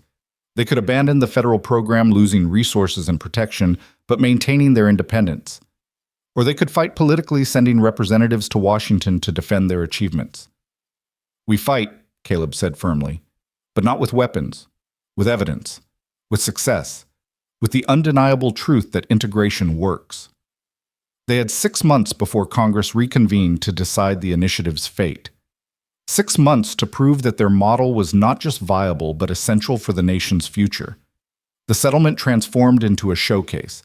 They could abandon the federal program, losing resources and protection, but maintaining their independence. Or they could fight politically, sending representatives to Washington to defend their achievements. "We fight," Caleb said firmly, "but not with weapons, with evidence, with success, with the undeniable truth that integration works." They had 6 months before Congress reconvened to decide the initiative's fate. 6 months to prove that their model was not just viable but essential for the nation's future. The settlement transformed into a showcase.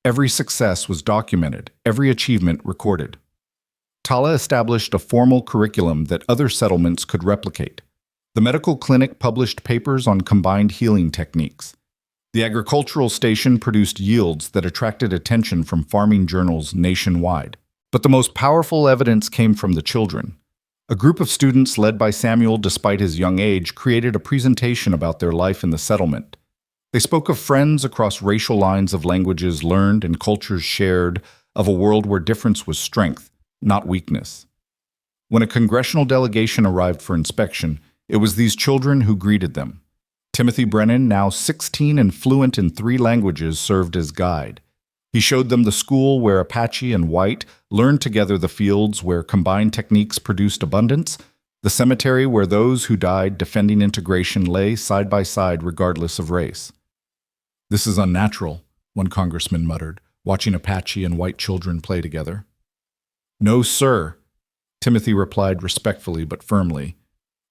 Every success was documented, every achievement recorded. Tala established a formal curriculum that other settlements could replicate. The medical clinic published papers on combined healing techniques. The agricultural station produced yields that attracted attention from farming journals nationwide. But the most powerful evidence came from the children. A group of students led by Samuel, despite his young age, created a presentation about their life in the settlement. They spoke of friends across racial lines, of languages learned and cultures shared, of a world where difference was strength, not weakness. When a congressional delegation arrived for inspection, it was these children who greeted them. Timothy Brennan, now 16 and fluent in 3 languages, served as guide. He showed them the school where Apache and white learned together, the fields where combined techniques produced abundance, the cemetery where those who died defending integration lay side by side regardless of race. "This is unnatural," one congressman muttered, watching Apache and white children play together. "No, sir," Timothy replied respectfully but firmly.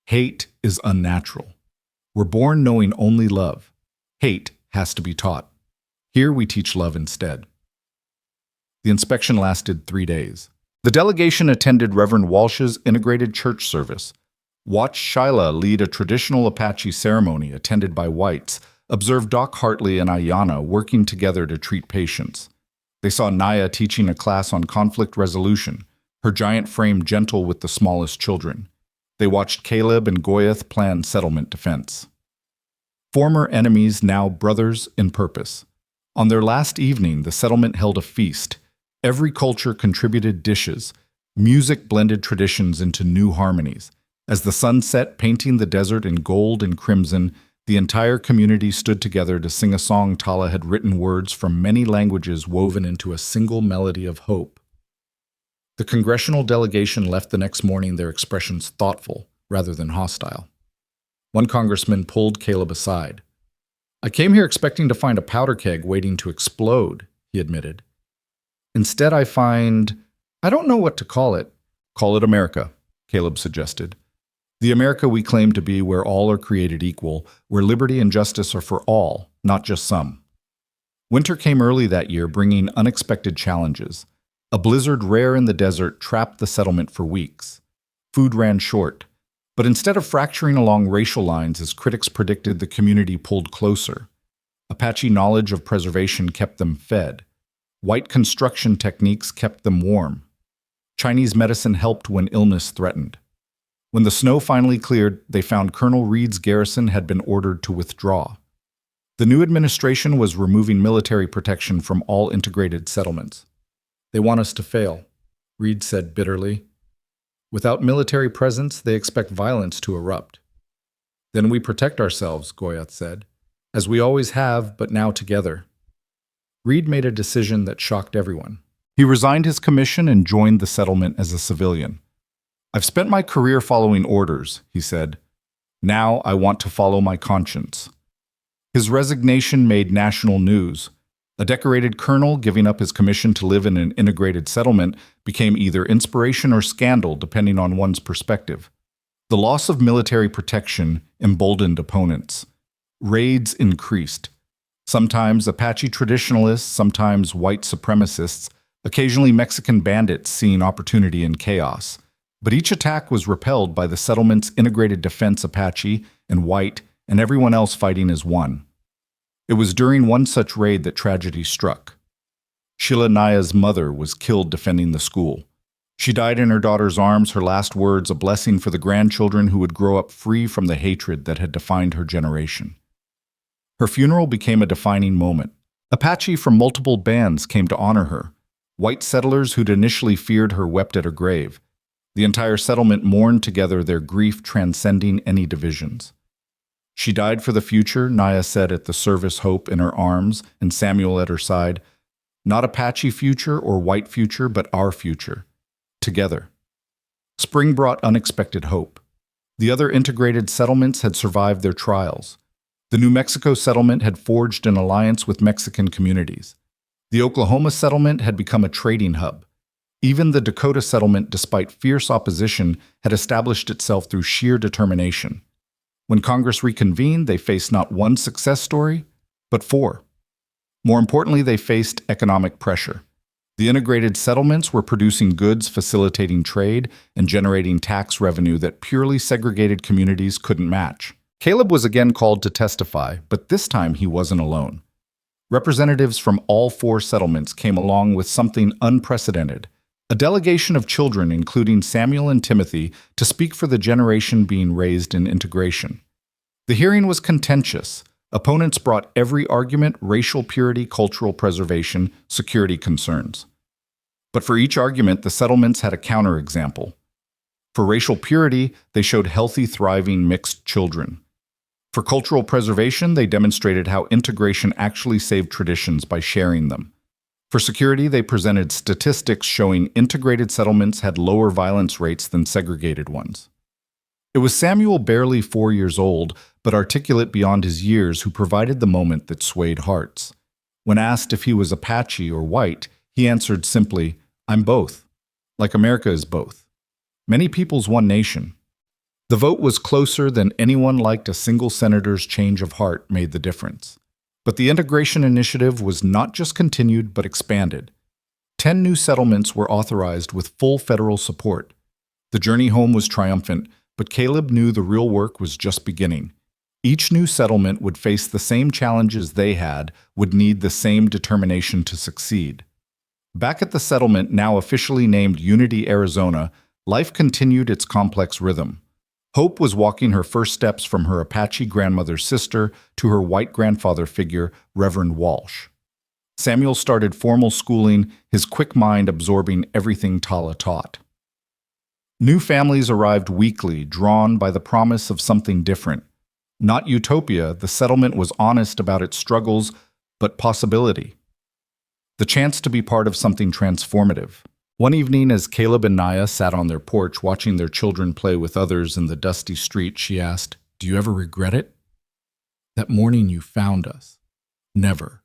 "Hate is unnatural. We're born knowing only love. Hate has to be taught. Here we teach love instead." The inspection lasted 3 days. The delegation attended Reverend Walsh's integrated church service, watched Shyla lead a traditional Apache ceremony attended by whites, observed Doc Hartley and Ayanna working together to treat patients. They saw Naya teaching a class on conflict resolution, her giant frame gentle with the smallest children. They watched Caleb and Goyath plan settlement defense. Former enemies, now brothers in purpose. On their last evening, the settlement held a feast. Every culture contributed dishes. Music blended traditions into new harmonies. As the sun set, painting the desert in gold and crimson, the entire community stood together to sing a song Tala had written, words from many languages woven into a single melody of hope. The congressional delegation left the next morning, their expressions thoughtful rather than hostile. One congressman pulled Caleb aside. "I came here expecting to find a powder keg waiting to explode," he admitted. "Instead, I don't know what to call it." "Call it America," Caleb suggested. "The America we claim to be, where all are created equal, where liberty and justice are for all, not just some." Winter came early that year, bringing unexpected challenges. A blizzard rare in the desert trapped the settlement for weeks. Food ran short. But instead of fracturing along racial lines, as critics predicted, the community pulled closer. Apache knowledge of preservation kept them fed. White construction techniques kept them warm. Chinese medicine helped when illness threatened. When the snow finally cleared, they found Colonel Reed's garrison had been ordered to withdraw. The new administration was removing military protection from all integrated settlements. "They want us to fail," Reed said bitterly. "Without military presence, they expect violence to erupt." "Then we protect ourselves," Goyath said, "as we always have, but now together." Reed made a decision that shocked everyone. He resigned his commission and joined the settlement as a civilian. "I've spent my career following orders," he said. "Now I want to follow my conscience." His resignation made national news. A decorated colonel giving up his commission to live in an integrated settlement became either inspiration or scandal, depending on one's perspective. The loss of military protection emboldened opponents. Raids increased. Sometimes Apache traditionalists, sometimes white supremacists, occasionally Mexican bandits seeing opportunity in chaos. But each attack was repelled by the settlement's integrated defense, Apache and white, and everyone else fighting as one. It was during one such raid that tragedy struck. Sheila Naya's mother was killed defending the school. She died in her daughter's arms, her last words a blessing for the grandchildren who would grow up free from the hatred that had defined her generation. Her funeral became a defining moment. Apache from multiple bands came to honor her. White settlers who'd initially feared her wept at her grave. The entire settlement mourned together, their grief transcending any divisions. She died for the future, Naya said at the service, hope in her arms and Samuel at her side. Not Apache future or white future, but our future. Together. Spring brought unexpected hope. The other integrated settlements had survived their trials. The New Mexico settlement had forged an alliance with Mexican communities. The Oklahoma settlement had become a trading hub. Even the Dakota settlement, despite fierce opposition, had established itself through sheer determination. When Congress reconvened, they faced not one success story, but four. More importantly, they faced economic pressure. The integrated settlements were producing goods, facilitating trade, and generating tax revenue that purely segregated communities couldn't match. Caleb was again called to testify, but this time he wasn't alone. Representatives from all four settlements came along with something unprecedented. A delegation of children, including Samuel and Timothy, to speak for the generation being raised in integration. The hearing was contentious. Opponents brought every argument: racial purity, cultural preservation, security concerns. But for each argument, the settlements had a counterexample. For racial purity, they showed healthy, thriving, mixed children. For cultural preservation, they demonstrated how integration actually saved traditions by sharing them. For security, they presented statistics showing integrated settlements had lower violence rates than segregated ones. It was Samuel, barely 4 years old, but articulate beyond his years, who provided the moment that swayed hearts. When asked if he was Apache or white, he answered simply, "I'm both. Like America is both. Many peoples, one nation." The vote was closer than anyone liked. A single senator's change of heart made the difference. But the integration initiative was not just continued, but expanded. 10 new settlements were authorized with full federal support. The journey home was triumphant, but Caleb knew the real work was just beginning. Each new settlement would face the same challenges they had, would need the same determination to succeed. Back at the settlement, now officially named Unity, Arizona, life continued its complex rhythm. Hope was walking her first steps from her Apache grandmother's sister to her white grandfather figure, Reverend Walsh. Samuel started formal schooling, his quick mind absorbing everything Tala taught. New families arrived weekly, drawn by the promise of something different. Not utopia, the settlement was honest about its struggles, but possibility. The chance to be part of something transformative. One evening, as Caleb and Naya sat on their porch watching their children play with others in the dusty street, she asked, "Do you ever regret it?" "That morning you found us." "Never,"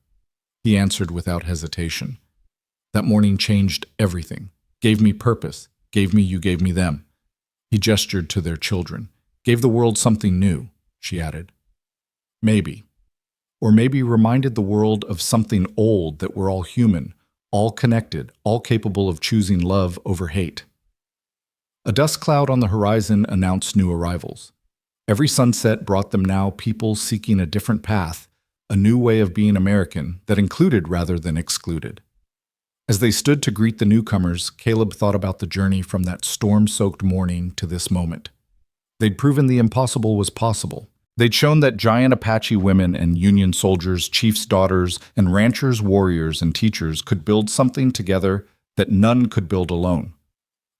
he answered without hesitation. "That morning changed everything, gave me purpose, gave me you, gave me them." He gestured to their children. "Gave the world something new," she added. "Maybe. Or maybe reminded the world of something old, that we're all human, all connected, all capable of choosing love over hate." A dust cloud on the horizon announced new arrivals. Every sunset brought them now people seeking a different path, a new way of being American that included rather than excluded. As they stood to greet the newcomers, Caleb thought about the journey from that storm-soaked morning to this moment. They'd proven the impossible was possible. They'd shown that giant Apache women and Union soldiers, chiefs' daughters, and ranchers, warriors, and teachers could build something together that none could build alone.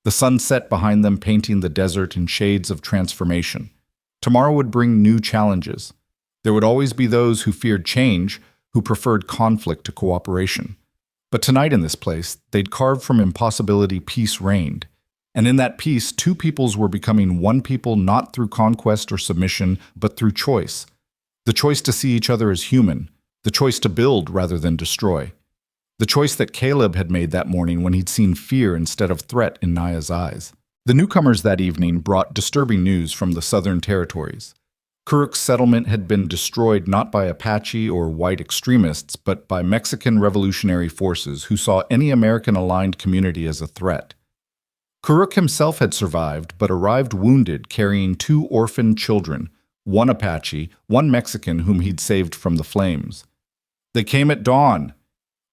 The sun set behind them, painting the desert in shades of transformation. Tomorrow would bring new challenges. There would always be those who feared change, who preferred conflict to cooperation. But tonight in this place, they'd carved from impossibility, peace reigned. And in that peace, two peoples were becoming one people, not through conquest or submission, but through choice. The choice to see each other as human, the choice to build rather than destroy. The choice that Caleb had made that morning when he'd seen fear instead of threat in Naya's eyes. The newcomers that evening brought disturbing news from the southern territories. Kuruk's settlement had been destroyed not by Apache or white extremists, but by Mexican revolutionary forces who saw any American-aligned community as a threat. Kuruk himself had survived, but arrived wounded, carrying 2 orphaned children, one Apache, one Mexican whom he'd saved from the flames. "They came at dawn,"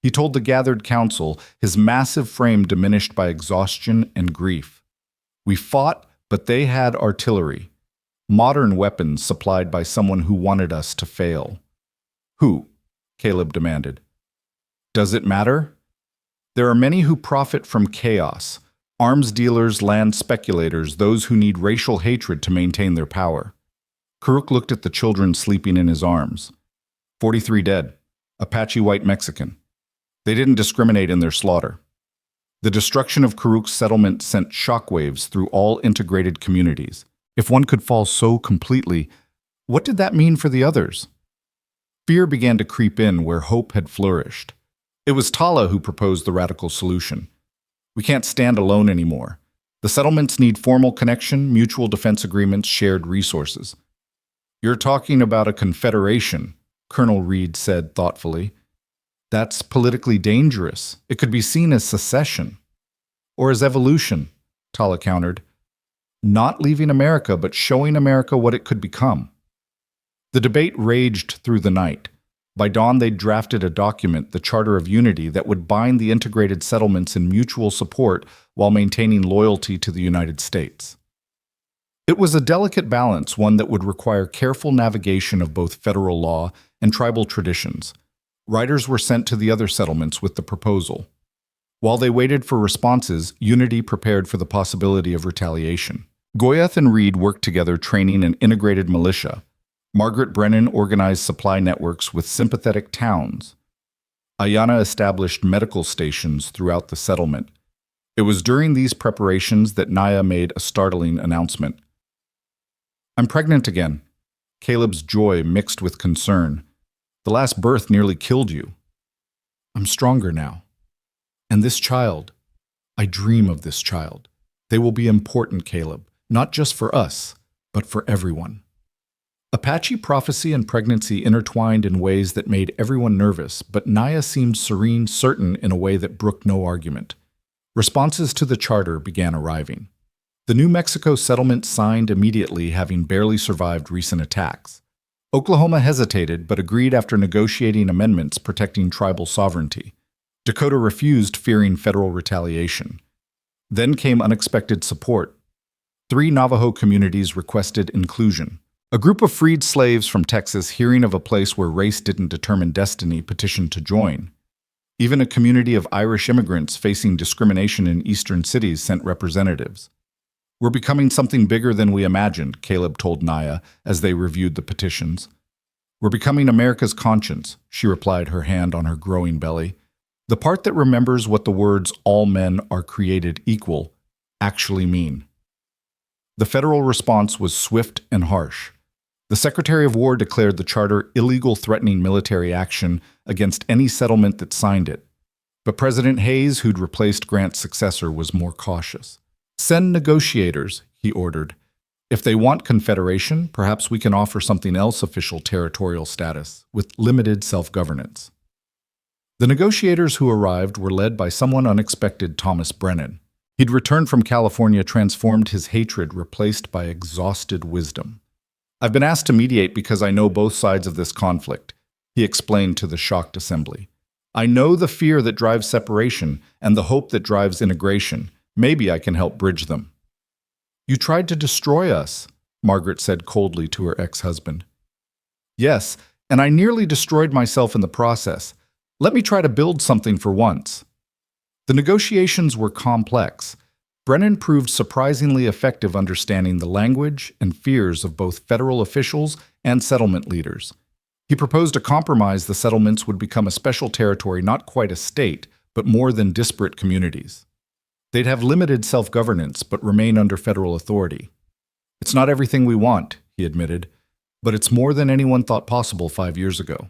he told the gathered council, his massive frame diminished by exhaustion and grief. "We fought, but they had artillery. Modern weapons supplied by someone who wanted us to fail." "Who?" Caleb demanded. "Does it matter? There are many who profit from chaos, Arms dealers, land speculators, those who need racial hatred to maintain their power. Karuk looked at the children sleeping in his arms. 43 dead. Apache white Mexican. They didn't discriminate in their slaughter. The destruction of Karuk's settlement sent shockwaves through all integrated communities. If one could fall so completely, what did that mean for the others? Fear began to creep in where hope had flourished. It was Tala who proposed the radical solution. We can't stand alone anymore. The settlements need formal connection, mutual defense agreements, shared resources. You're talking about a confederation, Colonel Reed said thoughtfully. That's politically dangerous. It could be seen as secession. Or as evolution, Tala countered. Not leaving America, but showing America what it could become. The debate raged through the night. By dawn, they'd drafted a document, the Charter of Unity, that would bind the integrated settlements in mutual support while maintaining loyalty to the United States. It was a delicate balance, one that would require careful navigation of both federal law and tribal traditions. Writers were sent to the other settlements with the proposal. While they waited for responses, Unity prepared for the possibility of retaliation. Goyath and Reed worked together training an integrated militia. Margaret Brennan organized supply networks with sympathetic towns. Ayana established medical stations throughout the settlement. It was during these preparations that Naya made a startling announcement. I'm pregnant again. Caleb's joy mixed with concern. The last birth nearly killed you. I'm stronger now. And this child, I dream of this child. They will be important, Caleb, not just for us, but for everyone. Apache prophecy and pregnancy intertwined in ways that made everyone nervous, but Naya seemed serene, certain in a way that brooked no argument. Responses to the charter began arriving. The New Mexico settlement signed immediately, having barely survived recent attacks. Oklahoma hesitated, but agreed after negotiating amendments protecting tribal sovereignty. Dakota refused, fearing federal retaliation. Then came unexpected support. 3 Navajo communities requested inclusion. A group of freed slaves from Texas, hearing of a place where race didn't determine destiny, petitioned to join. Even a community of Irish immigrants facing discrimination in eastern cities sent representatives. We're becoming something bigger than we imagined, Caleb told Naya as they reviewed the petitions. We're becoming America's conscience, she replied, her hand on her growing belly. The part that remembers what the words all men are created equal actually mean. The federal response was swift and harsh. The Secretary of War declared the charter illegal, threatening military action against any settlement that signed it. But President Hayes, who'd replaced Grant's successor, was more cautious. Send negotiators, he ordered. If they want confederation, perhaps we can offer something else, official territorial status, with limited self-governance. The negotiators who arrived were led by someone unexpected, Thomas Brennan. He'd returned from California, transformed, his hatred replaced by exhausted wisdom. I've been asked to mediate because I know both sides of this conflict, he explained to the shocked assembly. I know the fear that drives separation and the hope that drives integration. Maybe I can help bridge them. You tried to destroy us, Margaret said coldly to her ex-husband. Yes, and I nearly destroyed myself in the process. Let me try to build something for once. The negotiations were complex. Brennan proved surprisingly effective understanding the language and fears of both federal officials and settlement leaders. He proposed a compromise: the settlements would become a special territory, not quite a state, but more than disparate communities. They'd have limited self-governance, but remain under federal authority. It's not everything we want, he admitted, but it's more than anyone thought possible 5 years ago.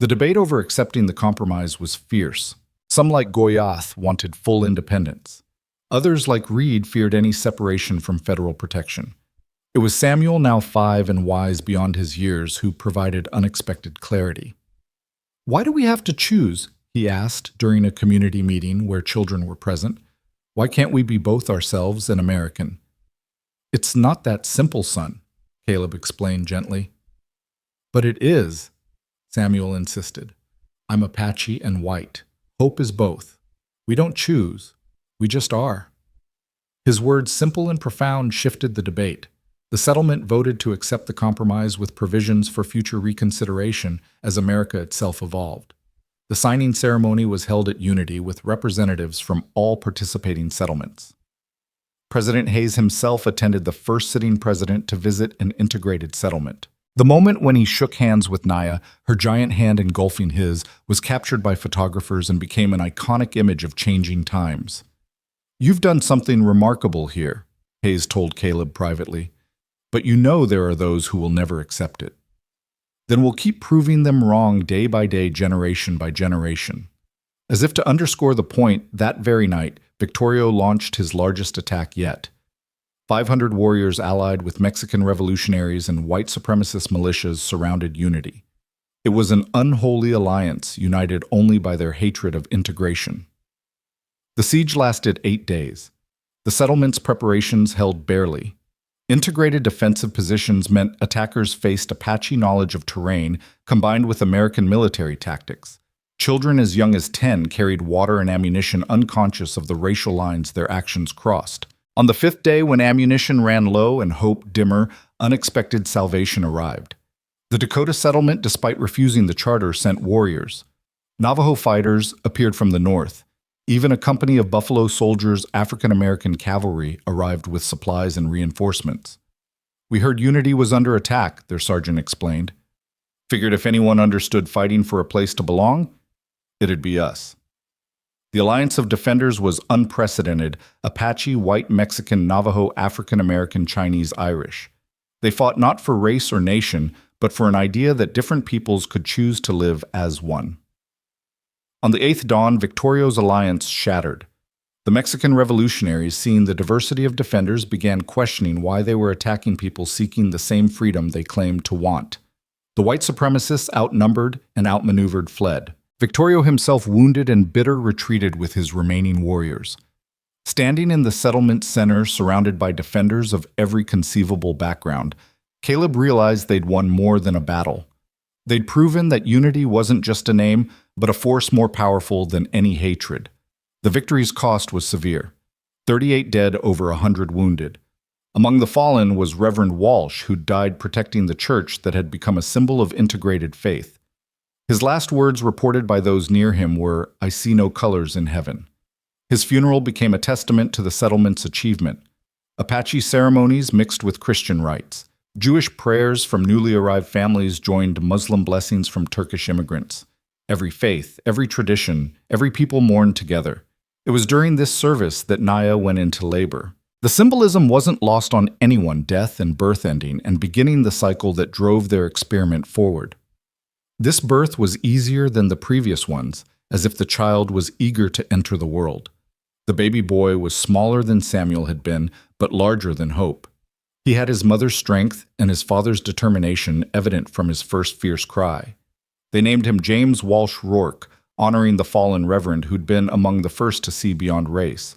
The debate over accepting the compromise was fierce. Some, like Goyath, wanted full independence. Others, like Reed, feared any separation from federal protection. It was Samuel, now 5 and wise beyond his years, who provided unexpected clarity. Why do we have to choose? He asked during a community meeting where children were present. Why can't we be both ourselves and American? It's not that simple, son, Caleb explained gently. But it is, Samuel insisted. I'm Apache and white. Hope is both. We don't choose. We just are. His words, simple and profound, shifted the debate. The settlement voted to accept the compromise with provisions for future reconsideration as America itself evolved. The signing ceremony was held at Unity with representatives from all participating settlements. President Hayes himself attended the first sitting president to visit an integrated settlement. The moment when he shook hands with Naya, her giant hand engulfing his, was captured by photographers and became an iconic image of changing times. "You've done something remarkable here," Hayes told Caleb privately, "but you know there are those who will never accept it. Then we'll keep proving them wrong day by day, generation by generation." As if to underscore the point, that very night, Victorio launched his largest attack yet. 500 warriors allied with Mexican revolutionaries and white supremacist militias surrounded Unity. It was an unholy alliance united only by their hatred of integration. The siege lasted 8 days. The settlement's preparations held barely. Integrated defensive positions meant attackers faced Apache knowledge of terrain combined with American military tactics. Children as young as 10 carried water and ammunition unconscious of the racial lines their actions crossed. On the 5th day, when ammunition ran low and hope dimmer, unexpected salvation arrived. The Dakota settlement, despite refusing the charter, sent warriors. Navajo fighters appeared from the north. Even a company of Buffalo Soldiers' African-American cavalry arrived with supplies and reinforcements. "We heard Unity was under attack," their sergeant explained. "Figured if anyone understood fighting for a place to belong, it'd be us." The alliance of defenders was unprecedented: Apache, white, Mexican, Navajo, African-American, Chinese, Irish. They fought not for race or nation, but for an idea that different peoples could choose to live as one. On the 8th dawn, Victorio's alliance shattered. The Mexican revolutionaries, seeing the diversity of defenders, began questioning why they were attacking people seeking the same freedom they claimed to want. The white supremacists, outnumbered and outmaneuvered, fled. Victorio himself, wounded and bitter, retreated with his remaining warriors. Standing in the settlement center, surrounded by defenders of every conceivable background, Caleb realized they'd won more than a battle. They'd proven that Unity wasn't just a name, but a force more powerful than any hatred. The victory's cost was severe: 38 dead, over 100 wounded. Among the fallen was Reverend Walsh, who died protecting the church that had become a symbol of integrated faith. His last words, reported by those near him, were, "I see no colors in heaven." His funeral became a testament to the settlement's achievement. Apache ceremonies mixed with Christian rites. Jewish prayers from newly arrived families joined Muslim blessings from Turkish immigrants. Every faith, every tradition, every people mourned together. It was during this service that Naya went into labor. The symbolism wasn't lost on anyone: death and birth ending and beginning the cycle that drove their experiment forward. This birth was easier than the previous ones, as if the child was eager to enter the world. The baby boy was smaller than Samuel had been, but larger than hope. He had his mother's strength and his father's determination evident from his first fierce cry. They named him James Walsh Rourke, honoring the fallen reverend who'd been among the first to see beyond race.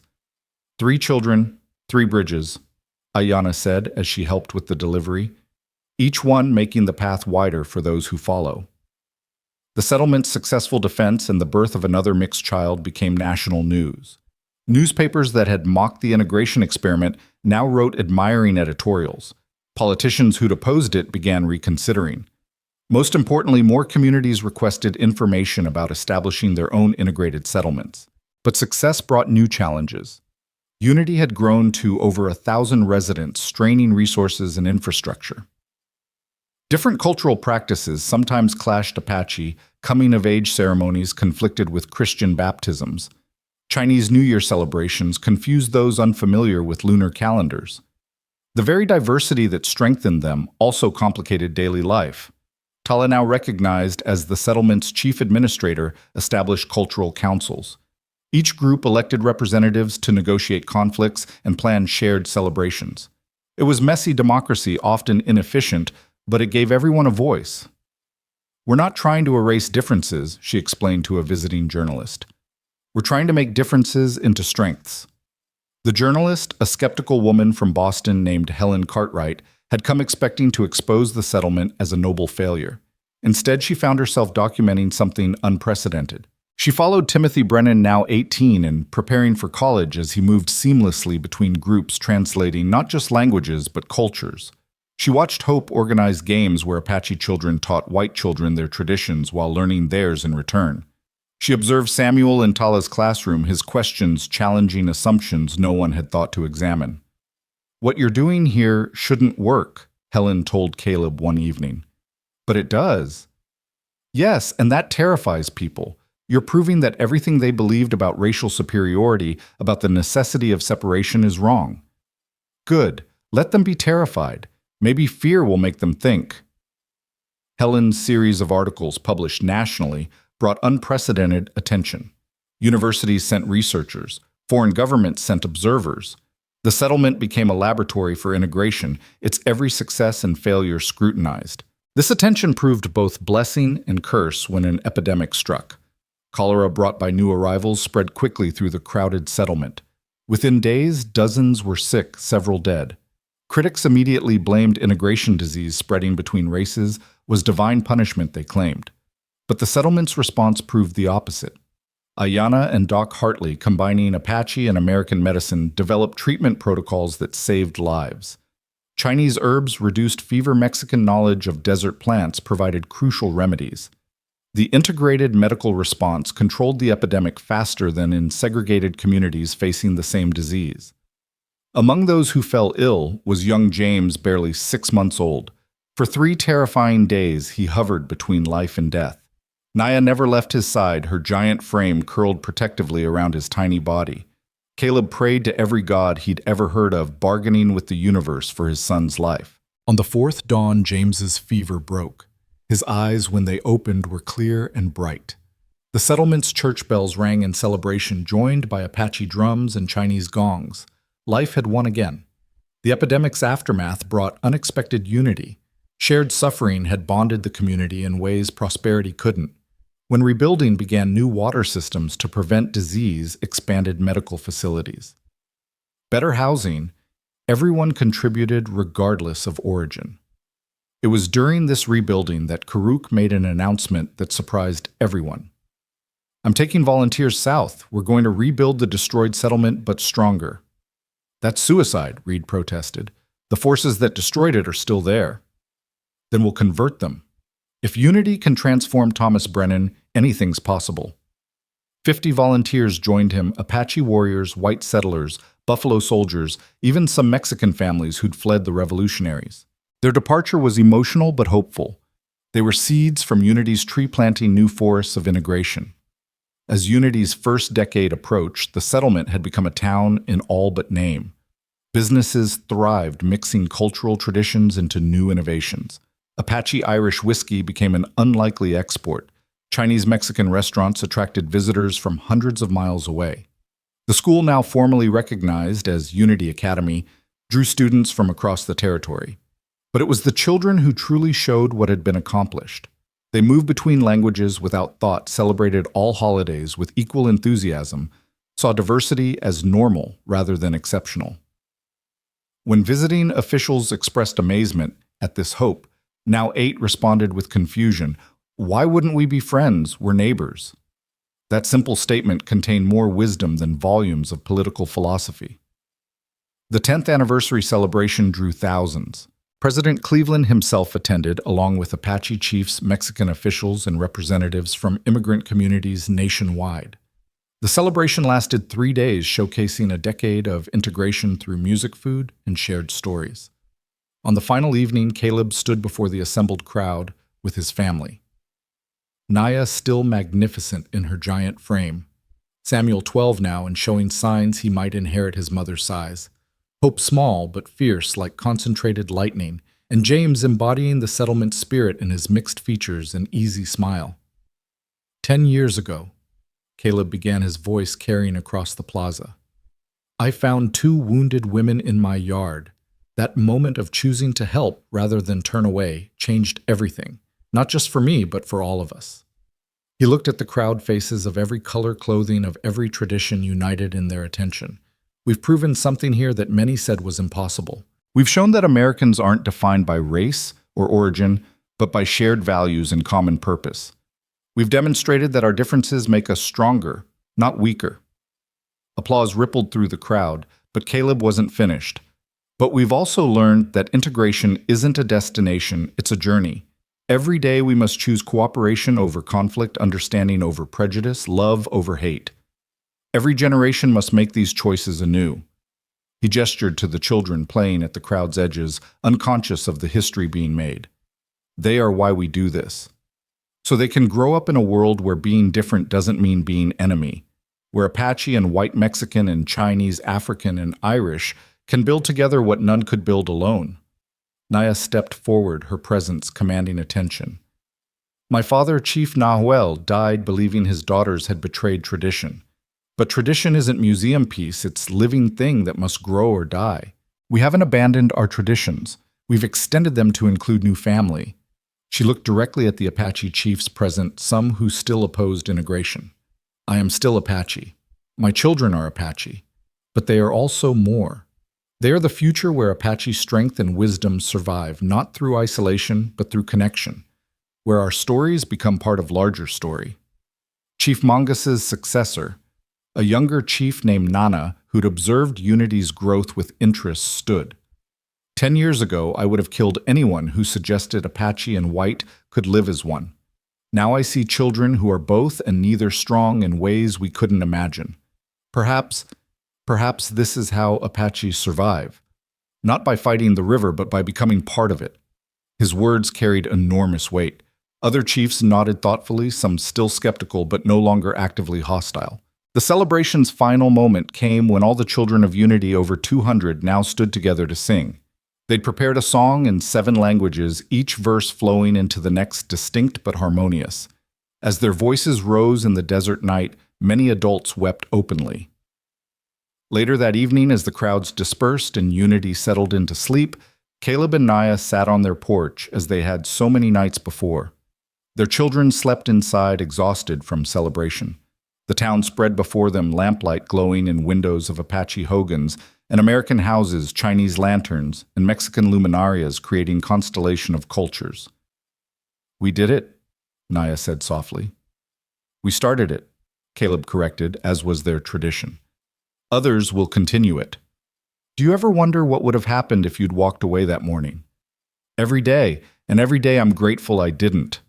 3 children, 3 bridges, Ayana said as she helped with the delivery, each one making the path wider for those who follow. The settlement's successful defense and the birth of another mixed child became national news. Newspapers that had mocked the integration experiment now wrote admiring editorials. Politicians who'd opposed it began reconsidering. Most importantly, more communities requested information about establishing their own integrated settlements. But success brought new challenges. Unity had grown to over 1,000 residents, straining resources and infrastructure. Different cultural practices sometimes clashed. Apache coming-of-age ceremonies conflicted with Christian baptisms. Chinese New Year celebrations confused those unfamiliar with lunar calendars. The very diversity that strengthened them also complicated daily life. Tala, now recognized as the settlement's chief administrator, established cultural councils. Each group elected representatives to negotiate conflicts and plan shared celebrations. It was messy democracy, often inefficient, but it gave everyone a voice. "We're not trying to erase differences," she explained to a visiting journalist. "We're trying to make differences into strengths." The journalist, a skeptical woman from Boston named Helen Cartwright, had come expecting to expose the settlement as a noble failure. Instead, she found herself documenting something unprecedented. She followed Timothy Brennan, now 18 and preparing for college, as he moved seamlessly between groups, translating not just languages but cultures. She watched Hope organize games where Apache children taught white children their traditions while learning theirs in return. She observed Samuel in Tala's classroom, his questions challenging assumptions no one had thought to examine. "What you're doing here shouldn't work," Helen told Caleb one evening. "But it does." "Yes, and that terrifies people. You're proving that everything they believed about racial superiority, about the necessity of separation, is wrong." "Good. Let them be terrified. Maybe fear will make them think." Helen's series of articles published nationally brought unprecedented attention. Universities sent researchers, foreign governments sent observers. The settlement became a laboratory for integration, its every success and failure scrutinized. This attention proved both blessing and curse when an epidemic struck. Cholera brought by new arrivals spread quickly through the crowded settlement. Within days, dozens were sick, several dead. Critics immediately blamed integration disease spreading between races was divine punishment, they claimed. But the settlement's response proved the opposite. Ayanna and Doc Hartley, combining Apache and American medicine, developed treatment protocols that saved lives. Chinese herbs reduced fever. Mexican knowledge of desert plants provided crucial remedies. The integrated medical response controlled the epidemic faster than in segregated communities facing the same disease. Among those who fell ill was young James, barely 6 months old. For 3 terrifying days, he hovered between life and death. Naya never left his side, her giant frame curled protectively around his tiny body. Caleb prayed to every god he'd ever heard of, bargaining with the universe for his son's life. On the 4th dawn, James's fever broke. His eyes, when they opened, were clear and bright. The settlement's church bells rang in celebration, joined by Apache drums and Chinese gongs. Life had won again. The epidemic's aftermath brought unexpected unity. Shared suffering had bonded the community in ways prosperity couldn't. When rebuilding began, new water systems to prevent disease expanded medical facilities. Better housing, everyone contributed regardless of origin. It was during this rebuilding that Karuk made an announcement that surprised everyone. "I'm taking volunteers south. We're going to rebuild the destroyed settlement, but stronger." "That's suicide," Reed protested. "The forces that destroyed it are still there." "Then we'll convert them. If unity can transform Thomas Brennan, anything's possible." 50 volunteers joined him, Apache warriors, white settlers, Buffalo soldiers, even some Mexican families who'd fled the revolutionaries. Their departure was emotional but hopeful. They were seeds from Unity's tree-planting new forests of integration. As Unity's first decade approached, the settlement had become a town in all but name. Businesses thrived, mixing cultural traditions into new innovations. Apache Irish whiskey became an unlikely export. Chinese-Mexican restaurants attracted visitors from hundreds of miles away. The school, now formally recognized as Unity Academy, drew students from across the territory. But it was the children who truly showed what had been accomplished. They moved between languages without thought, celebrated all holidays with equal enthusiasm, saw diversity as normal rather than exceptional. When visiting officials expressed amazement at this hope, now 8 responded with confusion. "Why wouldn't we be friends? We're neighbors." That simple statement contained more wisdom than volumes of political philosophy. The 10th anniversary celebration drew thousands. President Cleveland himself attended, along with Apache chiefs, Mexican officials, and representatives from immigrant communities nationwide. The celebration lasted 3 days, showcasing a decade of integration through music, food, and shared stories. On the final evening, Caleb stood before the assembled crowd with his family. Naya still magnificent in her giant frame. Samuel 12 now and showing signs he might inherit his mother's size. Hope small but fierce like concentrated lightning, and James embodying the settlement spirit in his mixed features and easy smile. 10 years ago, Caleb began, his voice carrying across the plaza. "I found 2 wounded women in my yard. That moment of choosing to help rather than turn away changed everything, not just for me, but for all of us." He looked at the crowd faces of every color, clothing, of every tradition united in their attention. "We've proven something here that many said was impossible. We've shown that Americans aren't defined by race or origin, but by shared values and common purpose. We've demonstrated that our differences make us stronger, not weaker." Applause rippled through the crowd, but Caleb wasn't finished. "But we've also learned that integration isn't a destination, it's a journey. Every day we must choose cooperation over conflict, understanding over prejudice, love over hate. Every generation must make these choices anew. He gestured to the children playing at the crowd's edges, unconscious of the history being made. They are why we do this. So they can grow up in a world where being different doesn't mean being enemy, where Apache and white Mexican and Chinese, African and Irish can build together what none could build alone. Naya stepped forward, her presence commanding attention. My father, Chief Nahuel, died believing his daughters had betrayed tradition. But tradition isn't museum piece, it's living thing that must grow or die. We haven't abandoned our traditions. We've extended them to include new family. She looked directly at the Apache chiefs present, some who still opposed integration. I am still Apache. My children are Apache. But they are also more. They are the future where Apache strength and wisdom survive, not through isolation, but through connection, where our stories become part of larger story. Chief Mongus's successor, a younger chief named Nana, who'd observed Unity's growth with interest, stood. 10 years ago, I would have killed anyone who suggested Apache and white could live as one. Now I see children who are both and neither strong in ways we couldn't imagine. Perhaps this is how Apaches survive. Not by fighting the river, but by becoming part of it. His words carried enormous weight. Other chiefs nodded thoughtfully, some still skeptical but no longer actively hostile. The celebration's final moment came when all the children of Unity, over 200, now stood together to sing. They'd prepared a song in 7 languages, each verse flowing into the next, distinct but harmonious. As their voices rose in the desert night, many adults wept openly. Later that evening, as the crowds dispersed and Unity settled into sleep, Caleb and Naya sat on their porch as they had so many nights before. Their children slept inside, exhausted from celebration. The town spread before them, lamplight glowing in windows of Apache hogans, and American houses, Chinese lanterns, and Mexican luminarias creating constellation of cultures. We did it, Naya said softly. We started it, Caleb corrected, as was their tradition. Others will continue it. Do you ever wonder what would have happened if you'd walked away that morning? Every day I'm grateful I didn't.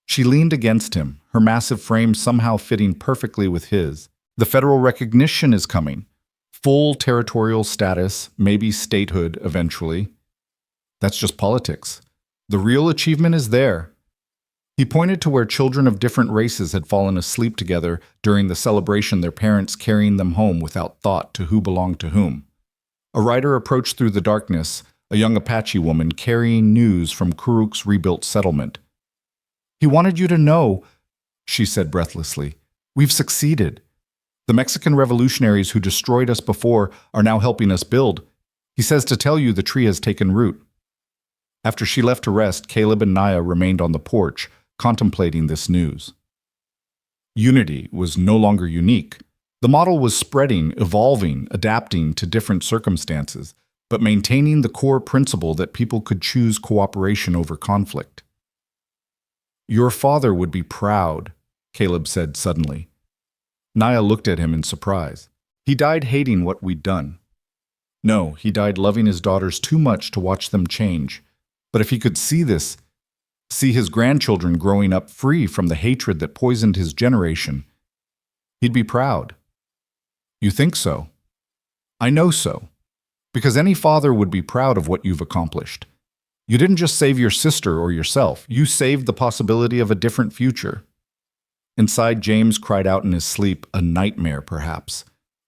She leaned against him, her massive frame somehow fitting perfectly with his. The federal recognition is coming. Full territorial status, maybe statehood eventually. That's just politics. The real achievement is there. He pointed to where children of different races had fallen asleep together during the celebration, their parents carrying them home without thought to who belonged to whom. A rider approached through the darkness, a young Apache woman carrying news from Kuruk's rebuilt settlement. He wanted you to know, she said breathlessly. We've succeeded. The Mexican revolutionaries who destroyed us before are now helping us build. He says to tell you the tree has taken root. After she left to rest, Caleb and Naya remained on the porch, contemplating this news. Unity was no longer unique. The model was spreading, evolving, adapting to different circumstances, but maintaining the core principle that people could choose cooperation over conflict. Your father would be proud, Caleb said suddenly. Naya looked at him in surprise. He died hating what we'd done. No, he died loving his daughters too much to watch them change. But if he could see this, see his grandchildren growing up free from the hatred that poisoned his generation, he'd be proud. You think so? I know so. Because any father would be proud of what you've accomplished. You didn't just save your sister or yourself, you saved the possibility of a different future. Inside, James cried out in his sleep, a nightmare perhaps.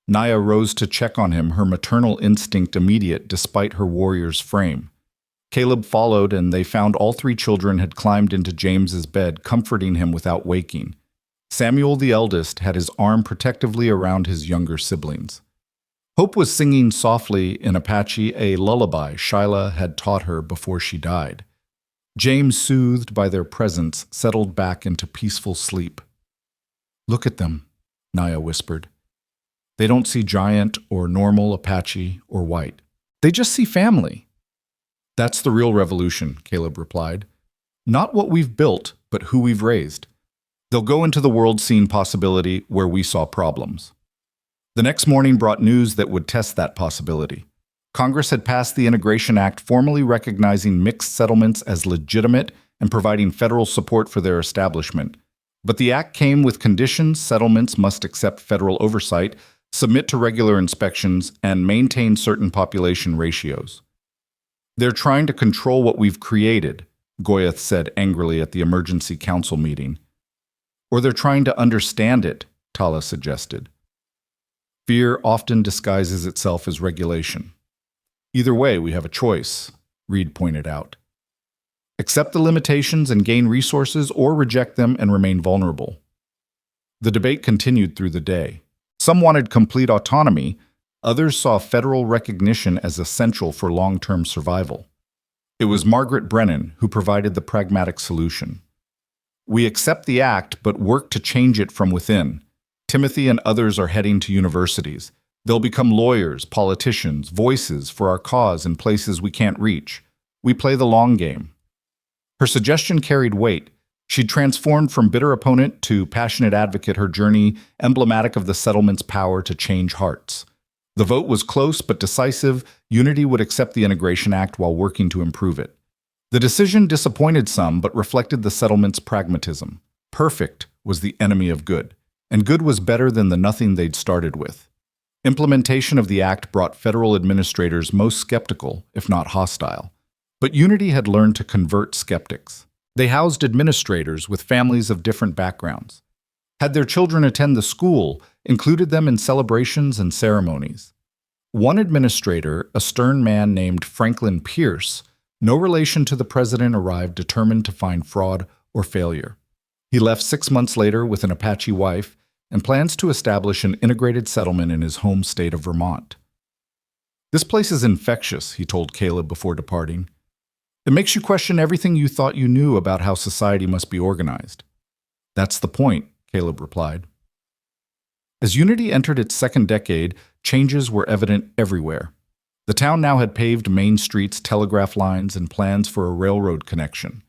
Naya rose to check on him, her maternal instinct immediate despite her warrior's frame. Caleb followed, and they found all 3 children had climbed into James's bed, comforting him without waking. Samuel, the eldest, had his arm protectively around his younger siblings. Hope was singing softly in Apache a lullaby Shyla had taught her before she died. James, soothed by their presence, settled back into peaceful sleep. Look at them, Naya whispered. They don't see giant or normal Apache or white. They just see family. That's the real revolution, Caleb replied. Not what we've built, but who we've raised. They'll go into the world seeing possibility where we saw problems. The next morning brought news that would test that possibility. Congress had passed the Integration Act, formally recognizing mixed settlements as legitimate and providing federal support for their establishment. But the act came with conditions. Settlements must accept federal oversight, submit to regular inspections, and maintain certain population ratios. They're trying to control what we've created, Goyeth said angrily at the emergency council meeting. Or they're trying to understand it, Tala suggested. Fear often disguises itself as regulation. Either way, we have a choice, Reed pointed out. Accept the limitations and gain resources, or reject them and remain vulnerable. The debate continued through the day. Some wanted complete autonomy, others saw federal recognition as essential for long-term survival. It was Margaret Brennan who provided the pragmatic solution. We accept the act, but work to change it from within. Timothy and others are heading to universities. They'll become lawyers, politicians, voices for our cause in places we can't reach. We play the long game. Her suggestion carried weight. She'd transformed from bitter opponent to passionate advocate, her journey emblematic of the settlement's power to change hearts. The vote was close but decisive. Unity would accept the Integration Act while working to improve it. The decision disappointed some but reflected the settlement's pragmatism. Perfect was the enemy of good, and good was better than the nothing they'd started with. Implementation of the act brought federal administrators most skeptical, if not hostile. But Unity had learned to convert skeptics. They housed administrators with families of different backgrounds, had their children attend the school, included them in celebrations and ceremonies. One administrator, a stern man named Franklin Pierce, no relation to the president, arrived determined to find fraud or failure. He left 6 months later with an Apache wife and plans to establish an integrated settlement in his home state of Vermont. "This place is infectious," he told Caleb before departing. "It makes you question everything you thought you knew about how society must be organized." "That's the point," Caleb replied. As Unity entered its second decade, changes were evident everywhere. The town now had paved main streets, telegraph lines, and plans for a railroad connection.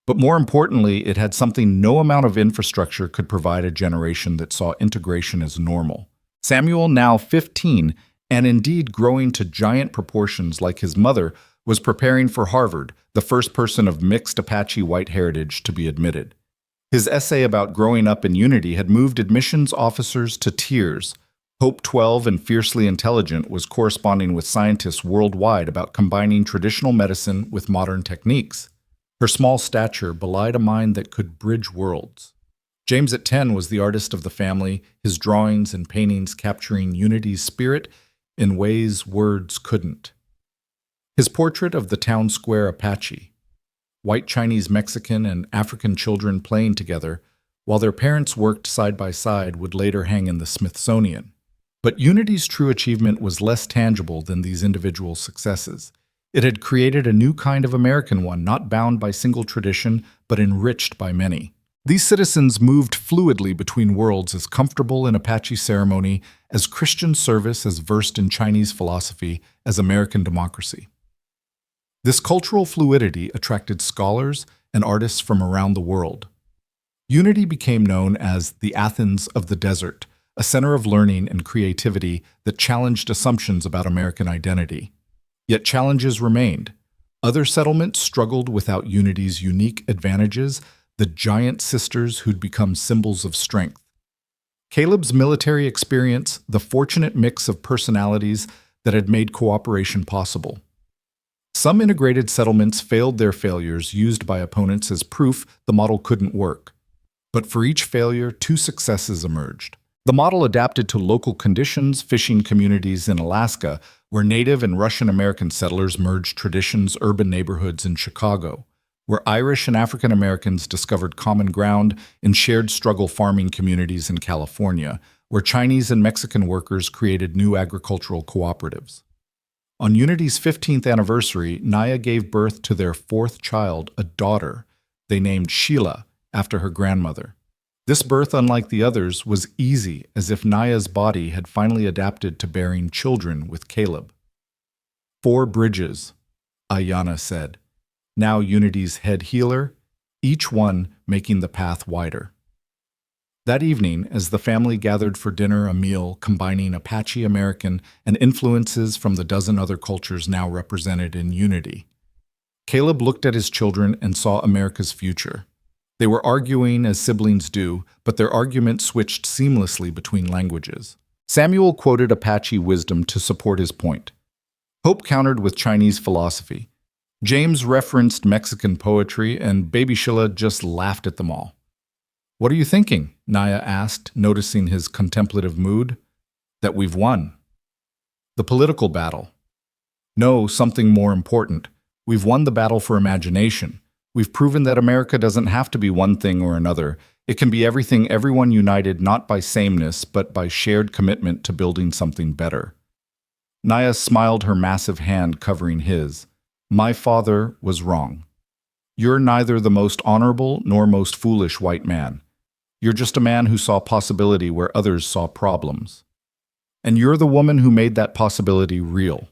But more importantly, it had something no amount of infrastructure could provide a generation that saw integration as normal. Samuel, now 15, and indeed growing to giant proportions like his mother, was preparing for Harvard, the first person of mixed Apache white heritage to be admitted. His essay about growing up in Unity had moved admissions officers to tears. Hope 12 and Fiercely Intelligent was corresponding with scientists worldwide about combining traditional medicine with modern techniques. Her small stature belied a mind that could bridge worlds. James at 10 was the artist of the family, his drawings and paintings capturing Unity's spirit in ways words couldn't. His portrait of the town square Apache, white Chinese, Mexican, and African children playing together while their parents worked side by side, would later hang in the Smithsonian. But Unity's true achievement was less tangible than these individual successes. It had created a new kind of American one, not bound by single tradition, but enriched by many. These citizens moved fluidly between worlds, as comfortable in Apache ceremony, as Christian service, as versed in Chinese philosophy, as American democracy. This cultural fluidity attracted scholars and artists from around the world. Unity became known as the Athens of the Desert, a center of learning and creativity that challenged assumptions about American identity. Yet challenges remained. Other settlements struggled without Unity's unique advantages, the giant sisters who'd become symbols of strength. Caleb's military experience, the fortunate mix of personalities that had made cooperation possible. Some integrated settlements failed their failures, used by opponents as proof the model couldn't work. But for each failure, two successes emerged. The model adapted to local conditions, fishing communities in Alaska, where Native and Russian-American settlers merged traditions, urban neighborhoods in Chicago, where Irish and African Americans discovered common ground in shared struggle farming communities in California, where Chinese and Mexican workers created new agricultural cooperatives. On Unity's 15th anniversary, Naya gave birth to their fourth child, a daughter they named Sheila, after her grandmother. This birth, unlike the others, was easy, as if Naya's body had finally adapted to bearing children with Caleb. 4 bridges, Ayanna said, now Unity's head healer, each one making the path wider. That evening, as the family gathered for dinner, a meal combining Apache American and influences from the dozen other cultures now represented in Unity, Caleb looked at his children and saw America's future. They were arguing as siblings do, but their argument switched seamlessly between languages. Samuel quoted Apache wisdom to support his point. Hope countered with Chinese philosophy. James referenced Mexican poetry, and Baby Sheila just laughed at them all. "What are you thinking?" Naya asked, noticing his contemplative mood. "That we've won." "The political battle." "No, something more important. We've won the battle for imagination. We've proven that America doesn't have to be one thing or another. It can be everything, everyone united not by sameness, but by shared commitment to building something better." Naya smiled, her massive hand covering his. "My father was wrong. You're neither the most honorable nor most foolish white man. You're just a man who saw possibility where others saw problems. And you're the woman who made that possibility real."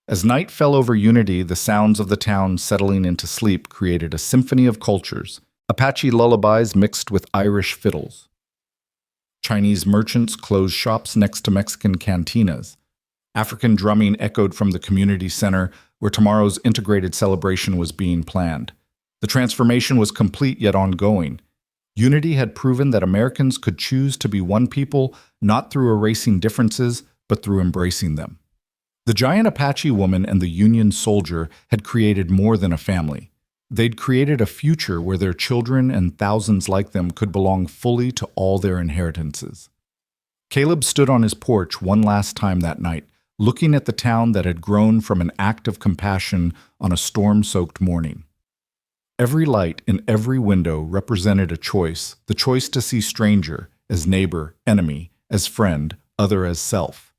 As night fell over Unity, the sounds of the town settling into sleep created a symphony of cultures, Apache lullabies mixed with Irish fiddles. Chinese merchants closed shops next to Mexican cantinas. African drumming echoed from the community center where tomorrow's integrated celebration was being planned. The transformation was complete yet ongoing. Unity had proven that Americans could choose to be one people, not through erasing differences, but through embracing them. The giant Apache woman and the Union soldier had created more than a family. They'd created a future where their children and thousands like them could belong fully to all their inheritances. Caleb stood on his porch one last time that night, looking at the town that had grown from an act of compassion on a storm-soaked morning. Every light in every window represented a choice, the choice to see stranger as neighbor, enemy, as friend, other as self.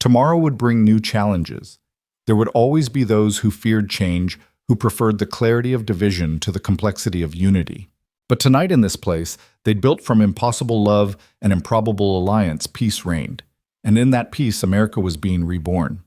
Tomorrow would bring new challenges. There would always be those who feared change, who preferred the clarity of division to the complexity of unity. But tonight in this place, they'd built from impossible love and improbable alliance, peace reigned. And in that peace, America was being reborn.